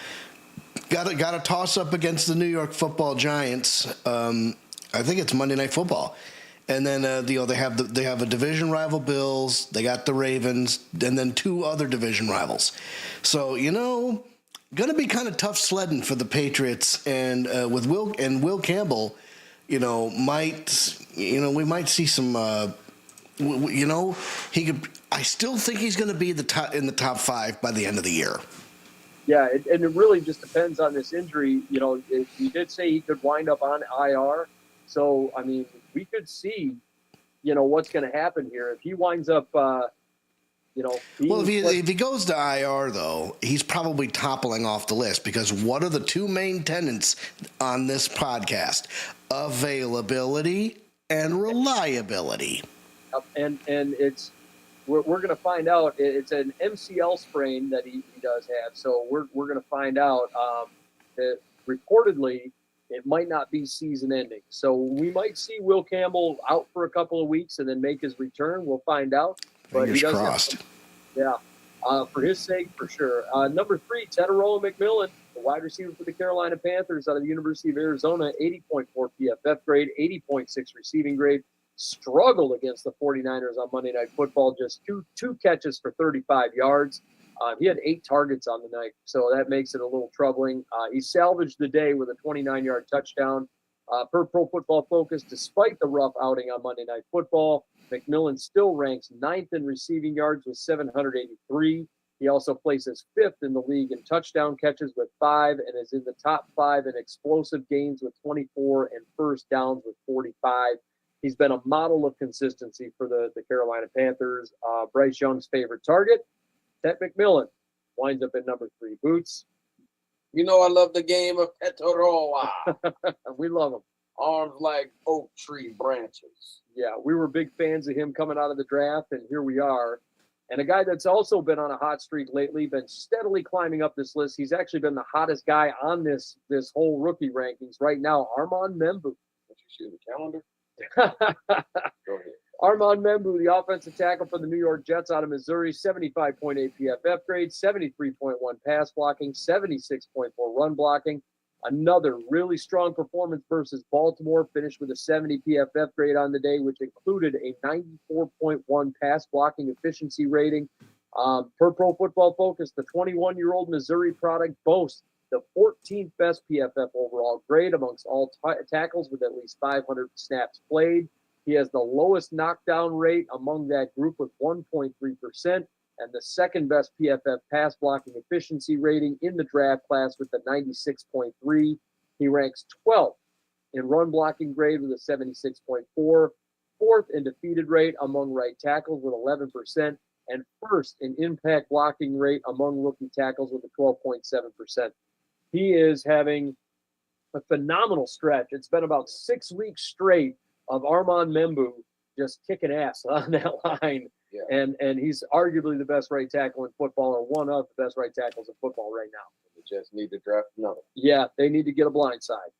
Got a toss up against the New York Football Giants. I think it's Monday Night Football. And then they have a division rival Bills. They got the Ravens, and then 2 other division rivals. So going to be kind of tough sledding for the Patriots. And with Will Campbell, we might see some. He could. I still think he's going to be in the top 5 by the end of the year. Yeah, and it really just depends on this injury. He did say he could wind up on IR. So, I mean, we could see, what's going to happen here. If he winds up, if he goes to IR, though, he's probably toppling off the list because what are the 2 main tenets on this podcast? Availability and reliability. And it's we're going to find out. It's an MCL sprain that he does have. So we're going to find out that reportedly it might not be season ending. So we might see Will Campbell out for a couple of weeks and then make his return. We'll find out. But Fingers crossed. For his sake, for sure. Number 3, Teteroa McMillan, the wide receiver for the Carolina Panthers out of the University of Arizona, 80.4 PFF grade, 80.6 receiving grade. Struggled against the 49ers on Monday Night Football, just two catches for 35 yards. He had 8 targets on the night, so that makes it a little troubling. He salvaged the day with a 29-yard touchdown. Per Pro Football Focus, despite the rough outing on Monday Night Football, McMillan still ranks 9th in receiving yards with 783. He also places 5th in the league in touchdown catches with 5 and is in the top 5 in explosive gains with 24 and first downs with 45. He's been a model of consistency for the Carolina Panthers. Bryce Young's favorite target, Ted McMillan, winds up at number 3. Boots. I love the game of Teteroa. We love him. Arms like oak tree branches. Yeah, we were big fans of him coming out of the draft, and here we are. And a guy that's also been on a hot streak lately, been steadily climbing up this list. He's actually been the hottest guy on this whole rookie rankings right now, Armand Membu. Did you shoot the calendar? Go ahead. Armand Membu, the offensive tackle for the New York Jets out of Missouri, 75.8 PFF grade, 73.1 pass blocking, 76.4 run blocking. Another really strong performance versus Baltimore, finished with a 70 PFF grade on the day, which included a 94.1 pass blocking efficiency rating. Per Pro Football Focus, the 21-year-old Missouri product boasts the 14th best PFF overall grade amongst all tackles with at least 500 snaps played. He has the lowest knockdown rate among that group with 1.3%, and the second best PFF pass blocking efficiency rating in the draft class with the 96.3. He ranks 12th in run blocking grade with a 76.4, fourth in defeated rate among right tackles with 11%, and first in impact blocking rate among rookie tackles with a 12.7%. He is having a phenomenal stretch. It's been about 6 weeks straight of Armand Membu just kicking ass on that line. Yeah. And he's arguably the best right tackle in football, or one of the best right tackles in football right now. They just need to draft another. Yeah, they need to get a blind side.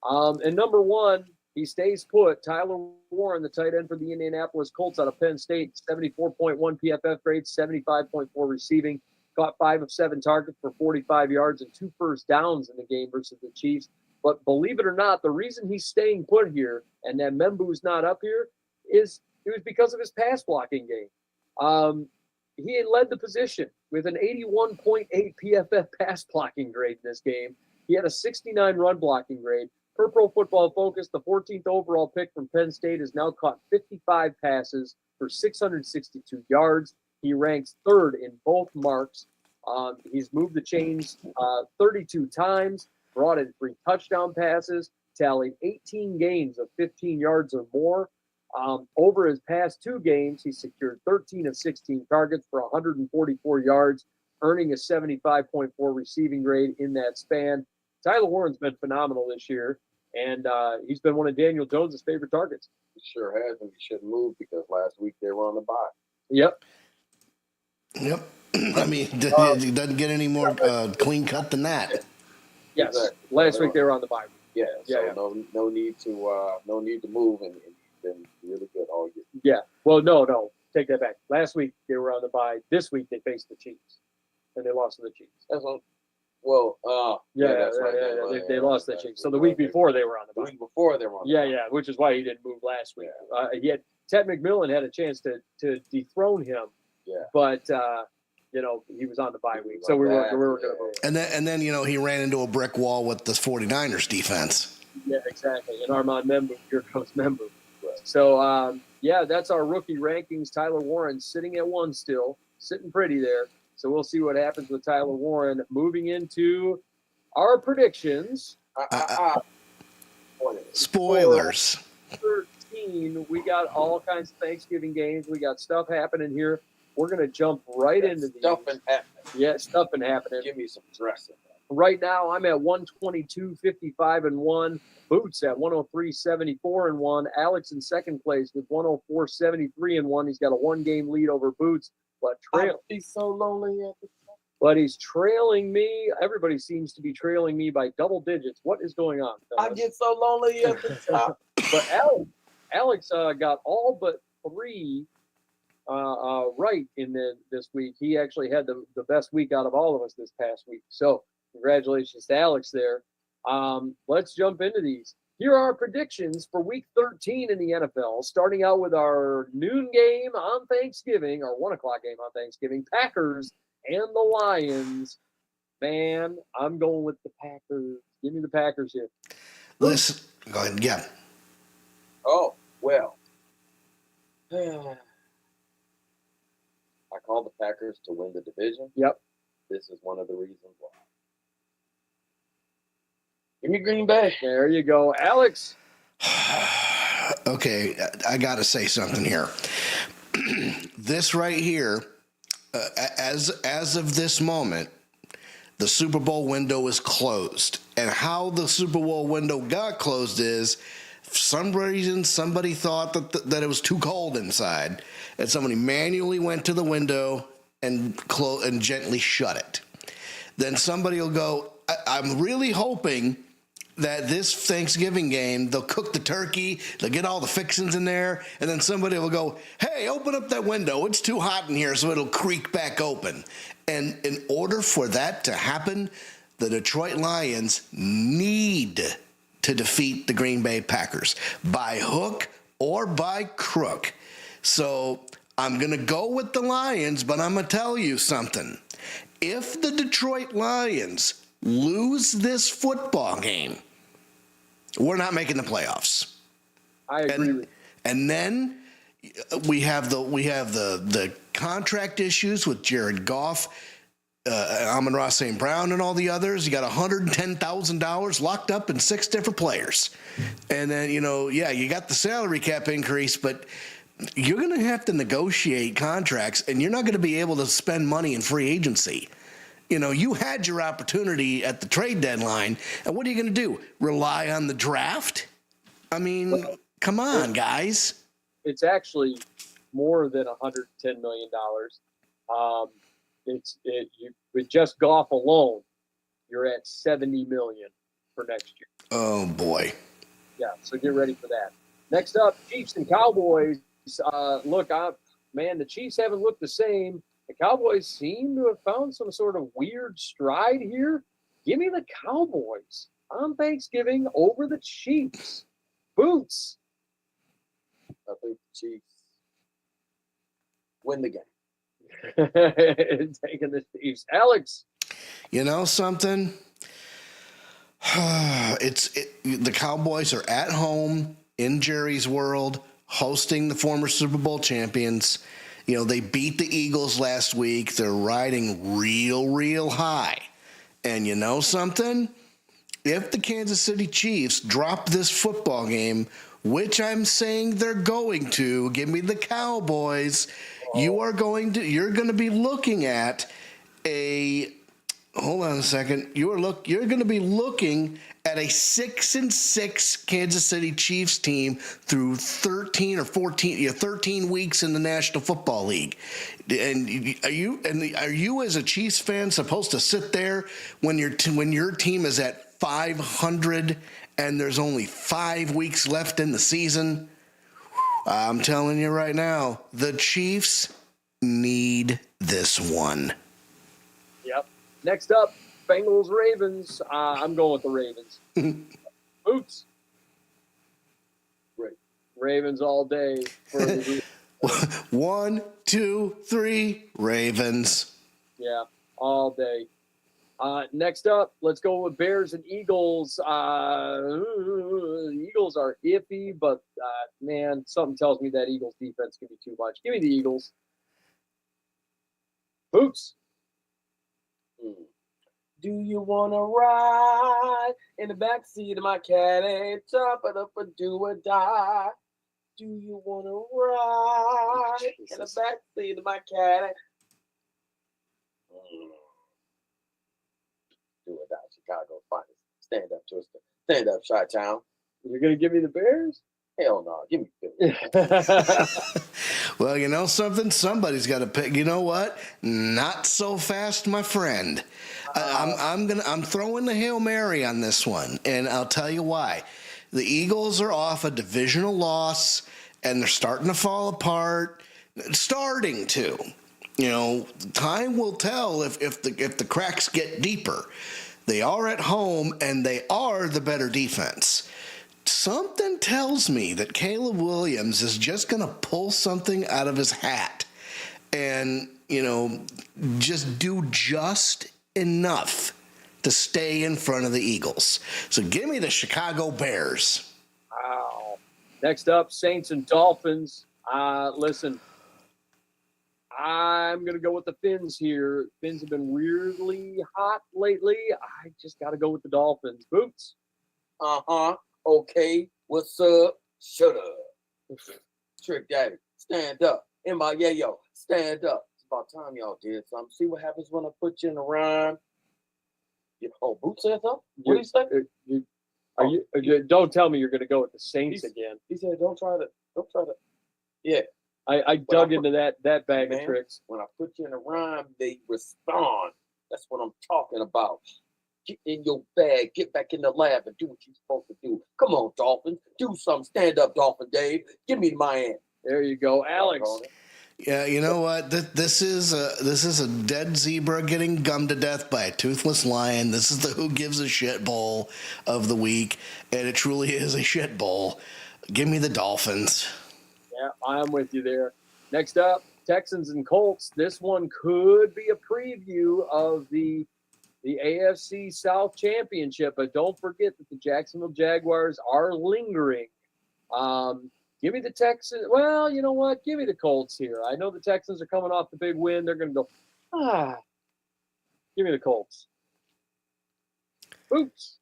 And number one, he stays put. Tyler Warren, the tight end for the Indianapolis Colts out of Penn State, 74.1 PFF grade, 75.4 receiving, caught 5 of 7 targets for 45 yards and 2 first downs in the game versus the Chiefs. But believe it or not, the reason he's staying put here and that Membu's not up here is it was because of his pass blocking game. He had led the position with an 81.8 PFF pass blocking grade in this game. He had a 69 run blocking grade. Per Pro Football Focus, the 14th overall pick from Penn State has now caught 55 passes for 662 yards. He ranks third in both marks. He's moved the chains 32 times, brought in 3 touchdown passes, tallied 18 gains of 15 yards or more. Over his past 2 games, he secured 13 of 16 targets for 144 yards, earning a 75.4 receiving grade in that span. Tyler Warren's been phenomenal this year, and he's been one of Daniel Jones's favorite targets. He sure has, and he shouldn't move because last week they were on the bye. Yep. I mean, it doesn't get any more clean cut than that. Yes. Exactly. Last week they were on the bye. Yeah. So Yeah. no need to move, and he's been really good all year. Yeah. Well, no. Take that back. Last week they were on the bye. This week they faced the Chiefs, and they lost to the Chiefs. That's what. Well, that's right. They lost the Chiefs. So the week before they were on the The bye. week before they were on. Yeah, which is why he didn't move last week. Ted McMillan had a chance to dethrone him. Yeah. But he was on the bye week, so we were going to move. And then he ran into a brick wall with the 49ers defense. Yeah, exactly. And Armand Membu, here comes Membu. Right. So that's our rookie rankings. Tyler Warren sitting at 1 still, sitting pretty there. So we'll see what happens with Tyler Warren. Moving into our predictions. Spoilers. 13, we got all kinds of Thanksgiving games. We got stuff happening here. We're going to jump right into these. Stuff happening. Yeah, stuff happening. Give me some dressing. Right now, I'm at 122, 55 and 1. Boots at 103, 74 and 1. Alex in second place with 104, 73 and 1. He's got a 1-game lead over Boots. I'd be so lonely at the top. But he's trailing me. Everybody seems to be trailing me by double digits. What is going on, fellas? I get so lonely at the top. But Alex got all but 3 right in this week. He actually had the best week out of all of us this past week. So congratulations to Alex there. Let's jump into these. Here are our predictions for week 13 in the NFL, starting out with our noon game on Thanksgiving, or 1 o'clock game on Thanksgiving, Packers and the Lions. Man, I'm going with the Packers. Give me the Packers here. Listen, go ahead. Yeah. Oh, well. I called the Packers to win the division. Yep. This is one of the reasons why. Give me Green Bay. There you go. Alex. Okay, I got to say something here. This right here, as of this moment, the Super Bowl window is closed. And how the Super Bowl window got closed is, for some reason, somebody thought that it was too cold inside, and somebody manually went to the window and gently shut it. Then somebody will go, I'm really hoping that this Thanksgiving game, they'll cook the turkey, they'll get all the fixings in there, and then somebody will go, hey, open up that window. It's too hot in here, so it'll creak back open. And in order for that to happen, the Detroit Lions need to defeat the Green Bay Packers by hook or by crook. So I'm going to go with the Lions, but I'm going to tell you something. If the Detroit Lions lose this football game, we're not making the playoffs. I agree with you. And then we have the contract issues with Jared Goff, Amon-Ra St. Brown, and all the others. You got $110,000 locked up in 6 different players. And then, you got the salary cap increase, but you're going to have to negotiate contracts, and you're not going to be able to spend money in free agency. You had your opportunity at the trade deadline, and what are you going to do? Rely on the draft? I mean, come on, guys. It's actually more than $110 million. With just Goff alone, you're at $70 million for next year. Oh boy. Yeah, so get ready for that. Next up, Chiefs and Cowboys. The Chiefs haven't looked the same. The Cowboys seem to have found some sort of weird stride here. Give me the Cowboys on Thanksgiving over the Chiefs. Boots. I think the Chiefs win the game. Taking the Chiefs. Alex. You know something? The Cowboys are at home in Jerry's World, hosting the former Super Bowl champions. They beat the Eagles last week. They're riding real, real high. And you know something? If the Kansas City Chiefs drop this football game, which I'm saying they're going to, give me the Cowboys, you're going to be looking at hold on a second. You're going to be looking at a 6-6 Kansas City Chiefs team through 13 weeks in the National Football League. And are you as a Chiefs fan supposed to sit there when your team is at 500 and there's only 5 weeks left in the season? I'm telling you right now, the Chiefs need this one. Yep. Next up, Bengals Ravens. I'm going with the Ravens. Boots. Ravens all day. For the 1, 2, 3, Ravens. Yeah, all day. Next up, let's go with Bears and Eagles. The Eagles are iffy, but man, something tells me that Eagles defense can be too much. Give me the Eagles. Boots. Do you want to ride in the backseat of my caddy? Chop it up or do or die. Do you want to ride in the backseat of my caddy? Do or die, Chicago finest. Stand up, Twister. Stand up, Chi-Town. You're going to give me the Bears? Hell no. Give me Philly. Well, you know something? Somebody's got to pick. You know what? Not so fast, my friend. I'm throwing the Hail Mary on this one, and I'll tell you why. The Eagles are off a divisional loss, and they're starting to fall apart. Starting to. Time will tell if the cracks get deeper. They are at home, and they are the better defense. Something tells me that Caleb Williams is just going to pull something out of his hat and, just do just enough to stay in front of the Eagles. So give me the Chicago Bears. Wow. Next up, Saints and Dolphins. Listen, I'm going to go with the Fins here. Fins have been weirdly hot lately. I just got to go with the Dolphins. Boots. Uh-huh. Okay. What's up? Shut up. Trick Daddy. Stand up. Yo. Stand up. It's about time y'all did something. See what happens when I put you in a rhyme. Boots said something? What did he say? Don't tell me you're going to go with the Saints again. He said, don't try to. Yeah. I dug into that bag of tricks. When I put you in a rhyme, they respond. That's what I'm talking about. Get in your bag, get back in the lab, and do what you're supposed to do. Come on, Dolphins. Do something. Stand up, Dolphin Dave. Give me my end. There you go, Alex. Yeah, you know what? This is a dead zebra getting gummed to death by a toothless lion. This is the Who Gives a Shit Bowl of the week, and it truly is a shit bowl. Give me the Dolphins. Yeah, I'm with you there. Next up, Texans and Colts. This one could be a preview of the the AFC South Championship. But don't forget that the Jacksonville Jaguars are lingering. Give me the Texans. Well, you know what? Give me the Colts here. I know the Texans are coming off the big win. They're going to go, give me the Colts. Oops.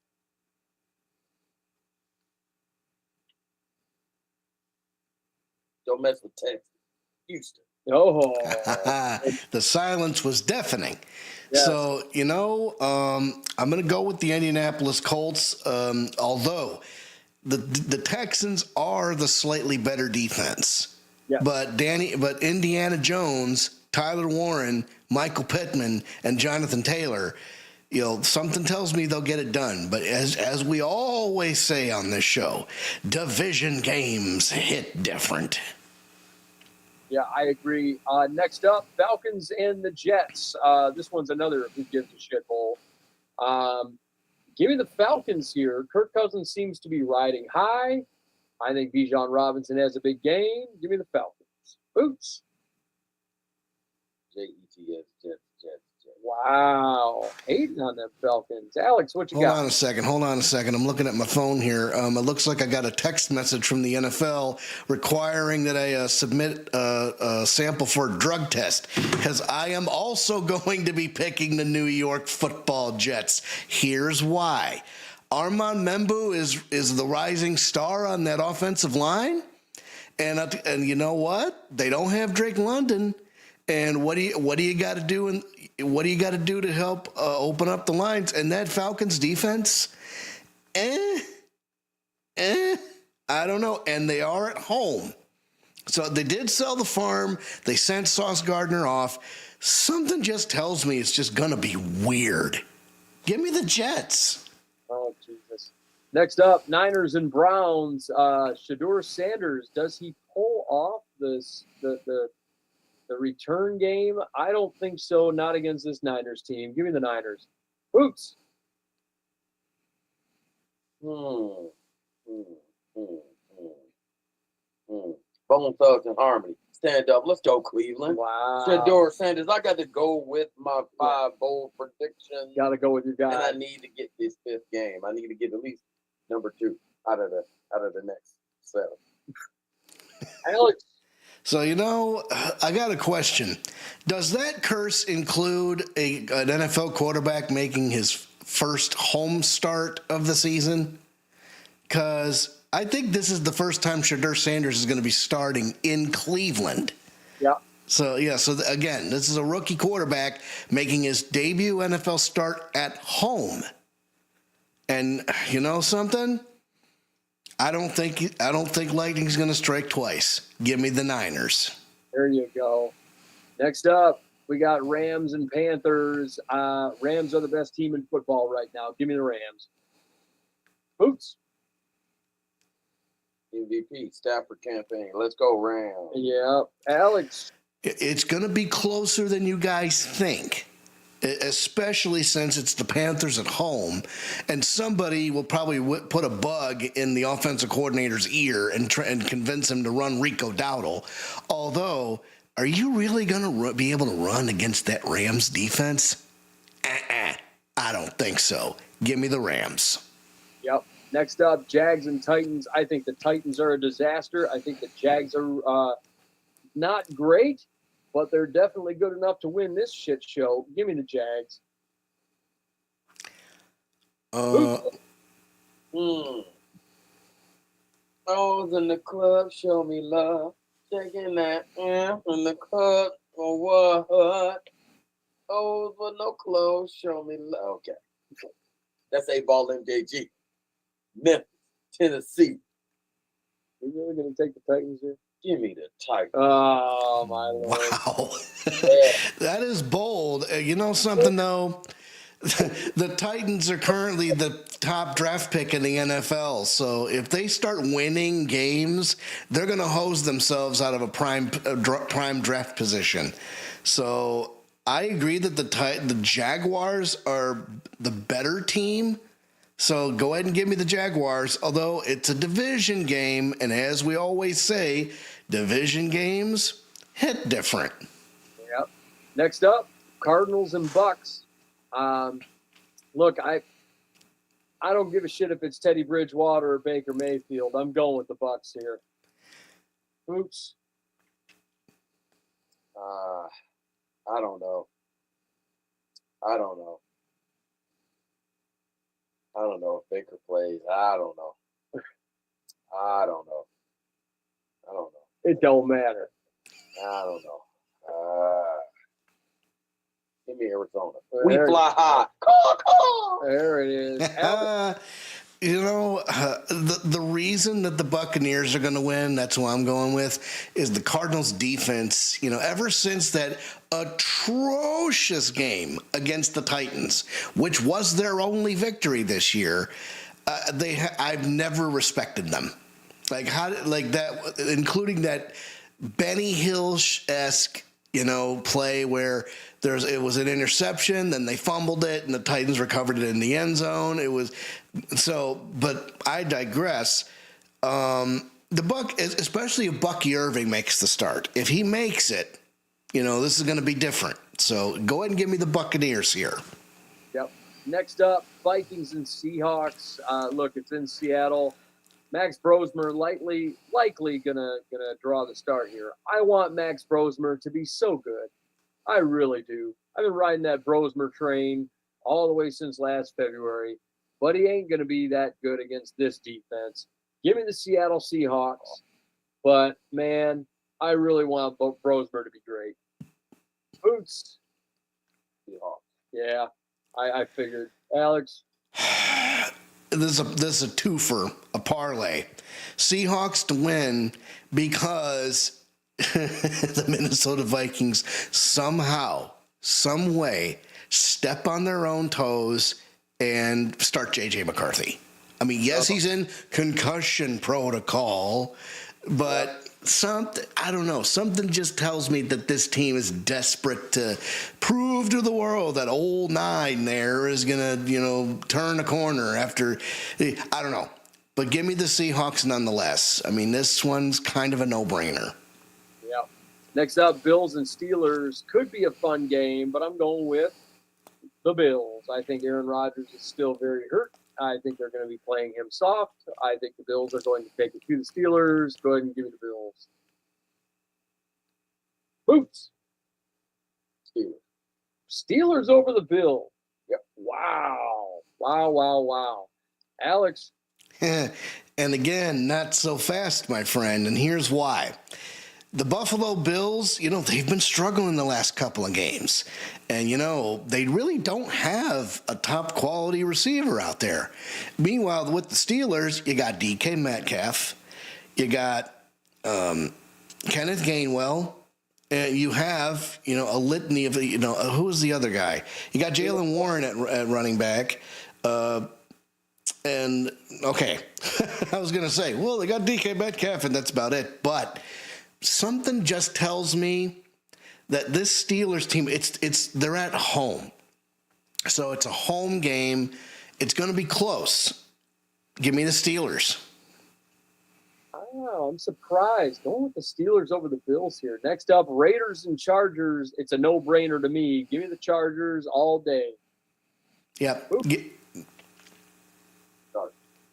Don't mess with Texas. Houston. Oh. The silence was deafening. Yes. So, I'm going to go with the Indianapolis Colts, although the Texans are the slightly better defense. Yes. But Indiana Jones, Tyler Warren, Michael Pittman, and Jonathan Taylor, something tells me they'll get it done. But as we always say on this show, division games hit different. Yeah, I agree. Next up, Falcons and the Jets. This one's another who gives a shit bowl. Give me the Falcons here. Kirk Cousins seems to be riding high. I think Bijan Robinson has a big game. Give me the Falcons. Boots. Jets. Wow. Hating on them Falcons. Alex, what you Hold got? on a second. I'm looking at my phone here. It looks like I got a text message from the NFL requiring that I submit a sample for a drug test because I am also going to be picking the New York Football Jets. Here's why. Armand Membu is the rising star on that offensive line. And you know what? They don't have Drake London. And what do you got to do? What do you got to do to help open up the lines? And that Falcons defense, I don't know. And they are at home. So they did sell the farm. They sent Sauce Gardner off. Something just tells me it's just going to be weird. Give me the Jets. Oh, Jesus. Next up, Niners and Browns. Shedeur Sanders, does he pull off the return game? I don't think so. Not against this Niners team. Give me the Niners. Boots. Bone Thugs and Harmony. Stand up. Let's go, Cleveland. Wow. Shedeur Sanders. I got to go with my 5 bold predictions. Got to go with your guy. And I need to get this 5th game. I need to get at least number 2 out of the next 7. Alex. So, I got a question. Does that curse include an NFL quarterback making his first home start of the season? Because I think this is the first time Shedeur Sanders is going to be starting in Cleveland. Yeah. So, again, this is a rookie quarterback making his debut NFL start at home. And you know something? I don't think lightning's going to strike twice. Give me the Niners. There you go. Next up, we got Rams and Panthers. Rams are the best team in football right now. Give me the Rams. Boots. MVP, Stafford campaign. Let's go, Rams. Yeah. Alex. It's going to be closer than you guys think, especially since it's the Panthers at home, and somebody will probably put a bug in the offensive coordinator's ear and convince him to run Rico Dowdle. Although, are you really going to be able to run against that Rams defense? I don't think so. Give me the Rams. Yep. Next up, Jags and Titans. I think the Titans are a disaster. I think the Jags are not great, but they're definitely good enough to win this shit show. Give me the Jags. I was in the club, show me love. Taking that in the club or what? Oh, with no clothes, show me love. Okay. That's A-Ball MJG. Memphis, Tennessee. You really going to take the Titans here? Give me the Titans. Oh, my Lord. Wow. Yeah. That is bold. You know something, though? The Titans are currently the top draft pick in the NFL. So if they start winning games, they're going to hose themselves out of a prime draft position. So I agree that the Jaguars are the better team. So go ahead and give me the Jaguars, although it's a division game. And as we always say, division games hit different. Yep. Next up, Cardinals and Bucks. Look, I don't give a shit if it's Teddy Bridgewater or Baker Mayfield. I'm going with the Bucs here. Oops. I don't know. I don't know if Baker plays. I don't know. It don't matter. I don't know. Give me Arizona. We fly high. There it is. The reason that the Buccaneers are going to win, that's who I'm going with, is the Cardinals' defense. Ever since that atrocious game against the Titans, which was their only victory this year, I've never respected them. Like that, including that Benny Hill-esque, play where it was an interception, then they fumbled it, and the Titans recovered it in the end zone. But I digress. The Buck, especially if Bucky Irving makes the start, if he makes it, this is going to be different. So go ahead and give me the Buccaneers here. Yep. Next up, Vikings and Seahawks. Look, it's in Seattle. Max Brosmer likely gonna draw the start here. I want Max Brosmer to be so good. I really do. I've been riding that Brosmer train all the way since last February, but he ain't gonna be that good against this defense. Give me the Seattle Seahawks, but man, I really want Brosmer to be great. Boots. Seahawks. Yeah, I figured. Alex. This is a twofer, a parlay. Seahawks to win because the Minnesota Vikings somehow, some way, step on their own toes and start J.J. McCarthy. I mean, yes, he's in concussion protocol, but something just tells me that this team is desperate to prove to the world that old 9 there is going to, turn a corner after, I don't know. But give me the Seahawks nonetheless. I mean, this one's kind of a no-brainer. Yeah. Next up, Bills and Steelers. Could be a fun game, but I'm going with the Bills. I think Aaron Rodgers is still very hurt. I think they're going to be playing him soft. I think the Bills are going to take it to the Steelers. Go ahead and give me the Bills. Boots. Steelers over the Bills. Yep. Wow. Alex. And again, not so fast, my friend. And here's why. The Buffalo Bills, they've been struggling the last couple of games. And, they really don't have a top quality receiver out there. Meanwhile, with the Steelers, you got DK Metcalf, you got Kenneth Gainwell, and you have, a litany of, who was the other guy? You got Jalen Warren at running back. And, okay, I was going to say, well, they got DK Metcalf, and that's about it. But something just tells me that this Steelers team, they're at home. So it's a home game. It's going to be close. Give me the Steelers. Oh, I'm surprised. Going with the Steelers over the Bills here. Next up, Raiders and Chargers. It's a no-brainer to me. Give me the Chargers all day. Yep.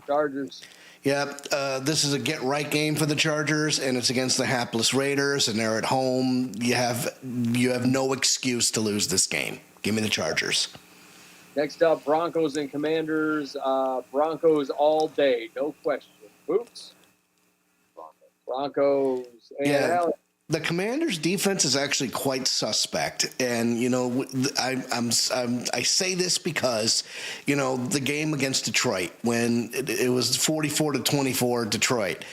Chargers. Yep. This is a get-right game for the Chargers, and it's against the hapless Raiders, and they're at home. You have no excuse to lose this game. Give me the Chargers. Next up, Broncos and Commanders. Broncos all day, no question. Oops. Broncos. And yeah. The Commanders' defense is actually quite suspect, and I say this because the game against Detroit when it was 44-24 Detroit,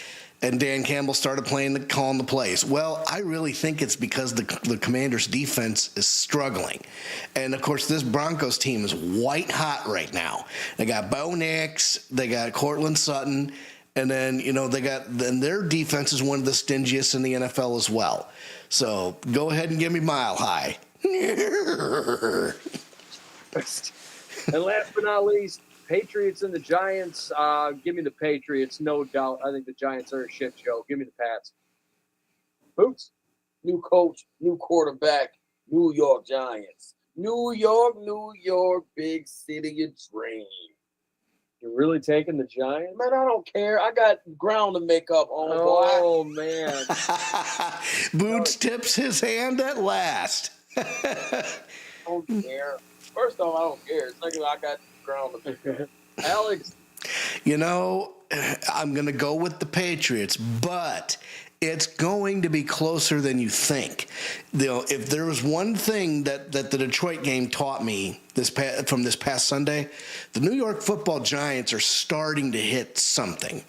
and Dan Campbell started calling the plays. Well, I really think it's because the Commanders' defense is struggling, and of course this Broncos team is white hot right now. They got Bo Nix, they got Cortland Sutton. And then, their defense is one of the stingiest in the NFL as well. So go ahead and give me Mile High. And last but not least, Patriots and the Giants. Give me the Patriots, no doubt. I think the Giants are a shit show. Give me the Pats. Boots. New coach, new quarterback, New York Giants. New York, big city of dreams. You're really taking the Giants? Man, I don't care. I got ground to make up on. Oh, man. Boots tips his hand at last. I don't care. First off, I don't care. Second, I got ground to make up. Alex. You know, I'm going to go with the Patriots, but it's going to be closer than you think. You know, if there was one thing that the Detroit game taught me from this past Sunday, the New York Football Giants are starting to hit something.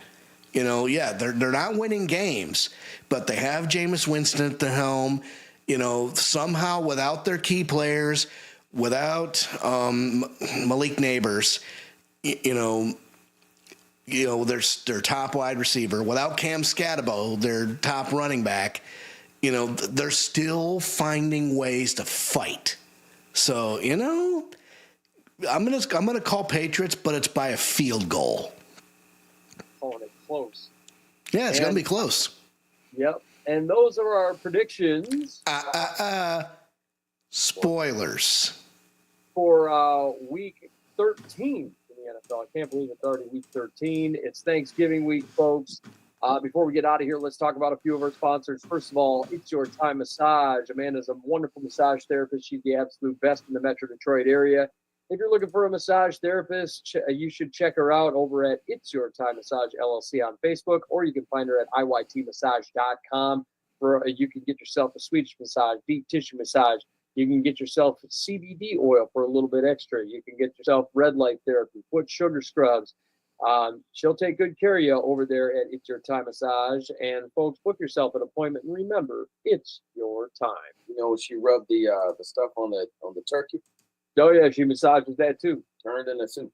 You know, yeah, they're not winning games, but they have Jameis Winston at the helm. You know, somehow without their key players, without Malik Neighbors, you know, their top wide receiver, without Cam Scatabo, their top running back, you know, they're still finding ways to fight. So, you know, I'm gonna call Patriots, but it's by a field goal. Calling it close. Yeah, it's gonna be close. Yep. And those are our predictions. Spoilers. For week 13. NFL. I can't believe it's already week 13. It's Thanksgiving week, folks. Before we get out of here, let's talk about a few of our sponsors. First of all, It's Your Time Massage. Amanda's a wonderful massage therapist. She's the absolute best in the Metro Detroit area. If you're looking for a massage therapist, you should check her out over at It's Your Time Massage LLC on Facebook, or you can find her at iytmassage.com. You can get yourself a Swedish massage, deep tissue massage. You can get yourself CBD oil for a little bit extra. You can get yourself red light therapy, foot sugar scrubs. She'll take good care of you over there at It's Your Time Massage. And folks, book yourself an appointment, and remember, it's your time. You know, she rubbed the stuff on the turkey. Oh yeah, she massages that too. Turned into soup.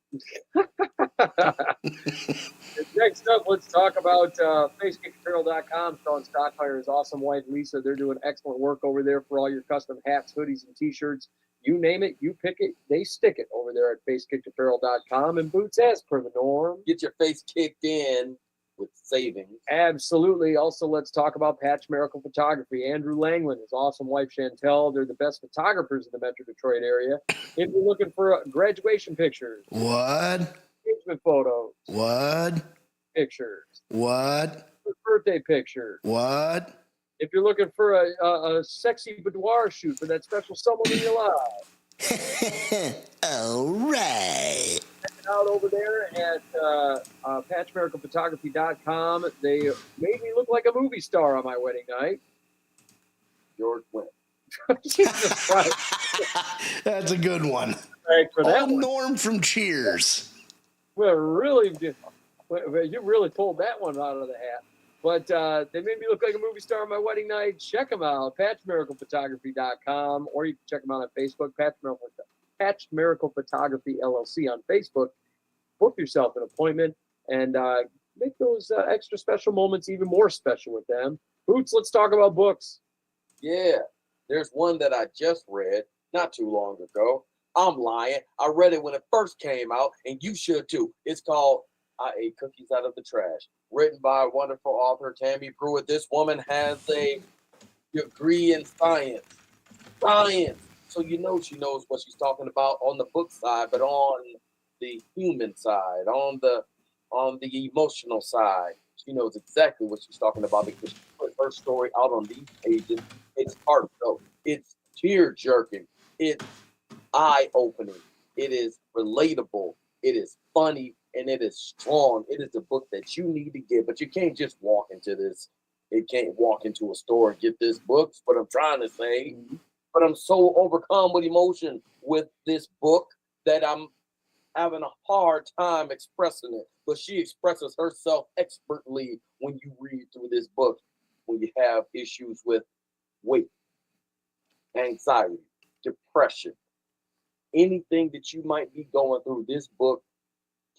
Next up, let's talk about facekickapparel.com. Sean Stockmire, his awesome wife Lisa. They're doing excellent work over there for all your custom hats, hoodies, and t-shirts. You name it, you pick it, they stick it over there at facekickapparel.com. And boots as per the norm. Get your face kicked in with savings. Absolutely. Also, let's talk about Patch Miracle Photography. Andrew Langland, his awesome wife Chantel. They're the best photographers in the Metro Detroit area. If you're looking for graduation pictures, What? engagement photos, What? pictures, What? birthday pictures, What? if you're looking for a sexy boudoir shoot for that special someone in your life, All right. check it out over there at patchmiraclephotography.com. They made me look like a movie star on my wedding night. George Wendt. Jesus Christ. That's a good one. Thanks for that Old one. Norm from Cheers. You really pulled that one out of the hat. But they made me look like a movie star on my wedding night. Check them out, patchmiraclephotography.com, or you can check them out on Facebook, Patch Miracle Photography LLC on Facebook. Book yourself an appointment and make those extra special moments even more special with them. Boots, let's talk about books. Yeah, there's one that I just read not too long ago. I'm lying. I read it when it first came out, and you should too. It's called I Ate Cookies Out of the Trash, written by a wonderful author, Tammy Pruitt. This woman has a degree in science. So you know she knows what she's talking about on the book side, but on the human side, on the emotional side, she knows exactly what she's talking about because she put her story out on these pages. It's heartfelt. It's tear-jerking. It's eye-opening. It is relatable. It is funny. And it is strong. It is a book that you need to get, but you can't just walk into this. You can't walk into a store and get this book. That's what I'm trying to say. Mm-hmm. But I'm so overcome with emotion with this book that I'm having a hard time expressing it. But she expresses herself expertly when you read through this book, when you have issues with weight, anxiety, depression, anything that you might be going through, this book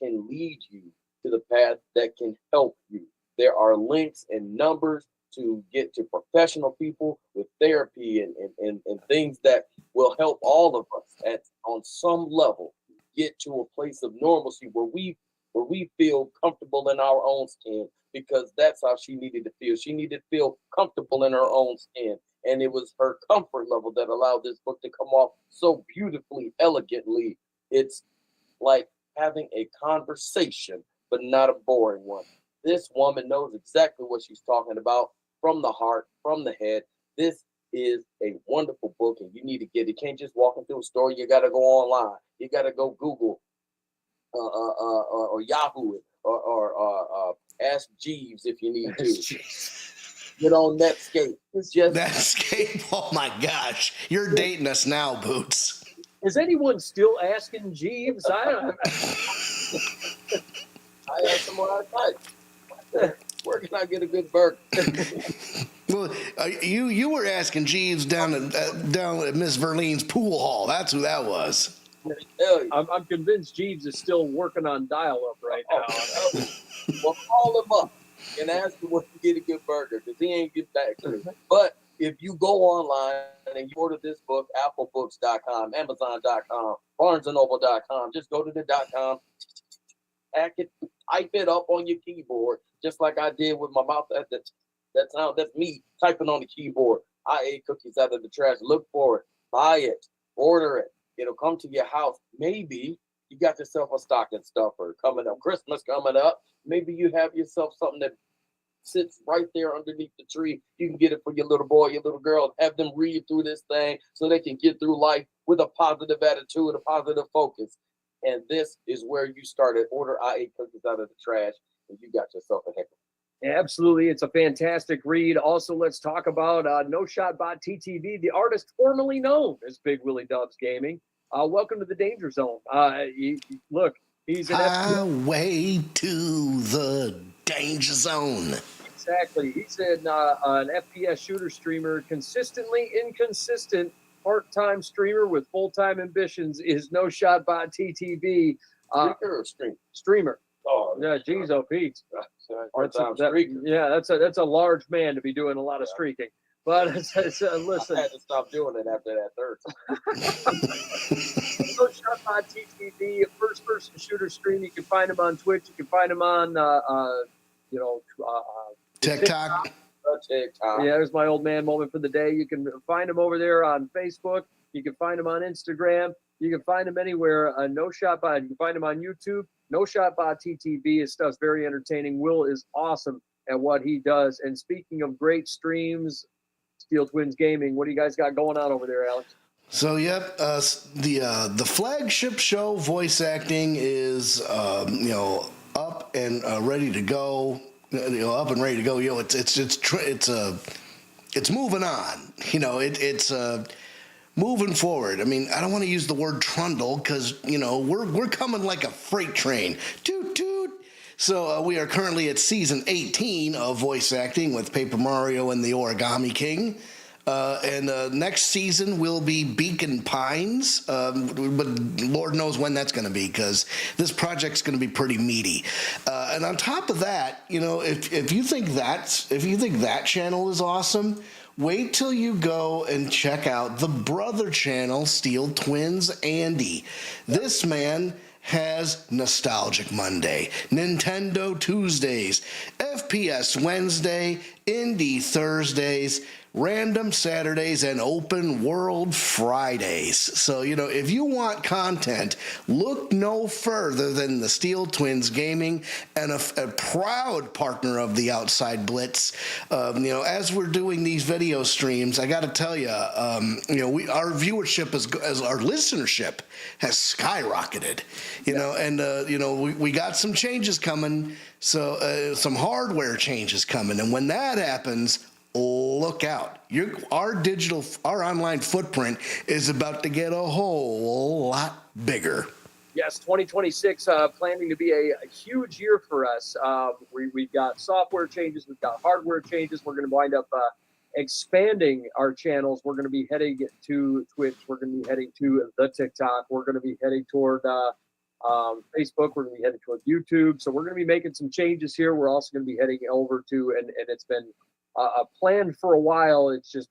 can lead you to the path that can help you. There are links and numbers to get to professional people with therapy and things that will help all of us on some level get to a place of normalcy where we feel comfortable in our own skin, because that's how she needed to feel. She needed to feel comfortable in her own skin. And it was her comfort level that allowed this book to come off so beautifully, elegantly. It's like having a conversation, but not a boring one. This woman knows exactly what she's talking about from the heart, from the head. This is a wonderful book, and you need to get it. You can't just walk into a store. You got to go online. You got to go Google or Yahoo it or Ask Jeeves if you need to. Get on Netscape. It's just Netscape. Oh my gosh, you're dating us now, Boots. Is anyone still asking Jeeves? I asked him what I type. Where can I get a good burger? Well, you were asking Jeeves down at Miss Verlene's pool hall. That's who that was. I'm convinced Jeeves is still working on dial-up right now. Well, call him up and ask him where to get a good burger, because he ain't get back to me. But if you go online and you order this book, applebooks.com, amazon.com, barnesandnoble.com, just go to the .com, type it up on your keyboard, just like I did with my mouth. That's me typing on the keyboard. I ate cookies out of the trash. Look for it, buy it, order it. It'll come to your house. Maybe you got yourself a stocking stuffer coming up, Christmas coming up. Maybe you have yourself something that sits right there underneath the tree. You can get it for your little boy, your little girl, have them read through this thing so they can get through life with a positive attitude, a positive focus. And this is where you started. Order I Ate Cookies Out of the Trash, and you got yourself a heck of Absolutely. It's a fantastic read. Also, let's talk about No Shot Bot TTV, the artist formerly known as Big Willie Dubs Gaming. Welcome to the Danger Zone. Look, he's an Highway to the Danger Zone. Exactly. He's an FPS shooter streamer, consistently inconsistent part-time streamer with full-time ambitions. Is No Shot Bot TTV. Streamer or streamer? Streamer. Oh, yeah, geez, oh, Pete. Yeah, that's a large man to be doing a lot of streaking. But listen, I had to stop doing it after that third. No Shot Bot TTV, first-person shooter stream. You can find him on Twitch. You can find him on, TikTok. TikTok. Yeah, there's my old man moment for the day. You can find him over there on Facebook. You can find him on Instagram. You can find him anywhere. No Shot Bot. You can find him on YouTube. No Shot Bot TTV. His stuff's very entertaining. Will is awesome at what he does. And speaking of great streams, Steel Twins Gaming, what do you guys got going on over there, Alex? So, yep, the flagship show, Voice Acting, is up and ready to go. Up and ready to go. It's moving on. It's moving forward. I mean, I don't want to use the word trundle because we're coming like a freight train. Toot toot. So we are currently at season 18 of Voice Acting with Paper Mario and the Origami King. And next season will be Beacon Pines, but Lord knows when that's going to be because this project's going to be pretty meaty. And on top of that, if you think that channel is awesome, wait till you go and check out the brother channel, Steel Twins Andy. This man has Nostalgic Monday, Nintendo Tuesdays, FPS Wednesday, Indie Thursdays, Random Saturdays, and Open World Fridays. So, if you want content, look no further than the Steel Twins Gaming and a proud partner of the Outside Blitz. As we're doing these video streams, I got to tell you, our viewership as our listenership has skyrocketed. We got some changes coming, so some hardware changes coming, and when that happens, look out. Our online footprint is about to get a whole lot bigger. Yes, 2026 planning to be a huge year for us. We've got software changes. We've got hardware changes. We're going to wind up expanding our channels. We're going to be heading to Twitch. We're going to be heading to the TikTok. We're going to be heading toward Facebook. We're going to be heading toward YouTube. So we're going to be making some changes here. We're also going to be heading over to, and it's been planned for a while. It's just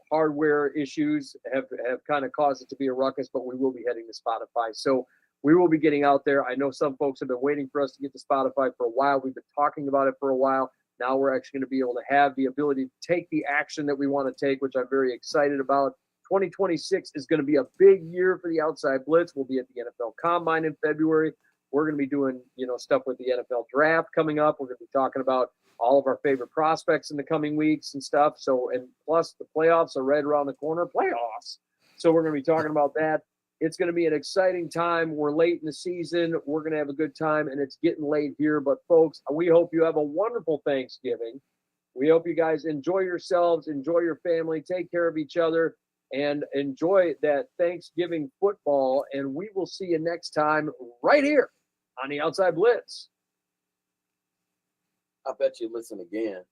hardware issues have kind of caused it to be a ruckus, but we will be heading to Spotify. So we will be getting out there. I know some folks have been waiting for us to get to Spotify for a while. We've been talking about it for a while. Now we're actually going to be able to have the ability to take the action that we want to take, which I'm very excited about. 2026 is going to be a big year for the Outside Blitz. We'll be at the NFL Combine in February. We're going to be doing, stuff with the NFL Draft coming up. We're going to be talking about all of our favorite prospects in the coming weeks and stuff. So, and plus the playoffs are right around the corner. Playoffs. So we're going to be talking about that. It's going to be an exciting time. We're late in the season. We're going to have a good time, and it's getting late here. But, folks, we hope you have a wonderful Thanksgiving. We hope you guys enjoy yourselves, enjoy your family, take care of each other, and enjoy that Thanksgiving football. And we will see you next time right here on the Outside Blitz. I bet you listen again.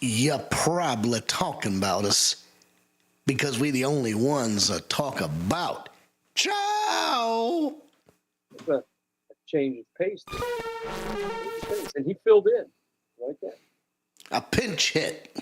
You're probably talking about us because we the only ones that talk about. Ciao! Change his pace. And he filled in like that. A pinch hit.